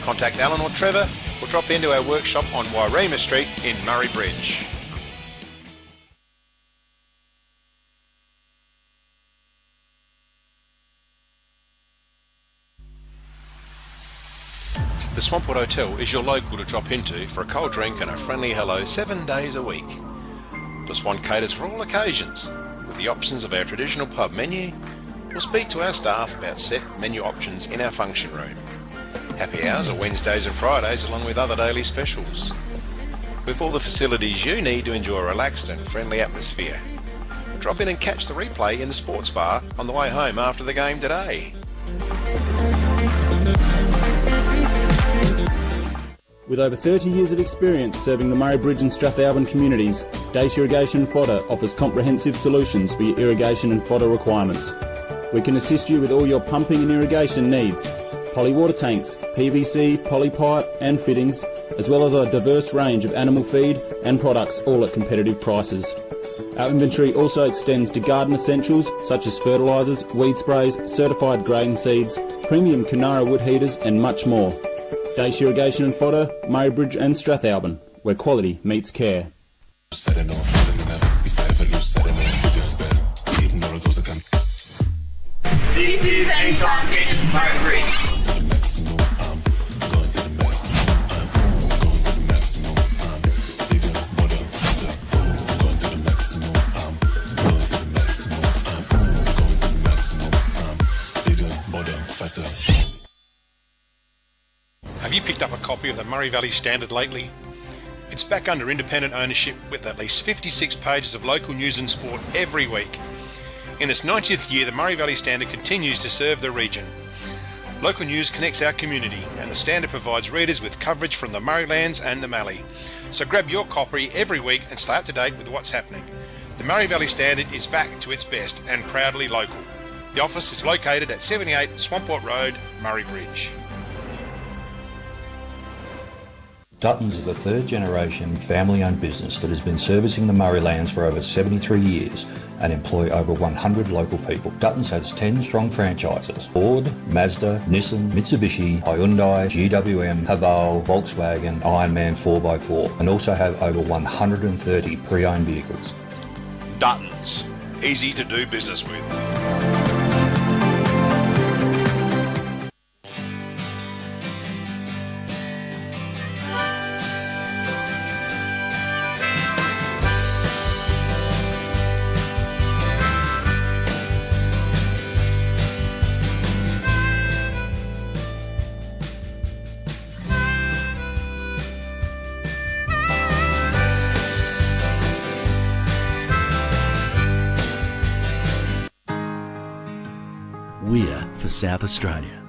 Contact Alan or Trevor or drop into our workshop on Wairema Street in Murray Bridge. The Swampwood Hotel is your local to drop into for a cold drink and a friendly hello 7 days a week. The Swan caters for all occasions, with the options of our traditional pub menu, or speak to our staff about set menu options in our function room. Happy hours are Wednesdays and Fridays along with other daily specials. With all the facilities you need to enjoy a relaxed and friendly atmosphere. Drop in and catch the replay in the sports bar on the way home after the game today. With over 30 years of experience serving the Murray Bridge and Strathalbyn communities, Dace Irrigation Fodder offers comprehensive solutions for your irrigation and fodder requirements. We can assist you with all your pumping and irrigation needs, poly water tanks, PVC, poly pipe and fittings, as well as a diverse range of animal feed and products, all at competitive prices. Our inventory also extends to garden essentials such as fertilisers, weed sprays, certified grain seeds, premium Canara wood heaters and much more. Dace Irrigation and Fodder, Murray Bridge and Strathalbyn, where quality meets care. This is Anytime Fitness Murray Bridge. Have you picked up a copy of the Murray Valley Standard lately? It's back under independent ownership with at least 56 pages of local news and sport every week. In its 90th year, the Murray Valley Standard continues to serve the region. Local news connects our community, and the Standard provides readers with coverage from the Murraylands and the Mallee. So grab your copy every week and stay up to date with what's happening. The Murray Valley Standard is back to its best and proudly local. The office is located at 78 Swamport Road, Murray Bridge. Duttons is a third-generation family-owned business that has been servicing the Murraylands for over 73 years and employ over 100 local people. Duttons has 10 strong franchises: Ford, Mazda, Nissan, Mitsubishi, Hyundai, GWM, Haval, Volkswagen, Ironman 4x4, and also have over 130 pre-owned vehicles. Duttons, easy to do business with. We're for South Australia,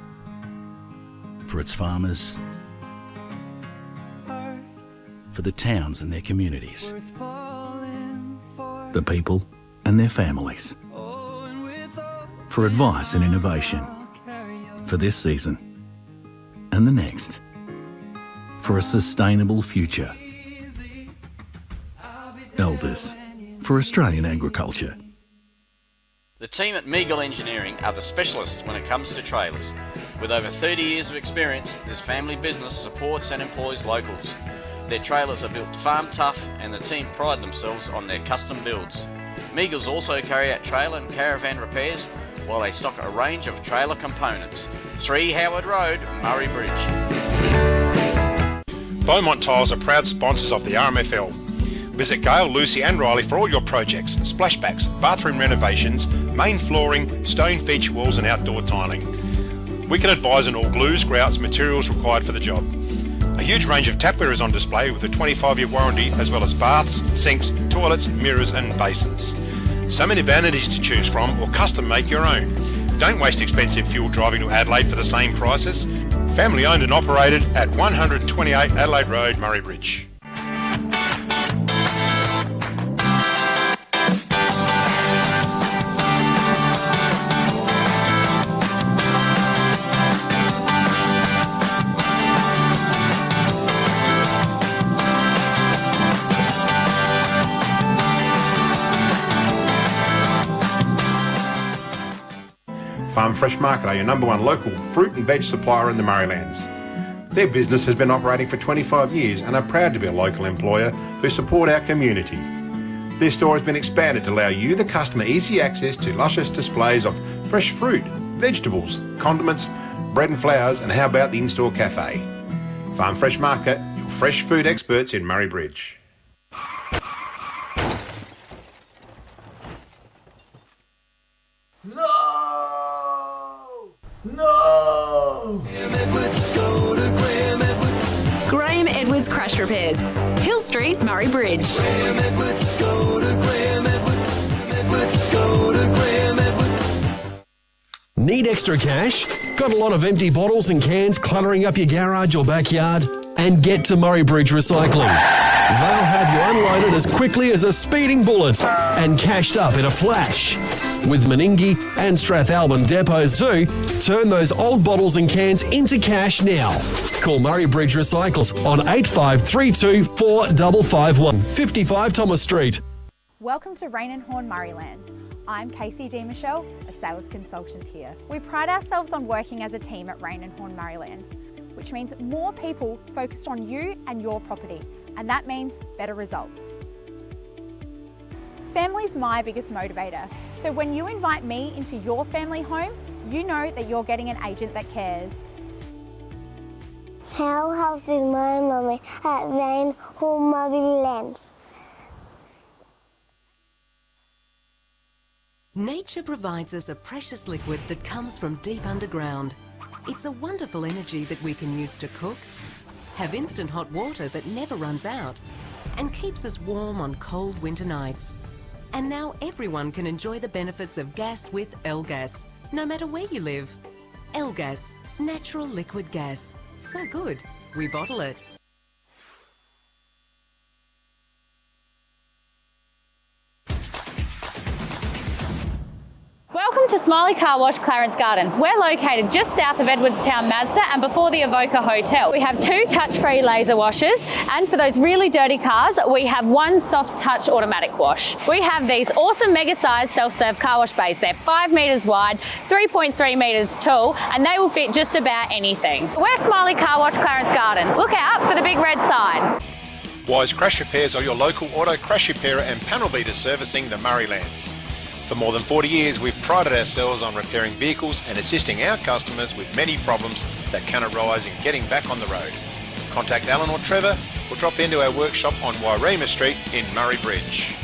for its farmers, for the towns and their communities, the people and their families, for advice and innovation, for this season and the next, for a sustainable future. Elders, for Australian agriculture. The team at Meagle Engineering are the specialists when it comes to trailers. With over 30 years of experience, this family business supports and employs locals. Their trailers are built farm tough and the team pride themselves on their custom builds. Meagles also carry out trailer and caravan repairs while they stock a range of trailer components. 3 Howard Road, Murray Bridge. Beaumont Tiles are proud sponsors of the RMFL. Visit Gail, Lucy and Riley for all your projects: splashbacks, bathroom renovations, main flooring, stone feature walls and outdoor tiling. We can advise on all glues, grouts, materials required for the job. A huge range of tapware is on display with a 25-year warranty, as well as baths, sinks, toilets, mirrors and basins. So many vanities to choose from, or custom make your own. Don't waste expensive fuel driving to Adelaide for the same prices. Family owned and operated at 128 Adelaide Road, Murray Bridge. Farm Fresh Market are your #1 local fruit and veg supplier in the Murraylands. Their business has been operating for 25 years and are proud to be a local employer who support our community. Their store has been expanded to allow you, the customer, easy access to luscious displays of fresh fruit, vegetables, condiments, bread and flowers, and how about the in-store cafe? Farm Fresh Market, your fresh food experts in Murray Bridge. Graham Edwards Crash Repairs, Hill Street, Murray Bridge. Need extra cash? Got a lot of empty bottles and cans cluttering up your garage or backyard? And get to Murray Bridge Recycling. They'll have you unloaded as quickly as a speeding bullet and cashed up in a flash. With Meningie and Strathalbyn depots too, turn those old bottles and cans into cash now. Call Murray Bridge Recycles on 8532 4551, 55 Thomas Street. Welcome to Rain and Horn Murraylands. I'm Casey D. Michelle, a sales consultant here. We pride ourselves on working as a team at Rain and Horn Murraylands, which means more people focused on you and your property, and that means better results. Family's my biggest motivator, so when you invite me into your family home, you know that you're getting an agent that cares. How house is my mummy at Rain Home Murraylands? Nature provides us a precious liquid that comes from deep underground. It's a wonderful energy that we can use to cook, have instant hot water that never runs out, and keeps us warm on cold winter nights. And now everyone can enjoy the benefits of gas with L-Gas, no matter where you live. L-Gas, natural liquid gas. So good, we bottle it. Welcome to Smiley Car Wash, Clarence Gardens. We're located just south of Edwardstown Mazda and before the Avoca Hotel. We have 2 touch-free laser washers, and for those really dirty cars, we have 1 soft touch automatic wash. We have these awesome mega-sized self-serve car wash bays. They're 5 metres wide, 3.3 metres tall, and they will fit just about anything. We're Smiley Car Wash, Clarence Gardens. Look out for the big red sign. Wise Crash Repairs are your local auto crash repairer and panel beater servicing the Murraylands. For more than 40 years, we've prided ourselves on repairing vehicles and assisting our customers with many problems that can arise in getting back on the road. Contact Alan or Trevor or drop into our workshop on Wairema Street in Murray Bridge.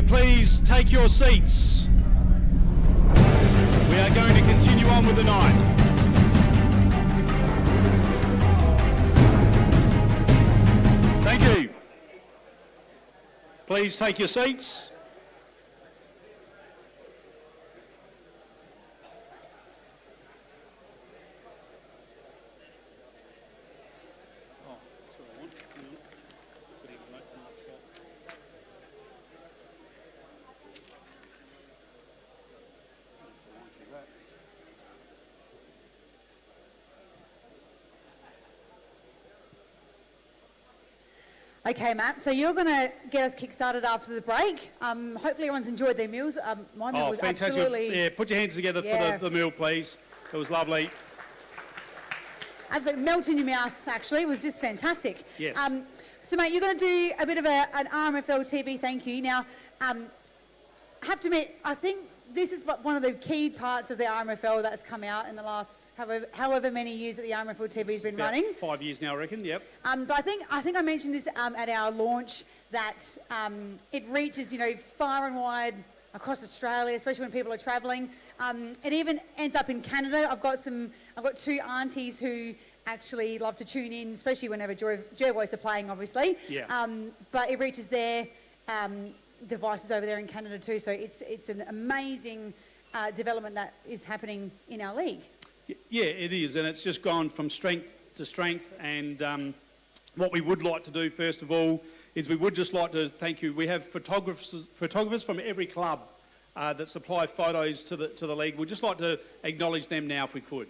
Please take your seats. We are going to continue on with the night. Thank you. Please take your seats. Okay, Matt, so you're going to get us kick-started after the break. Hopefully everyone's enjoyed their meals. My meal was fantastic. absolutely... Yeah, put your hands together for the meal, please. It was lovely. Absolutely melt in your mouth, actually. It was just fantastic. Yes. So, mate, you're going to do a bit of an RMFL TV thank you. Now, I have to admit, I think this is one of the key parts of the RMFL that's come out in the last however many years that the RMFL TV has been running. 5 years now, I reckon, yep. But I think I mentioned this at our launch, that it reaches, far and wide across Australia, especially when people are travelling. It even ends up in Canada. I've got 2 aunties who actually love to tune in, especially whenever Joy Voice are playing, obviously. Yeah. But it reaches their devices over there in Canada too. So it's an amazing development that is happening in our league. Yeah, it is, and it's just gone from strength to strength. And what we would like to do, first of all, is we would just like to thank you. We have photographers from every club that supply photos to the league. We'd just like to acknowledge them now, if we could.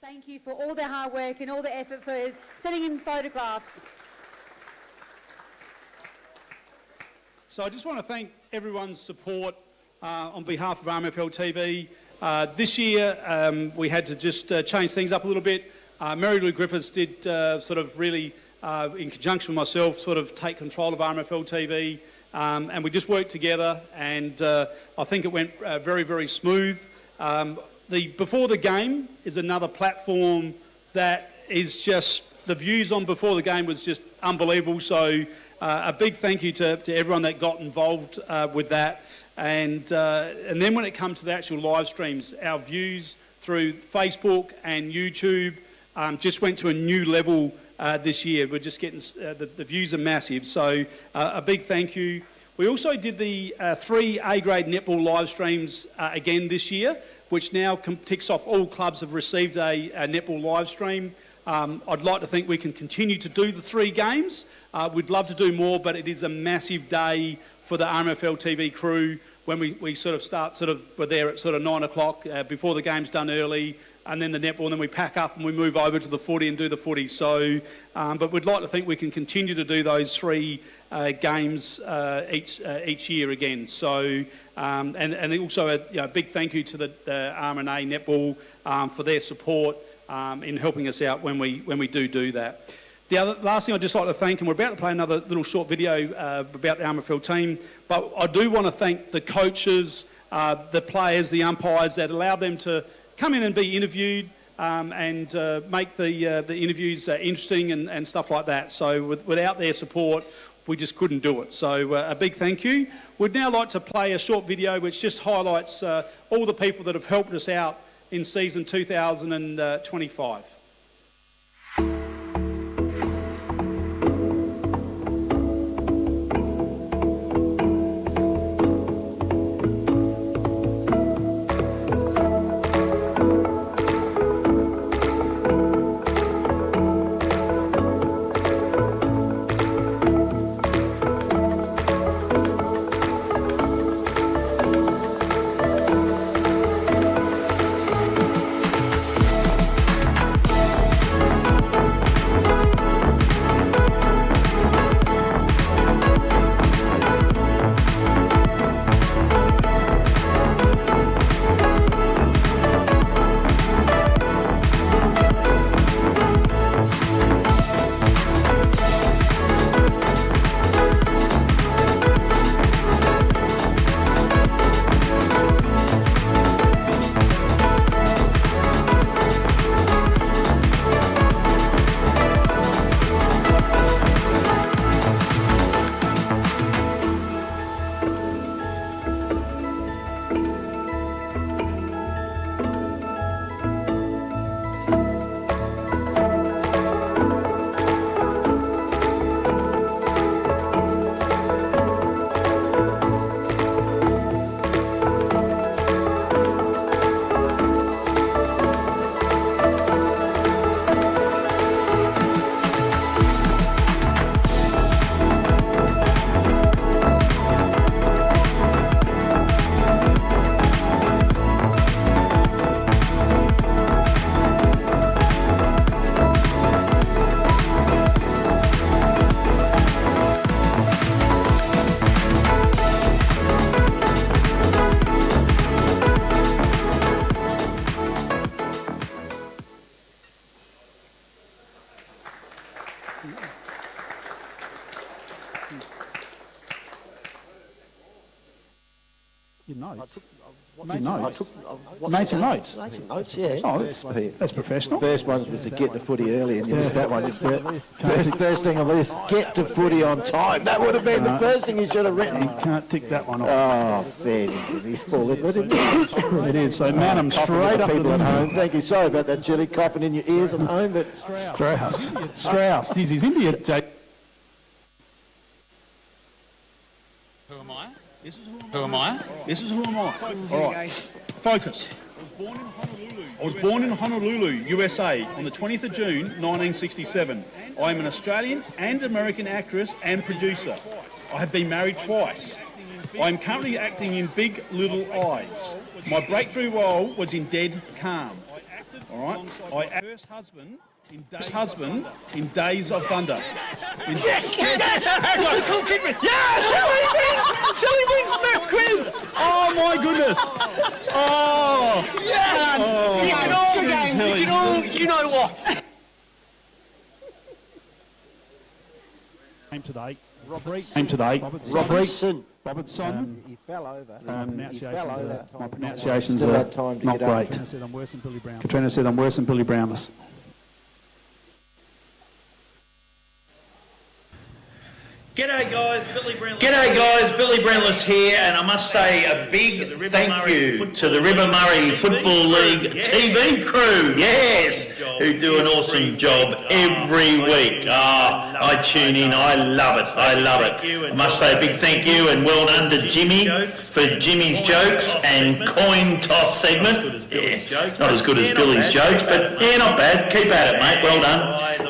Thank you for all their hard work and all the effort for sending in photographs. So I just want to thank everyone's support on behalf of RMFL TV. This year we had to just change things up a little bit. Mary Lou Griffiths did sort of really, in conjunction with myself, sort of take control of RMFL TV, and we just worked together, and I think it went very, very smooth. Before the Game is another platform that is just, the views on Before the Game was just unbelievable, so a big thank you to everyone that got involved with that. And then when it comes to the actual live streams, our views through Facebook and YouTube just went to a new level this year. We're just getting, the views are massive, so a big thank you. We also did the 3 A-grade netball live streams again this year, which now ticks off all clubs have received a netball live stream. I'd like to think we can continue to do the 3 games. We'd love to do more, but it is a massive day for the RMFL TV crew when we sort of start, we're there at sort of 9 o'clock before the game's done early, and then the netball, and then we pack up and we move over to the footy and do the footy. So, but we'd like to think we can continue to do those 3 games each year again. So, and also a big thank you to the RMNA Netball for their support in helping us out when we do that. The last thing I'd just like to thank, and we're about to play another little short video about the RMFL team, but I do want to thank the coaches, the players, the umpires that allowed them to come in and be interviewed and make the interviews interesting and stuff like that. So without their support, we just couldn't do it. So a big thank you. We'd now like to play a short video which just highlights all the people that have helped us out in season 2025. Made some notes. Made some notes, yeah. Oh, that's professional. First one was to get to footy early, and you missed that one. First thing on the list, get to footy on time. That would have been the first thing you should have written. You can't tick that one off. Oh, fair dinkum. He's full of it, isn't he? It is. So man, I'm straight up people at home. Thank you. Sorry about that, Chili, coughing in your ears at home, but Strauss. Geez, he's India, Jake. Who am I? This is who am I? This is who am I? All right. Focus. I was born in Honolulu, USA, on the 20th of June, 1967. I am an Australian and American actress and producer. I have been married twice. I am currently acting in Big Little Eyes. My breakthrough role was in Dead Calm. All right. I first husband in Days of Thunder. Yes! Shelley wins Matt's quiz! Oh my goodness! Oh! Yes! Oh, You can all game. You can all. You know what? Came today. Robertson. He fell over. My pronunciations are not great. Katrina said I'm worse than Billy Brownless. G'day guys, Billy Brownless here, and I must say a big thank you to the River Murray Football League TV crew, yes, who do an awesome job every week. I tune in, I love it. I must say a big thank you and well done to Jimmy for Jimmy's jokes and coin toss segment. Yeah, not as good as Billy's jokes, but yeah, not bad. Keep at it, mate, well done.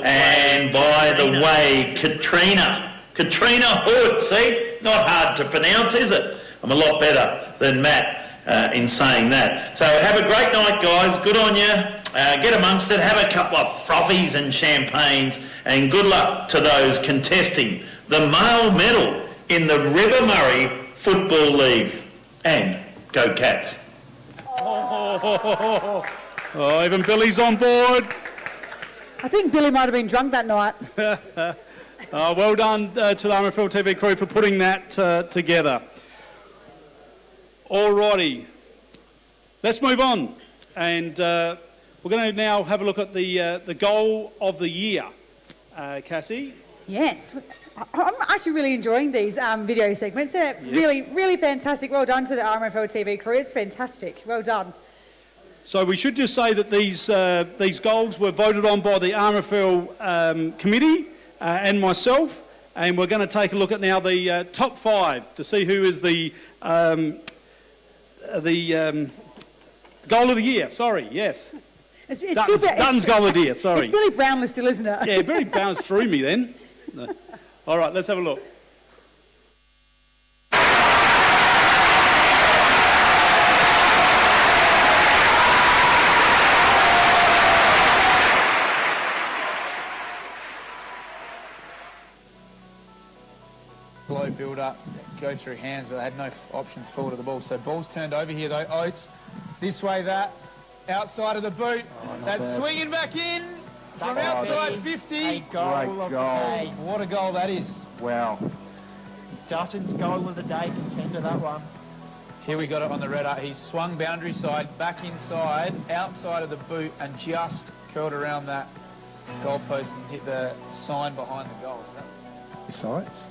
And by the way, Katrina Hood, see? Not hard to pronounce, is it? I'm a lot better than Matt in saying that. So have a great night, guys. Good on you. Get amongst it. Have a couple of frothies and champagnes. And good luck to those contesting the male medal in the River Murray Football League. And go Cats. Oh, even Billy's on board. I think Billy might have been drunk that night. Well done to the RMFL TV crew for putting that together. Alrighty, let's move on, and we're going to now have a look at the goal of the year. Cassie? Yes, I'm actually really enjoying these video segments. They're really fantastic. Well done to the RMFL TV crew. It's fantastic. Well done. So we should just say that these goals were voted on by the RMFL committee and myself, and we're going to take a look at now the top 5 to see who is the goal of the year. Sorry, yes. It's Dutton's goal of the year, sorry. It's Billy Brownless still, isn't it? Yeah, Billy Brownless threw me then. No. All right, let's have a look. Low build up, go through hands, but they had no options forward of the ball. So ball's turned over here though. Oates, this way that, outside of the boot. That's swinging back in from outside 50. Great goal. What a goal that is. Wow. Dutton's goal of the day, contender, that one. Here we got it on the red. He swung boundary side, back inside, outside of the boot, and just curled around that goalpost and hit the sign behind the goal. Besides?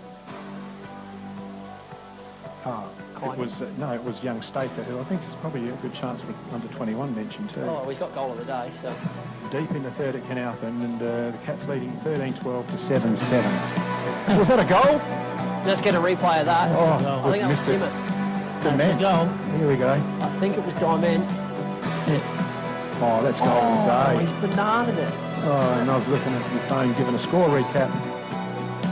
It was young Staker, who I think is probably a good chance for under 21 mention too. Oh, he's got goal of the day, so. Deep in the third it can happen, and the Cats leading 13-12 to 7-7. Was that a goal? Let's get a replay of that. Oh, I think that was Dimmitt. Dement. Here we go. I think it was Diment. Oh, that's goal of the day. He's bananaed it. Oh, and I was looking at my phone, giving a score recap.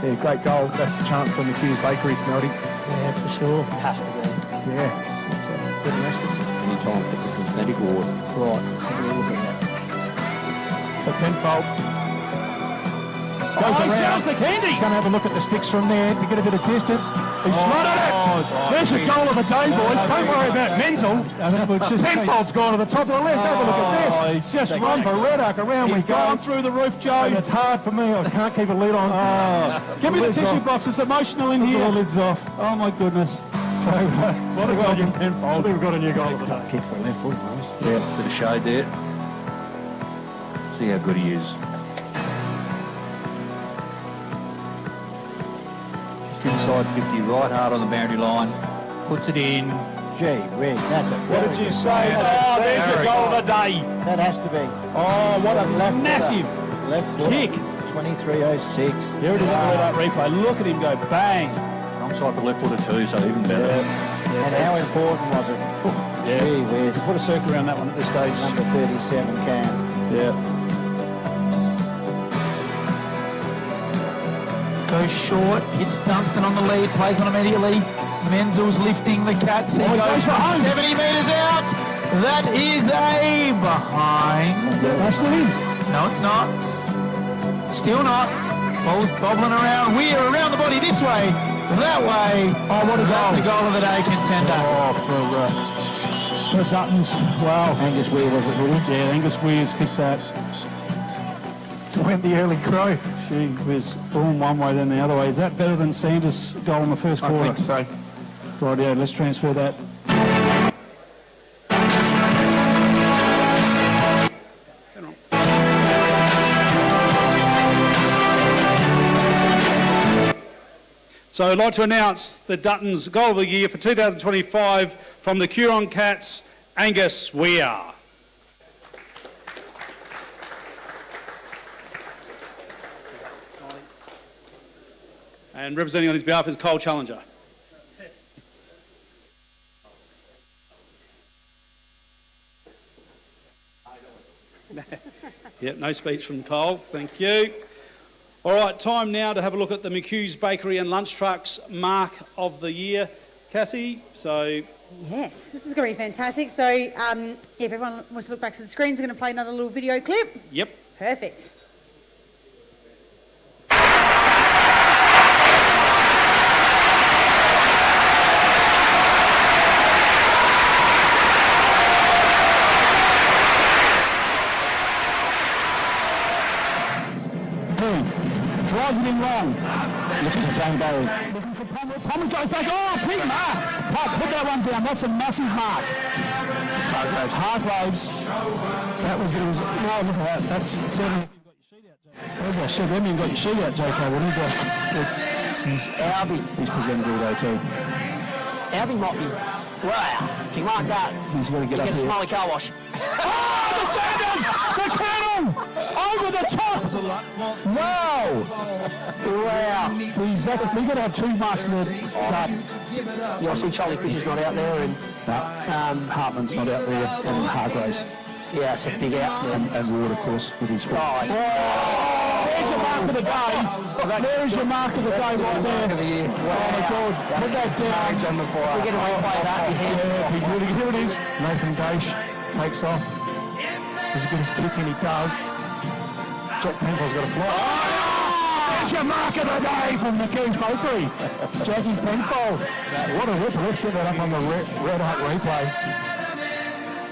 Yeah, great goal. That's a chance for McHugh's Bakery, Smelty. Yeah, for sure. Has to be. Yeah, that's a good message. Any time for the synthetic award. Right, let's have a look at that. So Penfold goes he around. sells the candy. Going to have a look at the sticks from there to get a bit of distance. He's slotted it. There's a goal of the day, boys. Don't worry about mental. Penfold's gone to the top of the list. Have a look at this. He's just run for Reddock. Around we go. Gone through the roof, Joe. And it's hard for me. I can't keep a lid on. Give me the tissue box. It's emotional in here. The lid's off. Oh my goodness. So, what a goal from Penfold. We've got a new goal of the day. Kick for left foot, boys. Yeah. Bit of shade there. See how good he is. Just inside 50, right hard on the boundary line. Puts it in. Gee whiz, that's a What did you say? Oh, there's your goal of the day. That has to be. Oh, what a Left foot. kick. 23.06. Here it is on the red replay. Look at him go bang. Wrong side for left footer too, so even better. Yeah, and how important was it? Gee whiz. Put a circle around that one at this stage. Number 37 Cam. Yeah. Goes short, hits Dunstan on the lead, plays on immediately. Menzel's lifting the Cats. He goes from 70 metres out. That is a behind. That's still in. No, it's not. Still not. Ball's bobbling around. We're around the body this way, that way. Oh, what a goal. That's a goal of the day contender. Oh, for Duttons. Wow. Angus Weir was it, really? Yeah, Angus Weir's kicked that. To win the early crow. She was born one way then the other way. Is that better than Sanders' goal in the first quarter? I think so. Right, yeah, let's transfer that. So I'd like to announce the Duttons Goal of the Year for 2025 from the Curon Cats, Angus Weir. And representing on his behalf is Cole Challenger. Yep, no speech from Cole, thank you. All right, time now to have a look at the McHugh's Bakery and Lunch Trucks Mark of the Year. Cassie, so... Yes, this is going to be fantastic. So, if everyone wants to look back to the screens, we're going to play another little video clip. Yep. Perfect. Drives it in long. Looks at the same goal. Looking for Palmer. Palmer goes back. Oh, big mark. Put that one down. That's a massive mark. Hargraves. That was, it was, oh, look at that. That's certainly. There's our sheet. Haven't even got your sheet out, JK. We need to. It's Albie. He's presentable though, too. Albie might be. Wow. If you like that, he's got to get up here. Get a Smiley car wash. Oh, the Sanders! The Colonel! Over the top! Wow! Wow! We've got to have 2 marks in the cup. Yeah, I see Charlie Fisher's not out there, and Hartman's not out there, and Hargraves. Yeah, it's a big out. And Ward, of course, with his foot. Oh, there's your mark of the day. There's your mark of the day right there. Oh my God! Put that down. We're getting away by that. Yeah, here it is. Nathan Gage takes off. As good as kicking he does. Jack Penfold's got a fly. Oh, there's your mark of the day from the King's Bakery. Jackie Penfold. What a ripper. Let's get that up on the red hot replay.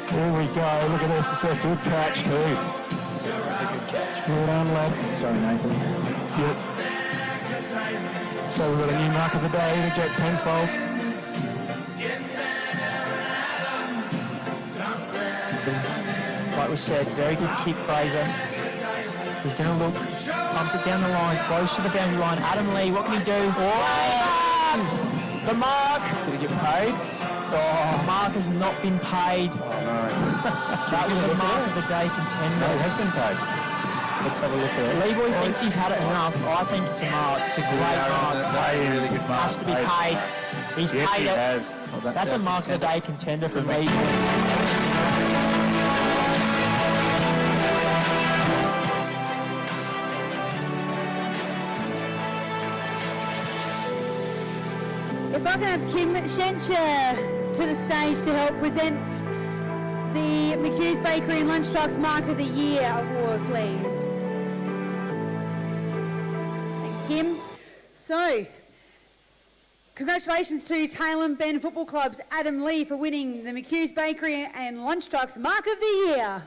There we go. Look at this. It's a good catch too. It's a good catch. Well done, lad. Sorry, Nathan. Yep. So we've got a new mark of the day to Jack Penfold. Like we said, very good kick, Fraser. He's going to look, pumps it down the line, close to the boundary line. Adam Lee, what can he do? Oh, the mark! Did he get paid? Oh, the mark has not been paid. Oh, no. That was a mark of the day contender. No, it has been paid. Let's have a look at it. Leroy thinks he's had it enough. I think it's a mark. It's a great mark. Really good mark. Has to be paid. He's paid it. Has. Oh, that's a mark of the day contender for me. If I can have Kim Schencher to the stage to help present the McHugh's Bakery and Lunch Trucks Mark of the Year award, please. Thank you, Kim. So, congratulations to Taylor and Ben Football Club's Adam Lee for winning the McHugh's Bakery and Lunch Trucks Mark of the Year.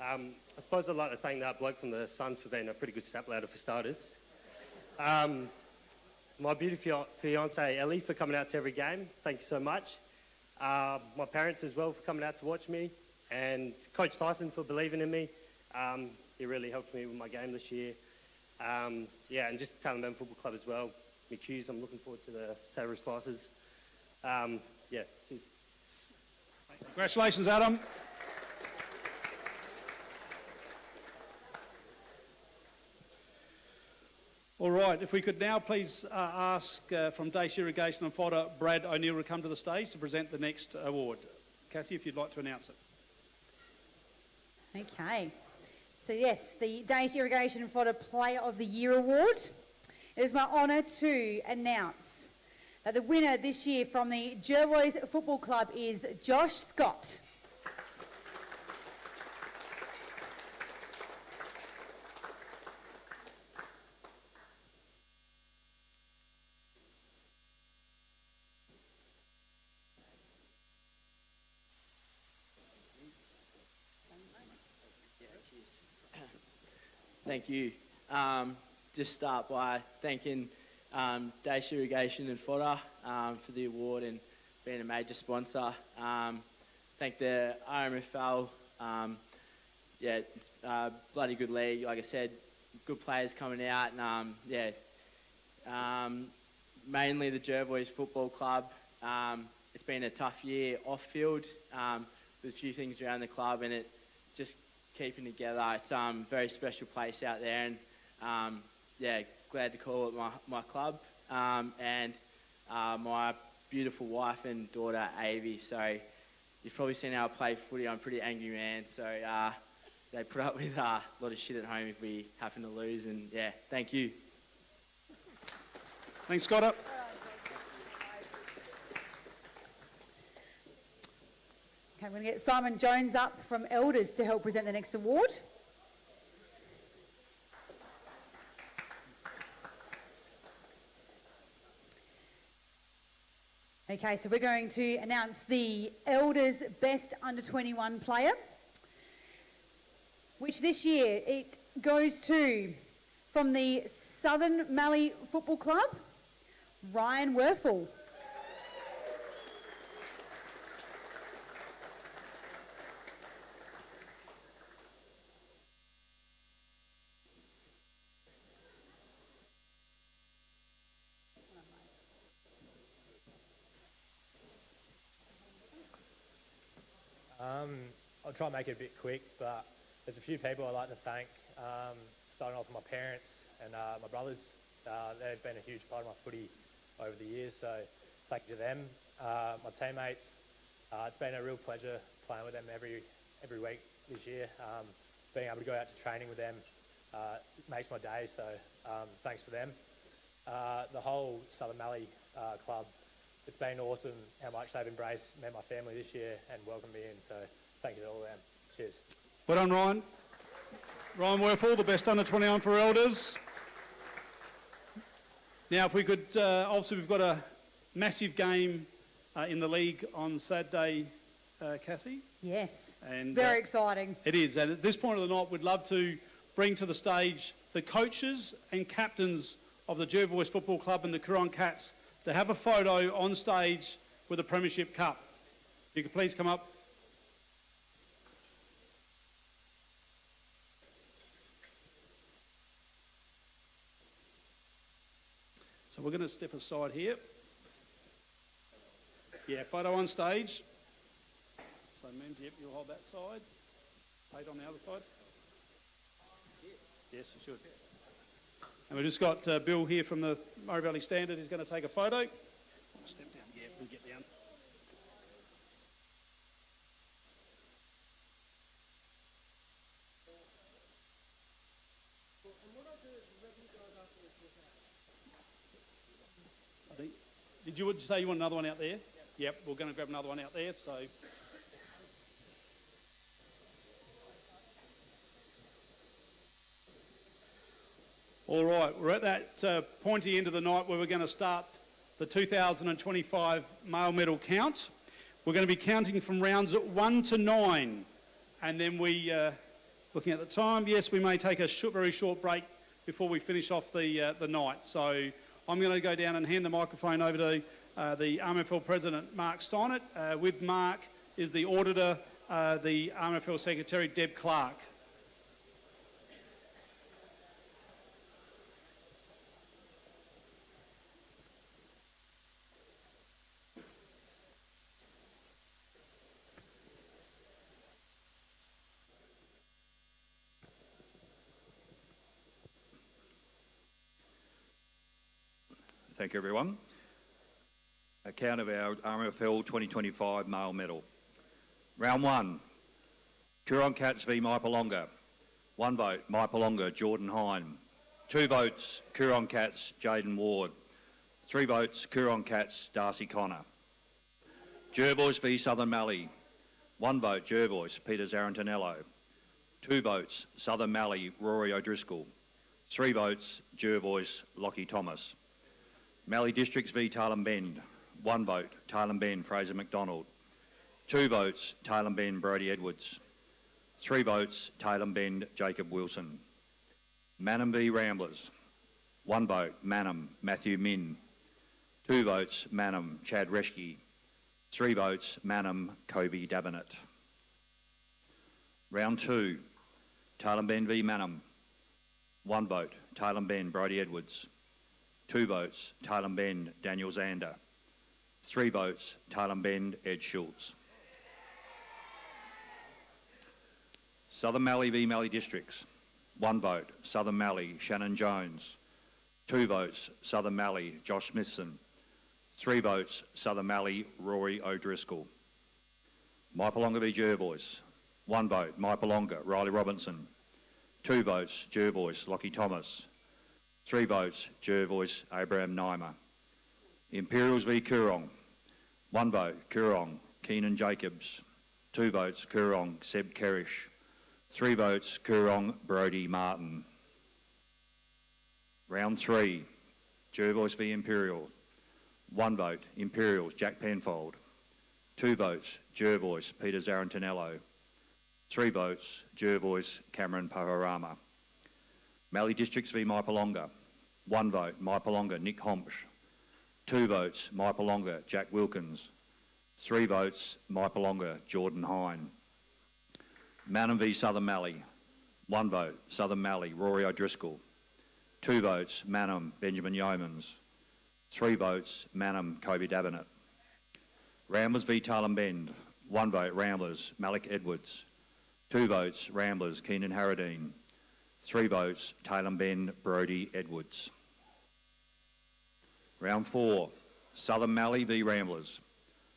I suppose I'd like to thank that bloke from the Sun for being a pretty good step ladder for starters. My beautiful fiancée Ellie for coming out to every game. Thank you so much. My parents as well for coming out to watch me, and Coach Tyson for believing in me. He really helped me with my game this year. Yeah, and just Taylor Football Club as well. McHugh's, I'm looking forward to the savoury slices. Yeah, cheers. Congratulations, Adam. All right, if we could now please ask from Dace Irrigation and Fodder, Brad O'Neill to come to the stage to present the next award. Cassie, if you'd like to announce it. Okay. So yes, the Dace Irrigation and Fodder Player of the Year Award. It is my honour to announce that the winner this year from the Jervois Football Club is Josh Scott. Thank you. Just start by thanking Dace Irrigation and Fodder for the award and being a major sponsor. Thank the RMFL. Bloody good league. Like I said, good players coming out. And mainly the Jervois Football Club. It's been a tough year off field. There's a few things around the club, and it just keeping together. It's a very special place out there, and glad to call it my club, and my beautiful wife and daughter Avi. So you've probably seen how I play footy. I'm a pretty angry man, so they put up with a lot of shit at home if we happen to lose, and thank you. Thanks, Scott. Okay, I'm going to get Simon Jones up from Elders to help present the next award. Okay, so we're going to announce the Elders Best Under-21 player, which this year it goes to, from the Southern Mallee Football Club, Ryan Werfel. I'll try and make it a bit quick, but there's a few people I'd like to thank, starting off with my parents and my brothers. They've been a huge part of my footy over the years, so thank you to them. My teammates, it's been a real pleasure playing with them every week this year. Being able to go out to training with them makes my day, so thanks to them. The whole Southern Mallee club, it's been awesome how much they've embraced me and my family this year and welcomed me in, so thank you to all of them. Cheers. Well done, Ryan. Ryan Werfel, the best under-21 for Elders. Now, if we could, obviously we've got a massive game in the league on Saturday, Cassie. Yes, and, it's very exciting. It is, and at this point of the night, we'd love to bring to the stage the coaches and captains of the Jervois Football Club and the Coorong Cats to have a photo on stage with the Premiership Cup. If you could please come up. So we're going to step aside here. Yeah, photo on stage. So, Mems, yep, you'll hold that side. Plate on the other side. Yes, you should. And we've just got Bill here from the Murray Valley Standard who's going to take a photo. Step down, yeah, we'll get down. I think, did you say you want another one out there? Yep, we're going to grab another one out there, so. All right, we're at that pointy end of the night where we're going to start the 2025 male medal count. We're going to be counting from rounds 1 to 9, and then we, looking at the time, yes, we may take a very short break before we finish off the night. So I'm going to go down and hand the microphone over to the RMFL President, Mark Steinert. With Mark is the Auditor, the RMFL Secretary, Deb Clark. Thank you, everyone. Account of our RMFL 2025 male medal. Round 1, Coorong Cats v Mypolonga. 1 vote, Mypolonga, Jordan Hine. 2 votes, Coorong Cats, Jaden Ward. 3 votes, Coorong Cats, Darcy Connor. Jervois v Southern Mallee. 1 vote, Jervois, Peter Zarantinello. 2 votes, Southern Mallee, Rory O'Driscoll. 3 votes, Jervois, Lockie Thomas. Mallee Districts v Tailem Bend. 1 vote, Tailem Bend, Fraser McDonald. 2 votes, Tailem Bend, Brodie Edwards. 3 votes, Tailem Bend, Jacob Wilson. Mannum v Ramblers. 1 vote, Mannum, Matthew Min. 2 votes, Mannum, Chad Reschke. 3 votes, Mannum, Kobe Davenant. Round 2, Tailem Bend v Mannum. 1 vote, Tailem Bend, Brodie Edwards. 2 votes, Tailem Bend, Daniel Zander. 3 votes, Tailem Bend, Ed Schultz. Southern Mallee v Mallee Districts. 1 vote, Southern Mallee, Shannon Jones. 2 votes, Southern Mallee, Josh Smithson. 3 votes, Southern Mallee, Rory O'Driscoll. Mypolonga v Jervois. 1 vote, Mypolonga, Riley Robinson. 2 votes, Jervois, Lockie Thomas. 3 votes, Jervois, Abraham Neimer. Imperials v Coorong. 1 vote, Coorong, Keenan Jacobs. 2 votes, Coorong, Seb Kerrish. 3 votes, Coorong, Brodie Martin. Round 3, Jervois v Imperial. 1 vote, Imperials, Jack Penfold. 2 votes, Jervois, Peter Zarantinello. 3 votes, Jervois, Cameron Paharama. Mallee Districts v Mypolonga. 1 vote, Mypolonga, Nick Homsch. 2 votes, Mypolonga, Jack Wilkins. 3 votes, Mypolonga, Jordan Hine. Mannum v Southern Mallee. 1 vote, Southern Mallee, Rory O'Driscoll. 2 votes, Mannum, Benjamin Yeomans. 3 votes, Mannum, Kobe Davenant. Ramblers v Tailem Bend. 1 vote, Ramblers, Malik Edwards. 2 votes, Ramblers, Keenan Harradine. 3 votes, Tailem Bend, Brodie Edwards. Round 4, Southern Mallee v Ramblers.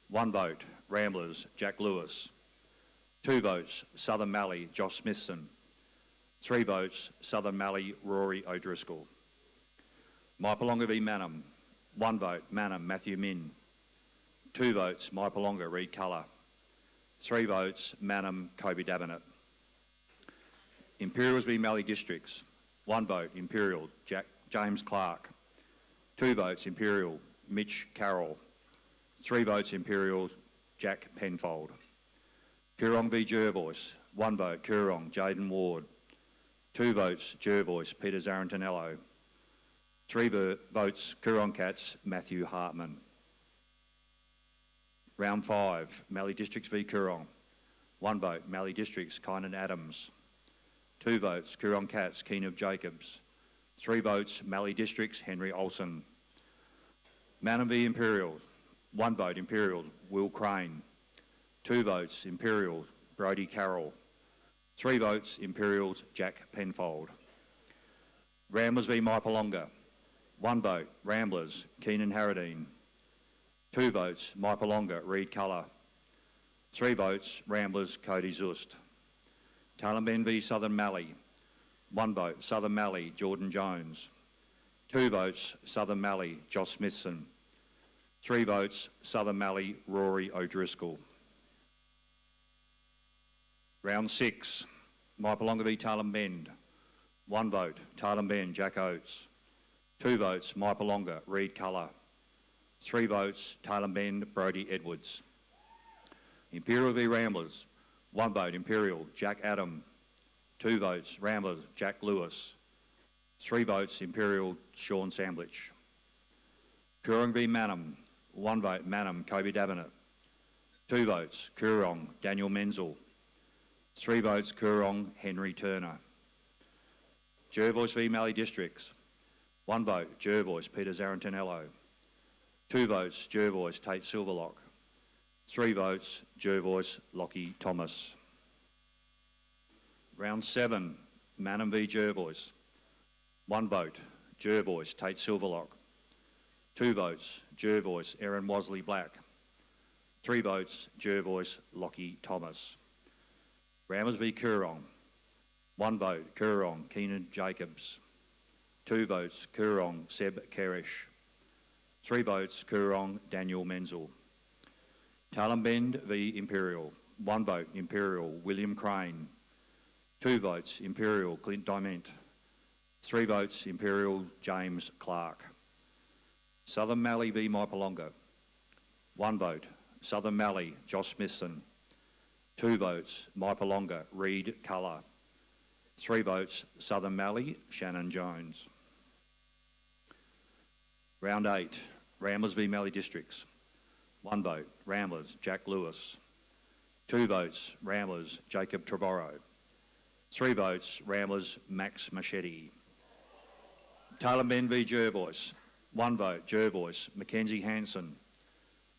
1 vote, Ramblers, Jack Lewis. 2 votes, Southern Mallee, Josh Smithson. 3 votes, Southern Mallee, Rory O'Driscoll. Mypolonga v Mannum. 1 vote, Mannum, Matthew Min. 2 votes, Mypolonga, Reed Culler. 3 votes, Mannum, Kobe Davenant. Imperials v Mallee Districts. 1 vote, Imperial, James Clark. 2 votes, Imperial, Mitch Carroll. 3 votes, Imperial, Jack Penfold. Coorong v Jervois. 1 vote, Coorong, Jaden Ward. 2 votes, Jervois, Peter Zarantinello. 3 votes, Coorong Cats, Matthew Hartman. Round 5, Mallee Districts v Coorong. 1 vote, Mallee Districts, Kynan Adams. 2 votes, Coorong Cats, Keenan Jacobs. 3 votes, Mallee Districts, Henry Olsen. Mannum v Imperial. 1 vote, Imperial, Will Crane. 2 votes, Imperial, Brodie Carroll. 3 votes, Imperials, Jack Penfold. Ramblers v Mypolonga. 1 vote, Ramblers, Keenan Harradine. 2 votes, Mypolonga, Reed Culler. 3 votes, Ramblers, Cody Zust. Tailem Bend v Southern Mallee. 1 vote, Southern Mallee, Jordan Jones. 2 votes, Southern Mallee, Josh Smithson. 3 votes, Southern Mallee, Rory O'Driscoll. Round 6, Mypolonga v Tailem Bend. 1 vote, Tailem Bend, Jack Oates. 2 votes, Mypolonga, Reed Culler. 3 votes, Tailem Bend, Brodie Edwards. Imperial v Ramblers. 1 vote, Imperial, Jack Adam. 2 votes, Ramblers, Jack Lewis. 3 votes, Imperial, Sean Samblich. Coorong v Mannum. 1 vote, Mannum, Kobe Davenant. 2 votes, Coorong, Daniel Menzel. 3 votes, Coorong, Henry Turner. Jervois v Mallee Districts. 1 vote, Jervois, Peter Zarantinello. 2 votes, Jervois, Tate Silverlock. 3 votes, Jervois, Lockie Thomas. Round 7, Mannum v Jervois. 1 vote, Jervois, Tate Silverlock. 2 votes, Jervois, Erin Wasley Black. 3 votes, Jervois, Lockie Thomas. Ramsey v Coorong. 1 vote, Coorong, Keenan Jacobs. 2 votes, Coorong, Seb Kerish. 3 votes, Coorong, Daniel Menzel. Talambend v Imperial. 1 vote, Imperial, William Crane. 2 votes, Imperial, Clint Diment. 3 votes, Imperial, James Clark. Southern Mallee v Maipolonga. 1 vote, Southern Mallee, Josh Smithson. 2 votes, Maipolonga, Reed Culler. 3 votes, Southern Mallee, Shannon Jones. Round 8, Ramblers v Mallee Districts. 1 vote, Ramblers, Jack Lewis. 2 votes, Ramblers, Jacob Trevorrow. 3 votes, Ramblers, Max Machete. Talambend v Jervois. 1 vote, Jervois, Mackenzie Hanson.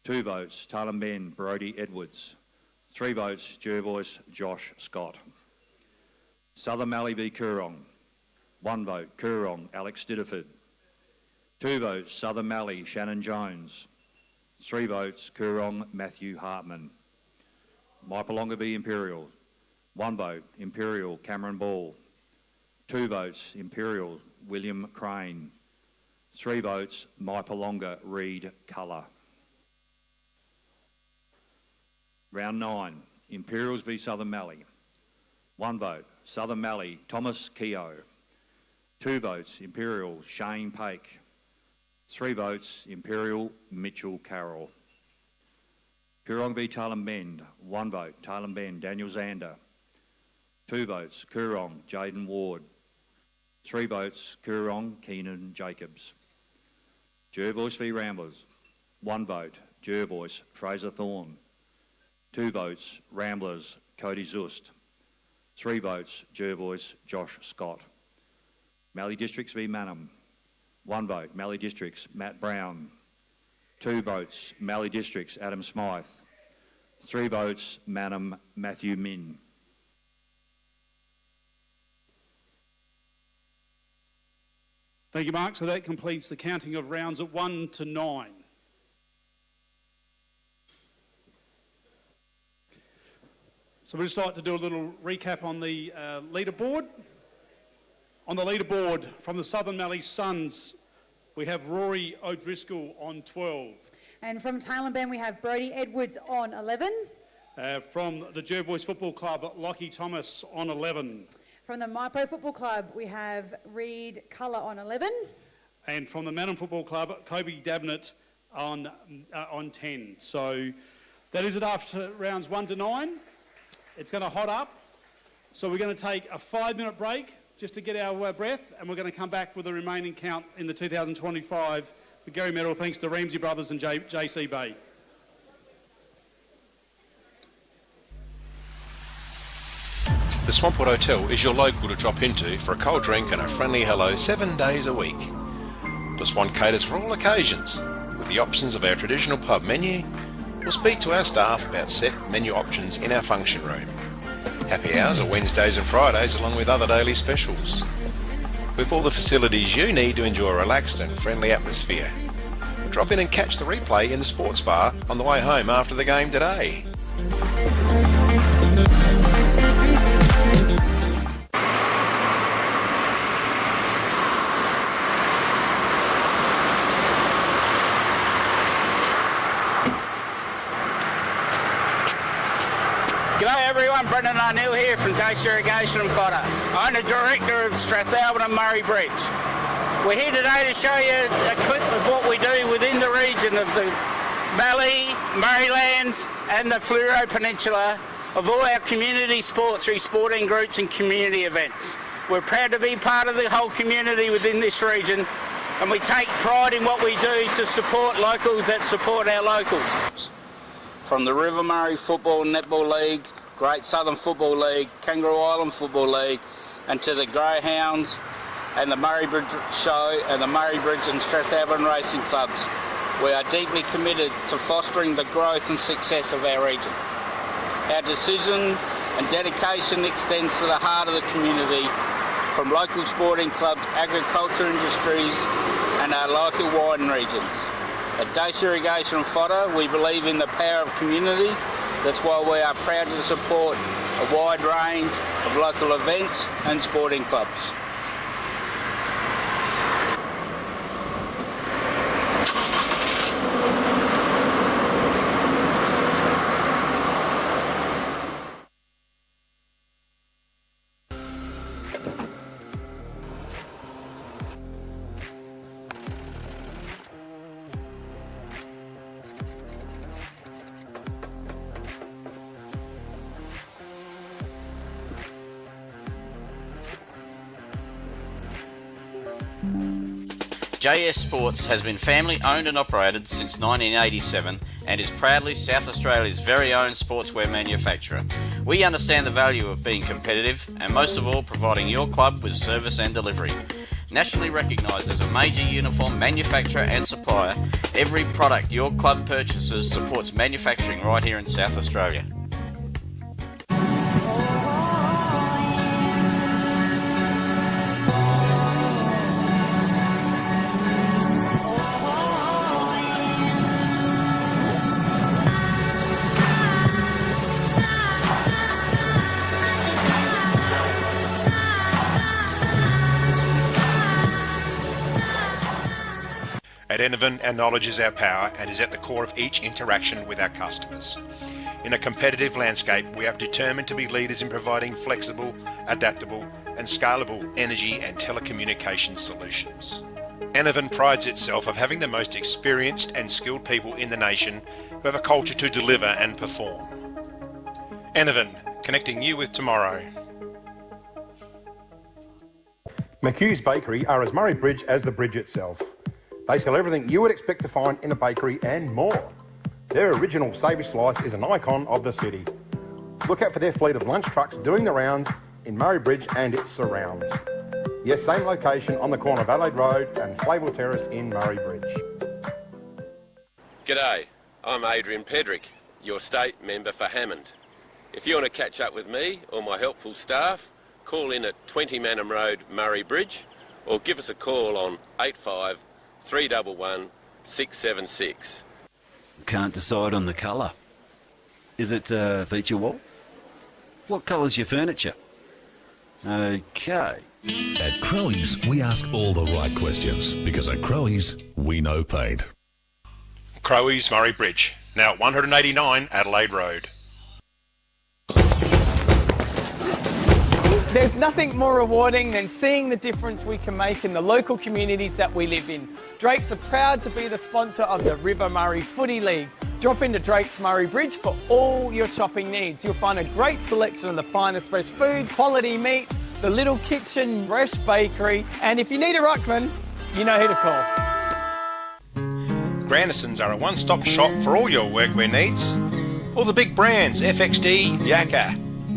2 votes, Talambend, Brody Edwards. 3 votes, Jervois, Josh Scott. Southern Mallee v Coorong. 1 vote, Coorong, Alex Stidderford. 2 votes, Southern Mallee, Shannon Jones. 3 votes, Coorong, Matthew Hartman. Maipolonga v Imperial. 1 vote, Imperial, Cameron Ball. 2 votes, Imperial, William Crane. 3 votes, Maipolonga, Reed Culler. Round 9, Imperials v Southern Mallee. 1 vote, Southern Mallee, Thomas Keogh. 2 votes, Imperial, Shane Pake. 3 votes, Imperial, Mitchell Carroll. Coorong v Talambend. 1 vote, Talambend, Daniel Zander. 2 votes, Coorong, Jaden Ward. 3 votes, Coorong, Keenan Jacobs. Jervois v Ramblers. 1 vote, Jervois, Fraser Thorne. 2 votes, Ramblers, Cody Zust. 3 votes, Jervois, Josh Scott. Mallee Districts v Manham. 1 vote, Mallee Districts, Matt Brown. 2 votes, Mallee Districts, Adam Smythe. 3 votes, Manham, Matthew Min. Thank you, Mark. So that completes the counting of rounds at 1 to 9. So we'll just like to do a little recap on the leaderboard. On the leaderboard from the Southern Mallee Suns, we have Rory O'Driscoll on 12. And from Talambend, we have Brody Edwards on 11. From the Jervois Football Club, Lockie Thomas on 11. From the Maipo Football Club, we have Reed Culler on 11. And from the Manham Football Club, Kobe Dabnett on 10. So that is it after rounds 1 to 9. It's going to hot up. So we're going to take a 5-minute break just to get our breath, and we're going to come back with the remaining count in the 2025 McGarry Medal, thanks to Ramsey Brothers and JCB. The Swampwood Hotel is your local to drop into for a cold drink and a friendly hello 7 days a week. The Swan caters for all occasions with the options of our traditional pub menu. We'll speak to our staff about set menu options in our function room. Happy hours are Wednesdays and Fridays along with other daily specials. With all the facilities you need to enjoy a relaxed and friendly atmosphere. Drop in and catch the replay in the sports bar on the way home after the game today. G'day everyone, Brendan O'Neill here from Dace Irrigation and Fodder. I'm the Director of Strathalbyn and Murray Bridge. We're here today to show you a clip of what we do within the region of the Mallee, Murraylands and the Fleurieu Peninsula of all our community sports through sporting groups and community events. We're proud to be part of the whole community within this region, and we take pride in what we do to support locals that support our locals. From the River Murray Football and Netball League, Great Southern Football League, Kangaroo Island Football League, and to the Greyhounds and the Murray Bridge Show and the Murray Bridge and Strathalbyn Racing Clubs. We are deeply committed to fostering the growth and success of our region. Our decision and dedication extends to the heart of the community, from local sporting clubs, agriculture industries and and our local wine regions. At Dace Irrigation and Fodder, we believe in the power of community. That's why we are proud to support a wide range of local events and sporting clubs. JS Sports has been family owned and operated since 1987 and is proudly South Australia's very own sportswear manufacturer. We understand the value of being competitive and most of all providing your club with service and delivery. Nationally recognised as a major uniform manufacturer and supplier, every product your club purchases supports manufacturing right here in South Australia. At Enervin, our knowledge is our power and is at the core of each interaction with our customers. In a competitive landscape, we are determined to be leaders in providing flexible, adaptable and scalable energy and telecommunications solutions. Enervin prides itself of having the most experienced and skilled people in the nation who have a culture to deliver and perform. Enervin, connecting you with tomorrow. McHugh's Bakery are as Murray Bridge as the bridge itself. They sell everything you would expect to find in a bakery and more. Their original savoury slice is an icon of the city. Look out for their fleet of lunch trucks doing the rounds in Murray Bridge and its surrounds. Yes, same location on the corner of Adelaide Road and Flavel Terrace in Murray Bridge. G'day, I'm Adrian Pedrick, your state member for Hammond. If you want to catch up with me or my helpful staff, call in at 20 Manham Road, Murray Bridge, or give us a call on 85 311 676. Can't decide on the colour. Is it feature wall? What colour's your furniture? Okay. At Crowe's, we ask all the right questions because at Crowe's, we know paint. Crowe's Murray Bridge, now at 189 Adelaide Road. There's nothing more rewarding than seeing the difference we can make in the local communities that we live in. Drakes are proud to be the sponsor of the River Murray Footy League. Drop into Drake's Murray Bridge for all your shopping needs. You'll find a great selection of the finest fresh food, quality meats, the little kitchen, fresh bakery, and if you need a ruckman, you know who to call. Grandisons are a one-stop shop for all your workwear needs. All the big brands, FXD, Yakka,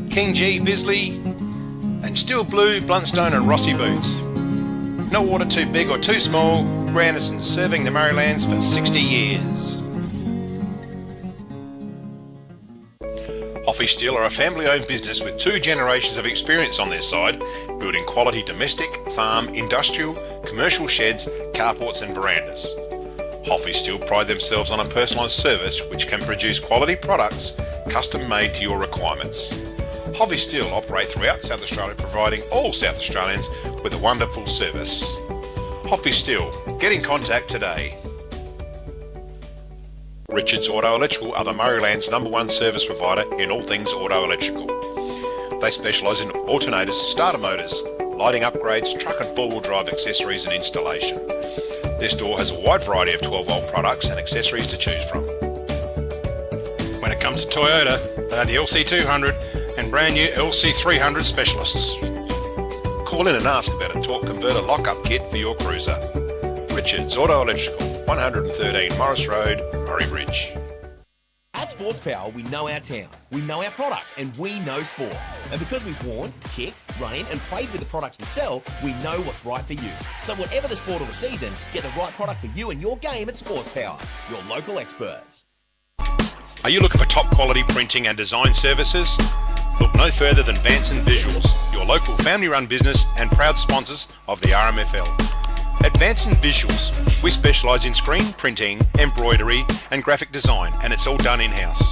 King G, Bisley, and Steel Blue, Bluntstone and Rossi boots. No order too big or too small, Grandisons serving the Murraylands for 60 years. Hoffy Steel are a family-owned business with 2 generations of experience on their side, building quality domestic, farm, industrial, commercial sheds, carports and verandas. Hoffy Steel pride themselves on a personalised service which can produce quality products custom-made to your requirements. Hoffy Steel operate throughout South Australia, providing all South Australians with a wonderful service. Hoffy Steel, get in contact today. Richards Auto Electrical are the Murrayland's #1 service provider in all things auto electrical. They specialise in alternators, starter motors, lighting upgrades, truck and four-wheel drive accessories and installation. Their store has a wide variety of 12-volt products and accessories to choose from. When it comes to Toyota, they are the LC200 and brand new LC300 specialists. Call in and ask about a torque converter lock-up kit for your cruiser. Richards Auto Electrical, 113 Morris Road, Murray Bridge. At Sports Power, we know our town, we know our products, and we know sport. And because we've worn, kicked, run in, and played with the products we sell, we know what's right for you. So whatever the sport or the season, get the right product for you and your game at Sports Power, your local experts. Are you looking for top quality printing and design services? Look no further than Vanson Visuals, your local family-run business and proud sponsors of the RMFL. Advanced in Visuals. We specialise in screen printing, embroidery and graphic design, and it's all done in-house.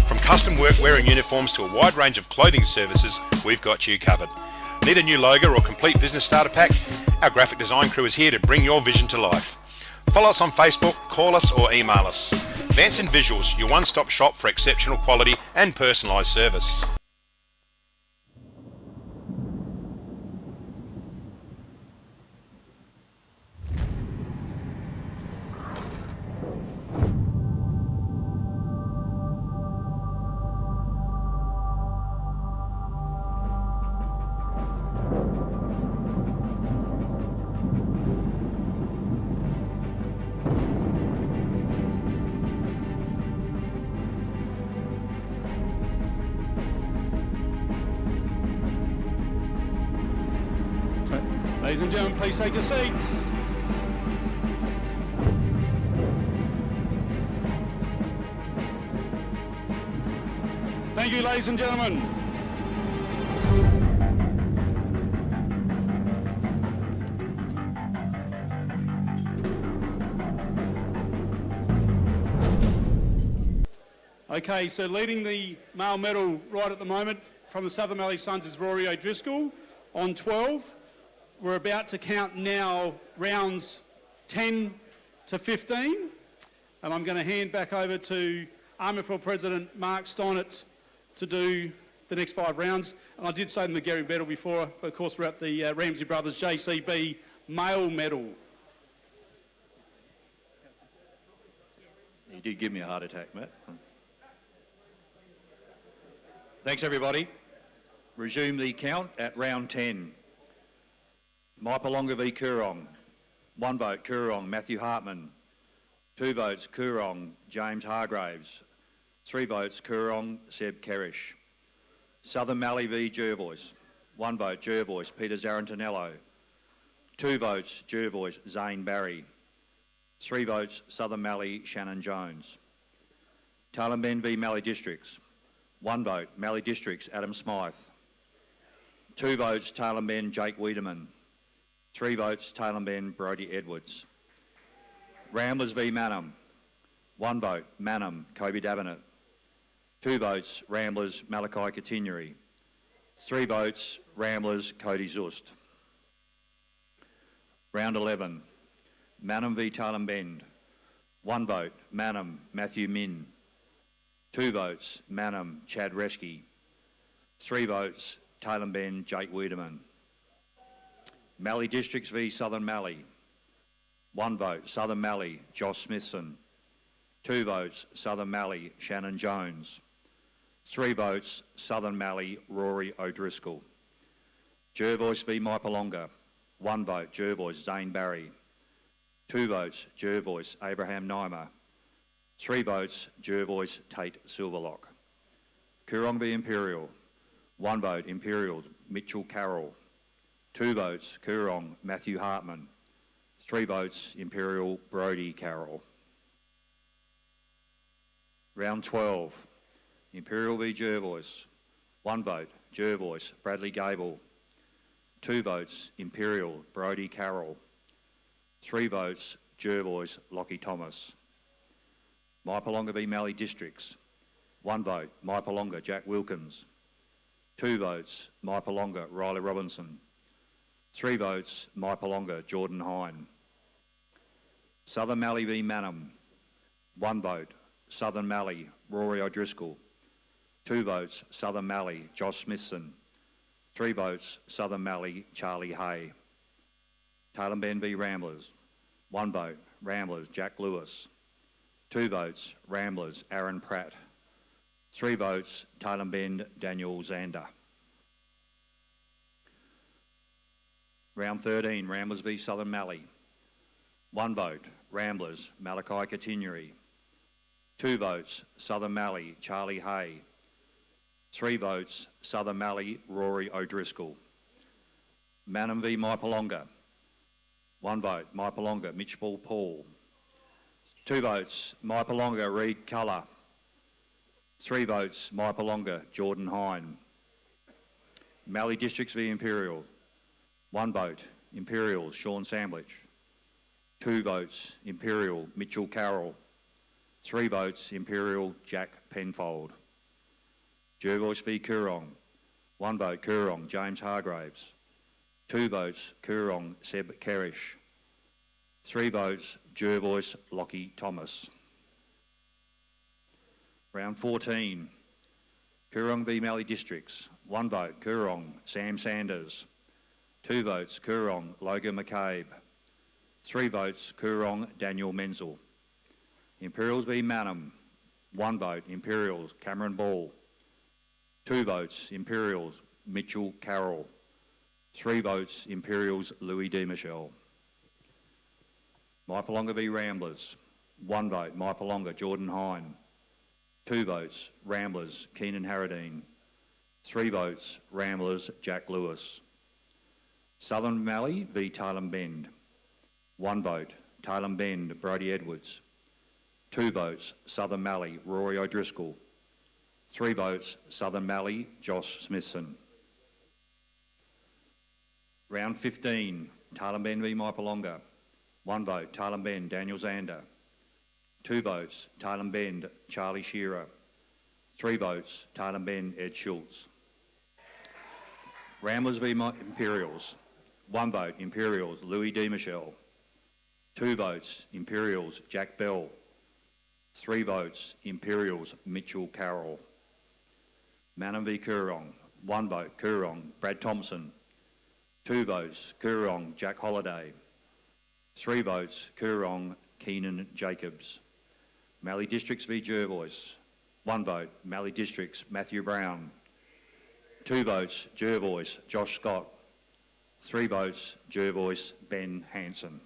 From custom workwear and uniforms to a wide range of clothing services, we've got you covered. Need a new logo or complete business starter pack? Our graphic design crew is here to bring your vision to life. Follow us on Facebook, call us or email us. Advanced in Visuals, your one-stop shop for exceptional quality and personalised service. Ladies and gentlemen, please take your seats. Thank you, ladies and gentlemen. Okay, so leading the male medal right at the moment from the Southern Mallee Suns is Rory O'Driscoll on 12. We're about to count now rounds 10 to 15, and I'm going to hand back over to RMFL President Mark Steinert to do the next 5 rounds. And I did say the McGarry medal before, but of course we're at the Ramsey Brothers JCB male medal. You did give me a heart attack, Matt. Thanks, everybody. Resume the count at round 10. Maipalonga v Coorong. 1 vote, Coorong, Matthew Hartman. 2 votes, Coorong, James Hargraves. 3 votes, Coorong, Seb Kerish. Southern Mallee v Jervois. 1 vote, Jervois, Peter Zarantinello. 2 votes, Jervois, Zane Barry. 3 votes, Southern Mallee, Shannon Jones. Talimben v Mallee Districts. 1 vote, Mallee Districts, Adam Smythe. 2 votes, Talimben, Jake Wiedemann. 3 votes, Talimben, Brodie Edwards. Ramblers v Manham. 1 vote, Manham, Kobe Davenant. 2 votes, Ramblers, Malachi Continuary. 3 votes, Ramblers, Cody Zust. Round 11, Manham v Talimben. 1 vote, Manham, Matthew Min. 2 votes, Manham, Chad Reski. 3 votes, Talimben, Jake Wiedemann. Mallee Districts v Southern Mallee. 1 vote, Southern Mallee, Josh Smithson. 2 votes, Southern Mallee, Shannon Jones. 3 votes, Southern Mallee, Rory O'Driscoll. Jervois v Maipalonga. 1 vote, Jervois, Zane Barry. 2 votes, Jervois, Abraham Neimer. 3 votes, Jervois, Tate Silverlock. Coorong v Imperial. 1 vote, Imperial, Mitchell Carroll. 2 votes, Coorong, Matthew Hartman. 3 votes, Imperial, Brodie Carroll. Round 12, Imperial v Jervois. 1 vote, Jervois, Bradley Gable. 2 votes, Imperial, Brodie Carroll. 3 votes, Jervois, Lockie Thomas. Maipalonga v Mallee Districts. 1 vote, Maipalonga, Jack Wilkins. 2 votes, Maipalonga, Riley Robinson. 3 votes, Maipalonga, Jordan Hine. Southern Mallee v Manham. 1 vote, Southern Mallee, Rory O'Driscoll. 2 votes, Southern Mallee, Josh Smithson. 3 votes, Southern Mallee, Charlie Hay. Talimben v Ramblers. 1 vote, Ramblers, Jack Lewis. 2 votes, Ramblers, Aaron Pratt. 3 votes, Talimben, Daniel Zander. Round 13, Ramblers v Southern Mallee. 1 vote, Ramblers, Malachi Continuary. 2 votes, Southern Mallee, Charlie Hay. 3 votes, Southern Mallee, Rory O'Driscoll. Manham v Maipalonga. 1 vote, Maipalonga, Mitchell Paul. 2 votes, Maipalonga, Reed Culler. 3 votes, Maipalonga, Jordan Hine. Mallee Districts v Imperial. 1 vote, Imperials, Sean Sandwich. 2 votes, Imperial Mitchell Carroll. 3 votes, Imperial Jack Penfold. Jervois v Coorong. 1 vote, Coorong James Hargraves. 2 votes, Coorong Seb Kerrish. 3 votes, Jervois Lockie Thomas. Round 14, Coorong v Mallee Districts. 1 vote, Coorong Sam Sanders. 2 votes, Coorong Logan McCabe. 3 votes, Coorong Daniel Menzel. Imperials v Manham. 1 vote, Imperials Cameron Ball. 2 votes, Imperials Mitchell Carroll. 3 votes, Imperials Louis D. Michel. Mypolonga v Ramblers. 1 vote, Mypolonga Jordan Hine. 2 votes, Ramblers Keenan Harradine. 3 votes, Ramblers Jack Lewis. Southern Mallee v Tailem Bend. 1 vote, Tailem Bend Brody Edwards. 2 votes, Southern Mallee Rory O'Driscoll. 3 votes, Southern Mallee Josh Smithson. Round 15, Tailem Bend v Mypolonga. 1 vote, Tailem Bend Daniel Zander. 2 votes, Tailem Bend Charlie Shearer. 3 votes, Tailem Bend Ed Schultz. Ramblers v Imperials. 1 vote, Imperials Louis D. Michel. 2 votes, Imperials Jack Bell. 3 votes, Imperials Mitchell Carroll. Manham v Coorong. 1 vote, Coorong Brad Thompson. 2 votes, Coorong Jack Holliday. 3 votes, Coorong Keenan Jacobs. Mallee Districts v Jervois. 1 vote, Mallee Districts Matthew Brown. 2 votes, Jervois Josh Scott. 3 votes, Jervois Ben Hanson.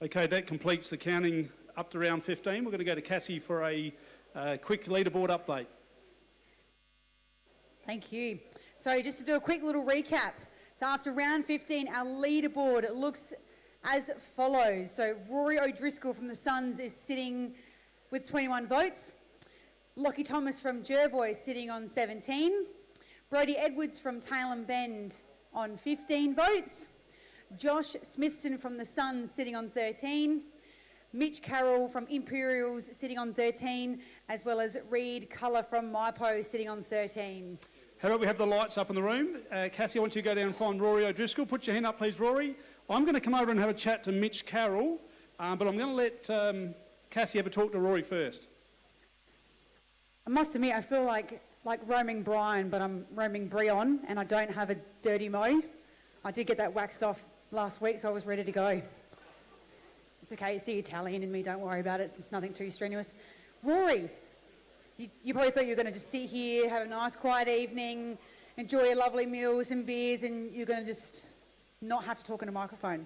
Okay, that completes the counting up to round 15. We're going to go to Cassie for a quick leaderboard update. Thank you. So just to do a quick little recap. So after round 15, our leaderboard looks as follows. So Rory O'Driscoll from the Suns is sitting with 21 votes. Lockie Thomas from Jervois sitting on 17. Brody Edwards from Tailem Bend on 15 votes. Josh Smithson from the Suns sitting on 13. Mitch Carroll from Imperials sitting on 13, as well as Reed Culler from MyPo sitting on 13. How about we have the lights up in the room? Cassie, I want you to go down and find Rory O'Driscoll. Put your hand up, please, Rory. I'm going to come over and have a chat to Mitch Carroll, but I'm going to let Cassie have a talk to Rory first. I must admit, I feel like roaming Brian, but I'm roaming Brion, and I don't have a dirty mow. I did get that waxed off last week, so I was ready to go. It's okay, it's the Italian in me, don't worry about it. It's nothing too strenuous. Rory, you probably thought you were going to just sit here, have a nice quiet evening, enjoy a lovely meal, some beers, and you're going to just not have to talk in a microphone.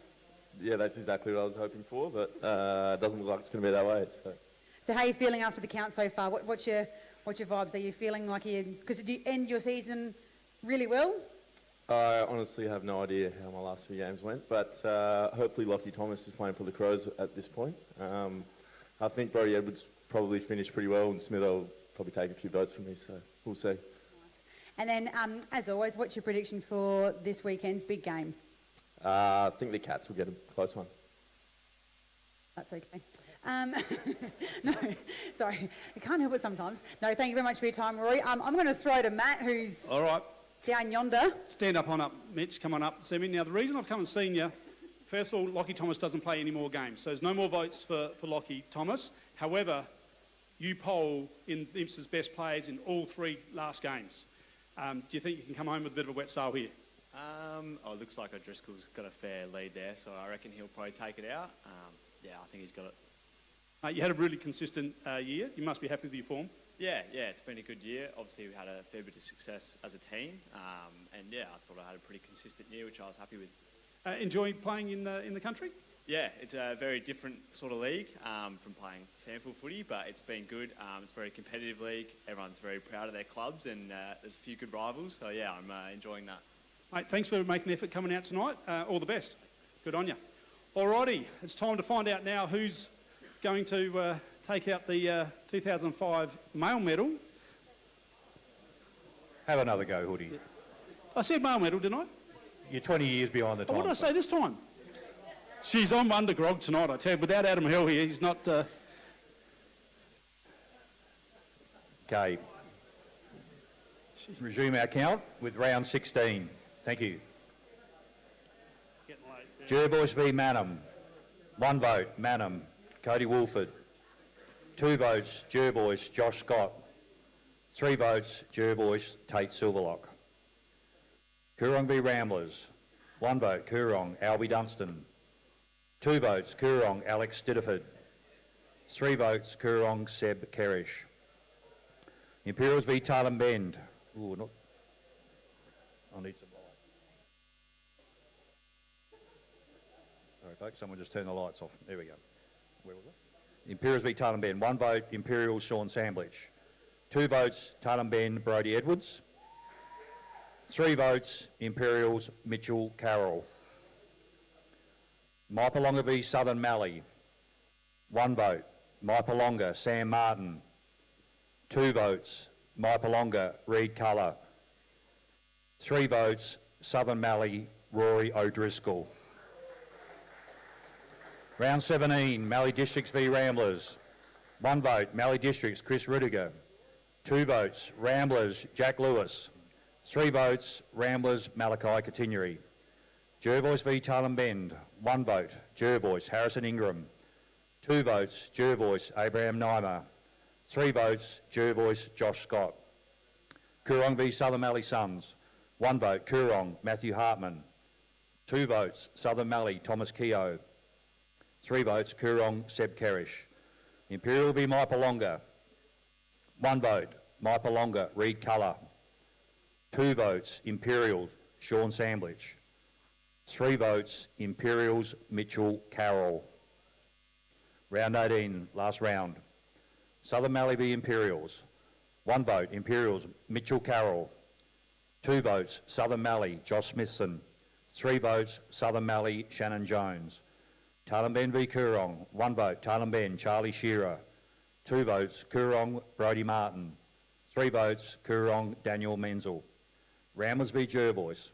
Yeah, that's exactly what I was hoping for, but it doesn't look like it's going to be that way. So how are you feeling after the count so far? What's your vibes? Are you feeling like because did you end your season really well? I honestly have no idea how my last few games went, but hopefully Lockie Thomas is playing for the Crows at this point. I think Brody Edwards probably finished pretty well, and Smith will probably take a few votes from me, so we'll see. Nice. And then, as always, what's your prediction for this weekend's big game? I think the Cats will get a close one. That's okay. No, sorry, I can't help it sometimes. No, thank you very much for your time, Rory. I'm going to throw to Matt, who's all right down yonder. Stand up, Mitch. Come on up, see me. Now, the reason I've come and seen you, first of all, Lockie Thomas doesn't play any more games, so there's no more votes for Lockie Thomas. However, you poll in IMSA's best players in all 3 last games. Do you think you can come home with a bit of a wet sail here? It looks like O'Driscoll's got a fair lead there, so I reckon he'll probably take it out. Yeah, I think he's got it. You had a really consistent year. You must be happy with your form. Yeah, it's been a good year. Obviously, we had a fair bit of success as a team, and yeah, I thought I had a pretty consistent year, which I was happy with. Enjoying playing in the country? Yeah, it's a very different sort of league from playing sample footy, but it's been good. It's a very competitive league. Everyone's very proud of their clubs, and there's a few good rivals. So yeah, I'm enjoying that. Mate, thanks for making the effort coming out tonight. All the best. Good on you. Alrighty, it's time to find out now who's going to take out the 2005 male medal. Have another go, Hoodie. I said male medal, didn't I? You're 20 years behind the Oh, time. what did I say this time? Jeez, I'm under grog tonight, I tell you. Without Adam Hill here, he's not... Okay. Resume our count with round 16. Thank you. Jervois v Manham. 1 vote, Manham, Cody Woolford. 2 votes, Jervois, Josh Scott. 3 votes, Jervois, Tate Silverlock. Coorong v Ramblers. 1 vote, Coorong, Albie Dunstan. 2 votes, Coorong, Alex Stitterford. 3 votes, Coorong, Seb Kerrish. Imperials v Tailem Bend. Ooh, not... I need some light. Sorry, folks, someone just turned the lights off. There we go. Where was it? Imperials v Tailem Bend. 1 vote, Imperials, Sean Samblich. 2 votes, Tailem Bend, Brodie Edwards. 3 votes, Imperials, Mitchell Carroll. Maipalonga v Southern Mallee. 1 vote, Maipalonga, Sam Martin. 2 votes, Maipalonga, Reed Culler. 3 votes, Southern Mallee, Rory O'Driscoll. Round 17, Mallee Districts v Ramblers. 1 vote, Mallee Districts, Chris Rudiger. 2 votes, Ramblers, Jack Lewis. 3 votes, Ramblers, Malachi Continuary. Jervois v Tailem Bend. 1 vote, Jervois, Harrison Ingram. 2 votes, Jervois, Abraham Naimer. 3 votes, Jervois, Josh Scott. Coorong v Southern Mallee Suns. 1 vote, Coorong, Matthew Hartman. 2 votes, Southern Mallee, Thomas Keogh. 3 votes, Coorong, Seb Kerrish. Imperial v Maipalonga. 1 vote, Maipalonga, Reed Culler. 2 votes, Imperials, Sean Samblich. 3 votes, Imperials, Mitchell Carroll. Round 18, last round. Southern Mallee v Imperials. 1 vote, Imperials, Mitchell Carroll. 2 votes, Southern Mallee, Josh Smithson. 3 votes, Southern Mallee, Shannon Jones. Tailem Bend v Coorong. 1 vote, Tailem Bend, Charlie Shearer. 2 votes, Coorong, Brodie Martin. 3 votes, Coorong, Daniel Menzel. Ramblers v Jervois.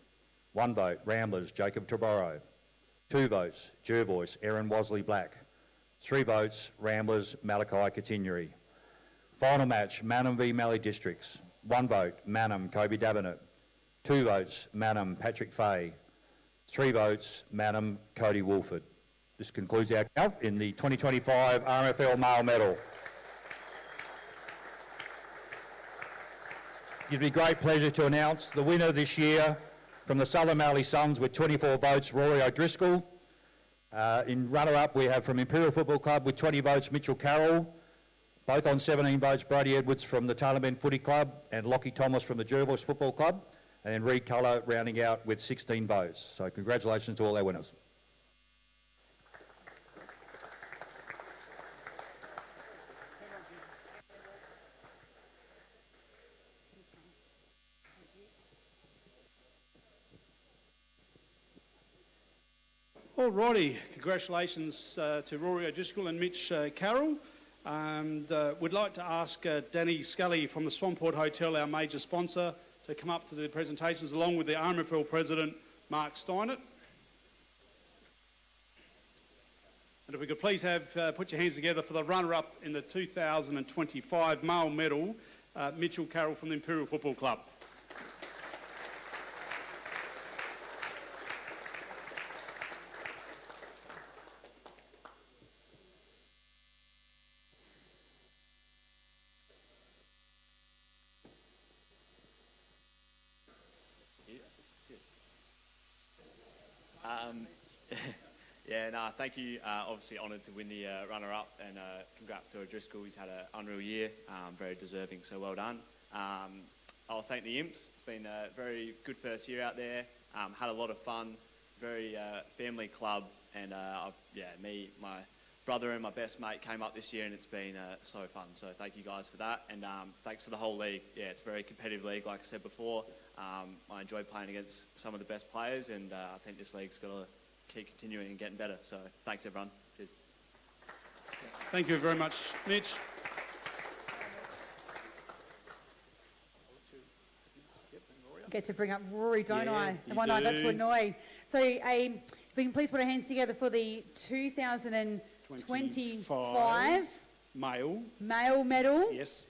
1 vote, Ramblers, Jacob Trevorrow. 2 votes, Jervois, Aaron Wasley Black. 3 votes, Ramblers, Malachi Continuary. Final match, Manham v Mallee Districts. 1 vote, Manham, Kobe Davenant. 2 votes, Manham, Patrick Fay. 3 votes, Manham, Cody Woolford. This concludes our count in the 2025 RMFL Male Medal. It gives me great pleasure to announce the winner this year from the Southern Mallee Suns with 24 votes, Rory O'Driscoll. In runner-up, we have from Imperial Football Club with 20 votes, Mitchell Carroll. Both on 17 votes, Brodie Edwards from the Tailem Bend Footy Club and Lockie Thomas from the Jervois Football Club. And then Reed Culler rounding out with 16 votes. So congratulations to all our winners. Alrighty, congratulations to Rory O'Driscoll and Mitch Carroll. And we'd like to ask Danny Scully from the Swamport Hotel, our major sponsor, to come up to the presentations along with the RMFL President, Mark Steinert. And if we could please have, put your hands together for the runner-up in the 2025 Male Medal, Mitchell Carroll from the Imperial Football Club. Thank you. Obviously honoured to win the runner-up, and congrats to O'Driscoll. He's had an unreal year, very deserving, so well done. I'll thank the Imps. It's been a very good first year out there. Had a lot of fun, very family club, and me, my brother and my best mate came up this year, and it's been so fun. So thank you guys for that, and thanks for the whole league. Yeah, it's a very competitive league, like I said before. I enjoyed playing against some of the best players, and I think this league's got to keep continuing and getting better. So thanks, everyone. Cheers. Thank you very much, Mitch. get to bring up Rory, don't Yeah, I? The you one I got do. to annoy. So if we can please put our hands together for the 2025 male medal. Yes.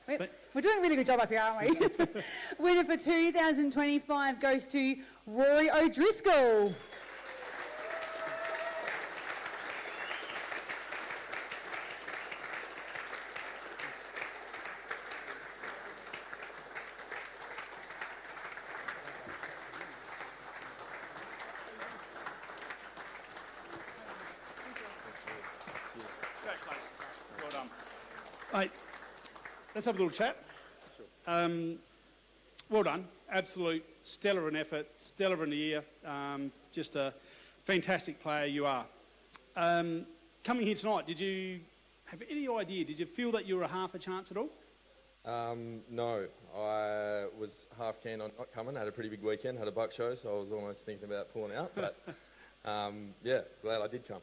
We're doing a really good job up here, aren't we? Winner for 2025 goes to Rory O'Driscoll. Congratulations. Well done. Mate, let's have a little chat. Well done. Absolute stellar in effort, stellar in the year. Just a fantastic player you are. Coming here tonight, did you have any idea, did you feel that you were a half a chance at all? No, I was half keen on not coming. Had a pretty big weekend, had a buck show, so I was almost thinking about pulling out. But yeah, glad I did come.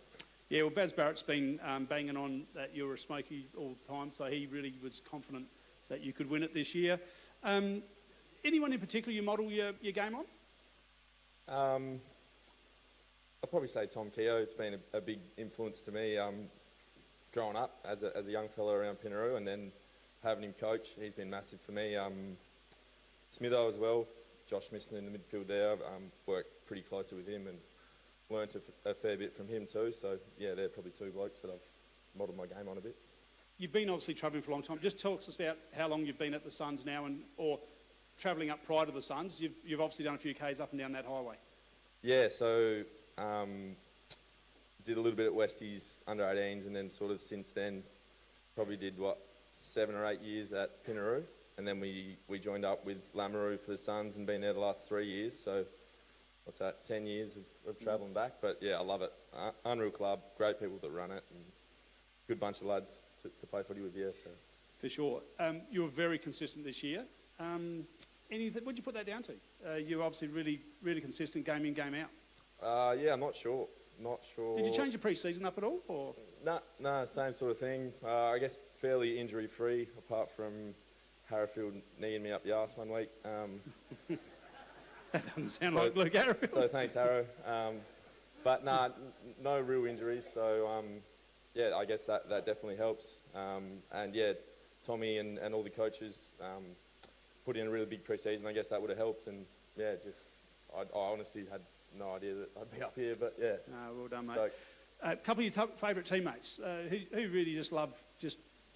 Yeah, well, Baz Barrett's been banging on that you were a smoky all the time, so he really was confident that you could win it this year. Anyone in particular you model your game on? I'll probably say Tom Keogh. It's been a big influence to me growing up as a young fella around Pinaroo, and then having him coach, he's been massive for me. Smitho as well, Josh Misson in the midfield there, worked pretty closely with him and learnt a fair bit from him too. So yeah, they're probably two blokes that I've modelled my game on a bit. You've been obviously travelling for a long time. Just tell us about how long you've been at the Suns now, or travelling up prior to the Suns. You've obviously done a few Ks up and down that highway. Yeah, so did a little bit at Westies under 18s, and then sort of since then probably did 7 or 8 years at Pinaroo, and then we joined up with Lameroo for the Suns and been there the last 3 years. So what's that, 10 years of travelling back. But yeah, I love it. Unreal club, great people that run it, and good bunch of lads to play footy with. Yeah, so. For sure. You were very consistent this year. What would you put that down to? You're obviously really, really consistent game in, game out. Yeah, I'm not sure. Not sure. Did you change your pre-season up at all? Or? No, same sort of thing. I guess fairly injury-free, apart from Harrowfield kneeing me up the arse one week. That doesn't sound like Luke Harrowfield. So thanks, Harrow. But no real injuries. So yeah, I guess that definitely helps. And yeah, Tommy and all the coaches put in a really big pre-season. I guess that would have helped. And yeah, I honestly had no idea that I'd be up here. But yeah, well done, stoked. mate. A couple of your favourite teammates who really just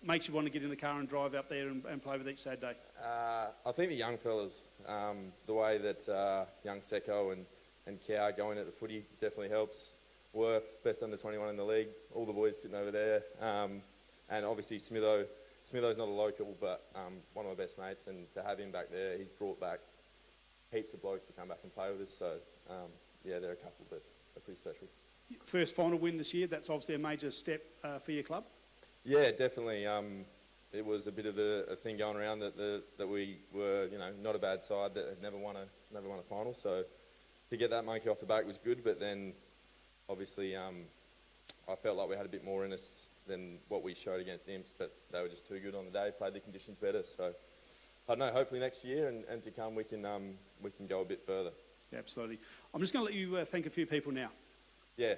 makes you want to get in the car and drive up there and play with each Saturday? I think the young fellas, the way that young Secco and Cow going at the footy definitely helps. Worth, best under 21 in the league, all the boys sitting over there. And obviously Smitho's not a local, but one of my best mates, and to have him back there, he's brought back heaps of blokes to come back and play with us. So yeah, there are a couple that are pretty special. First final win this year, that's obviously a major step for your club. Yeah, definitely. It was a bit of a thing going around that we were, not a bad side that had never won a final. So to get that monkey off the back was good. But then, obviously, I felt like we had a bit more in us than what we showed against Imps. But they were just too good on the day. Played the conditions better. So I don't know. Hopefully next year and to come we can go a bit further. Yeah, absolutely. I'm just going to let you thank a few people now. Yeah.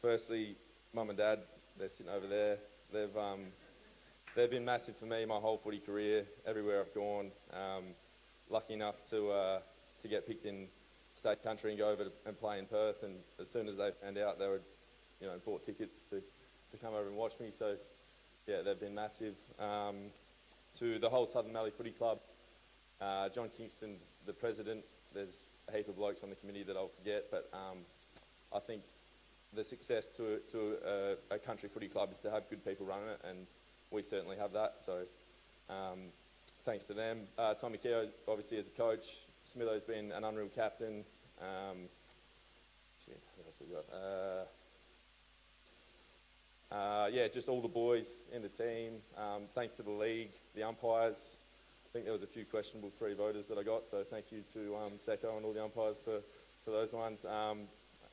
Firstly, Mum and Dad. They're sitting over there. They've been massive for me my whole footy career, everywhere I've gone. Lucky enough to get picked in state country and go over and play in Perth. And as soon as they found out, they bought tickets to come over and watch me. So yeah, they've been massive. To the whole Southern Mallee Footy Club, John Kingston's the president. There's a heap of blokes on the committee that I'll forget, but I think the success to a country footy club is to have good people running it, and we certainly have that. So thanks to them. Tommy Keogh, obviously, as a coach. Smitho's been an unreal captain. What else we got? Yeah, just all the boys in the team. Thanks to the league, the umpires. I think there was a few questionable 3 voters that I got, so thank you to Secco and all the umpires for those ones.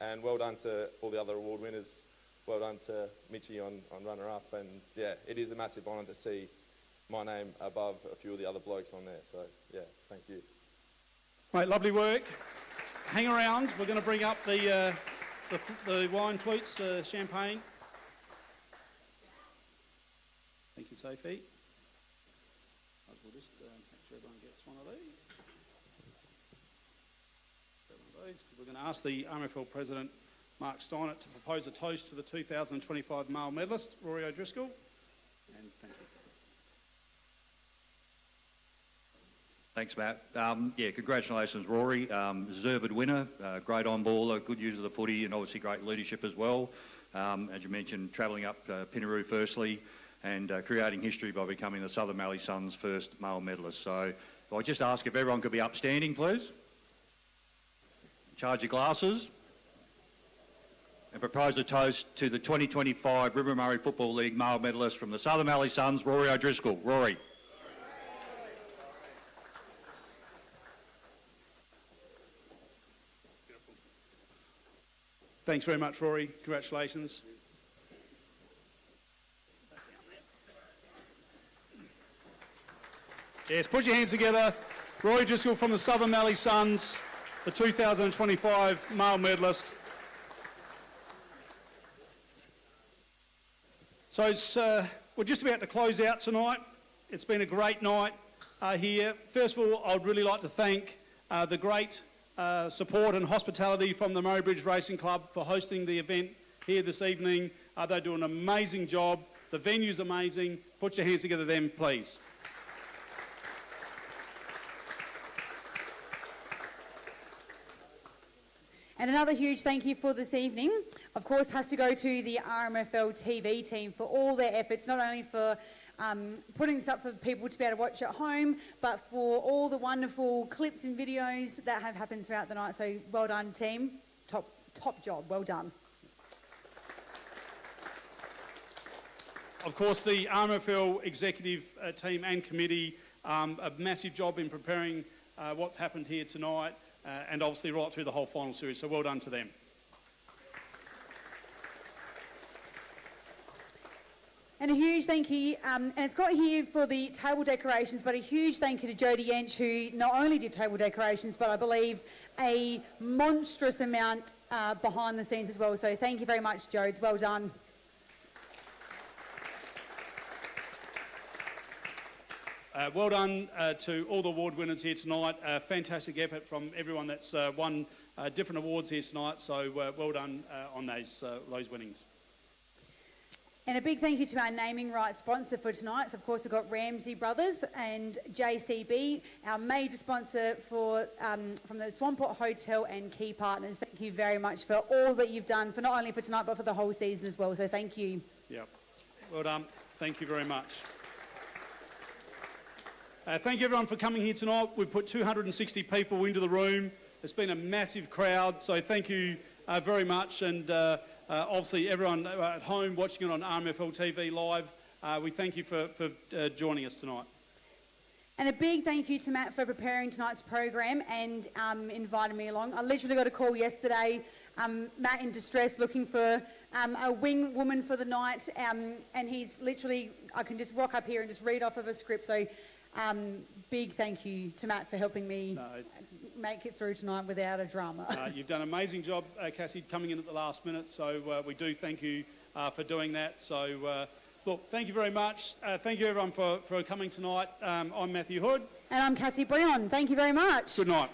And well done to all the other award winners. Well done to Mitchie on runner-up. And yeah, it is a massive honour to see my name above a few of the other blokes on there. So yeah, thank you. Right, lovely work. Hang around. We're going to bring up the wine flutes, champagne. Thank you, Sophie. We'll just make sure everyone gets one of these. We're going to ask the RMFL President, Mark Steinert, to propose a toast to the 2025 male medalist, Rory O'Driscoll. And thank you. Thanks, Matt. Congratulations, Rory. Deserved winner, great on-baller, good use of the footy, and obviously great leadership as well. As you mentioned, travelling up Pinaroo firstly, and creating history by becoming the Southern Mallee Suns' first male medalist. So I'll just ask if everyone could be upstanding, please. Charge your glasses. And propose a toast to the 2025 River Murray Football League male medalist from the Southern Mallee Suns, Rory O'Driscoll. Rory. Thanks very much, Rory. Congratulations. Yes, put your hands together. Rory Driscoll from the Southern Mallee Suns, the 2025 male medalist. So we're just about to close out tonight. It's been a great night here. First of all, I'd really like to thank the great support and hospitality from the Murray Bridge Racing Club for hosting the event here this evening. They do an amazing job. The venue's amazing. Put your hands together then, please. And another huge thank you for this evening, of course, has to go to the RMFL TV team for all their efforts, not only for putting this up for people to be able to watch at home, but for all the wonderful clips and videos that have happened throughout the night. So well done, team. Top job. Well done. Of course, the RMFL executive team and committee, a massive job in preparing what's happened here tonight. And obviously right through the whole final series, so well done to them. And a huge thank you, and it's got here for the table decorations, but a huge thank you to Jodie Yench, who not only did table decorations, but I believe a monstrous amount behind the scenes as well. So thank you very much, Jodes. Well done. Well done to all the award winners here tonight. Fantastic effort from everyone that's won different awards here tonight. So well done on those winnings. And a big thank you to our naming rights sponsor for tonight. So of course we've got Ramsey Brothers and JCB, our major sponsor for from the Swamport Hotel and key partners. Thank you very much for all that you've done, for not only for tonight but for the whole season as well. So thank you. Yeah, well done. Thank you very much. Thank you everyone for coming here tonight. We've put 260 people into the room. It's been a massive crowd, so thank you very much. And obviously everyone at home watching it on RMFL TV live, we thank you for joining us tonight. And a big thank you to Matt for preparing tonight's program and inviting me along. I literally got a call yesterday, Matt in distress looking for a wing woman for the night, and he's literally, I can just rock up here and just read off of a script. So big thank you to Matt for helping me make it through tonight without a drama. You've done an amazing job, Cassie, coming in at the last minute, so we do thank you for doing that. So look, thank you very much. Thank you everyone for coming tonight. I'm Matthew Hood. And I'm Cassie Breon. Thank you very much. Good night.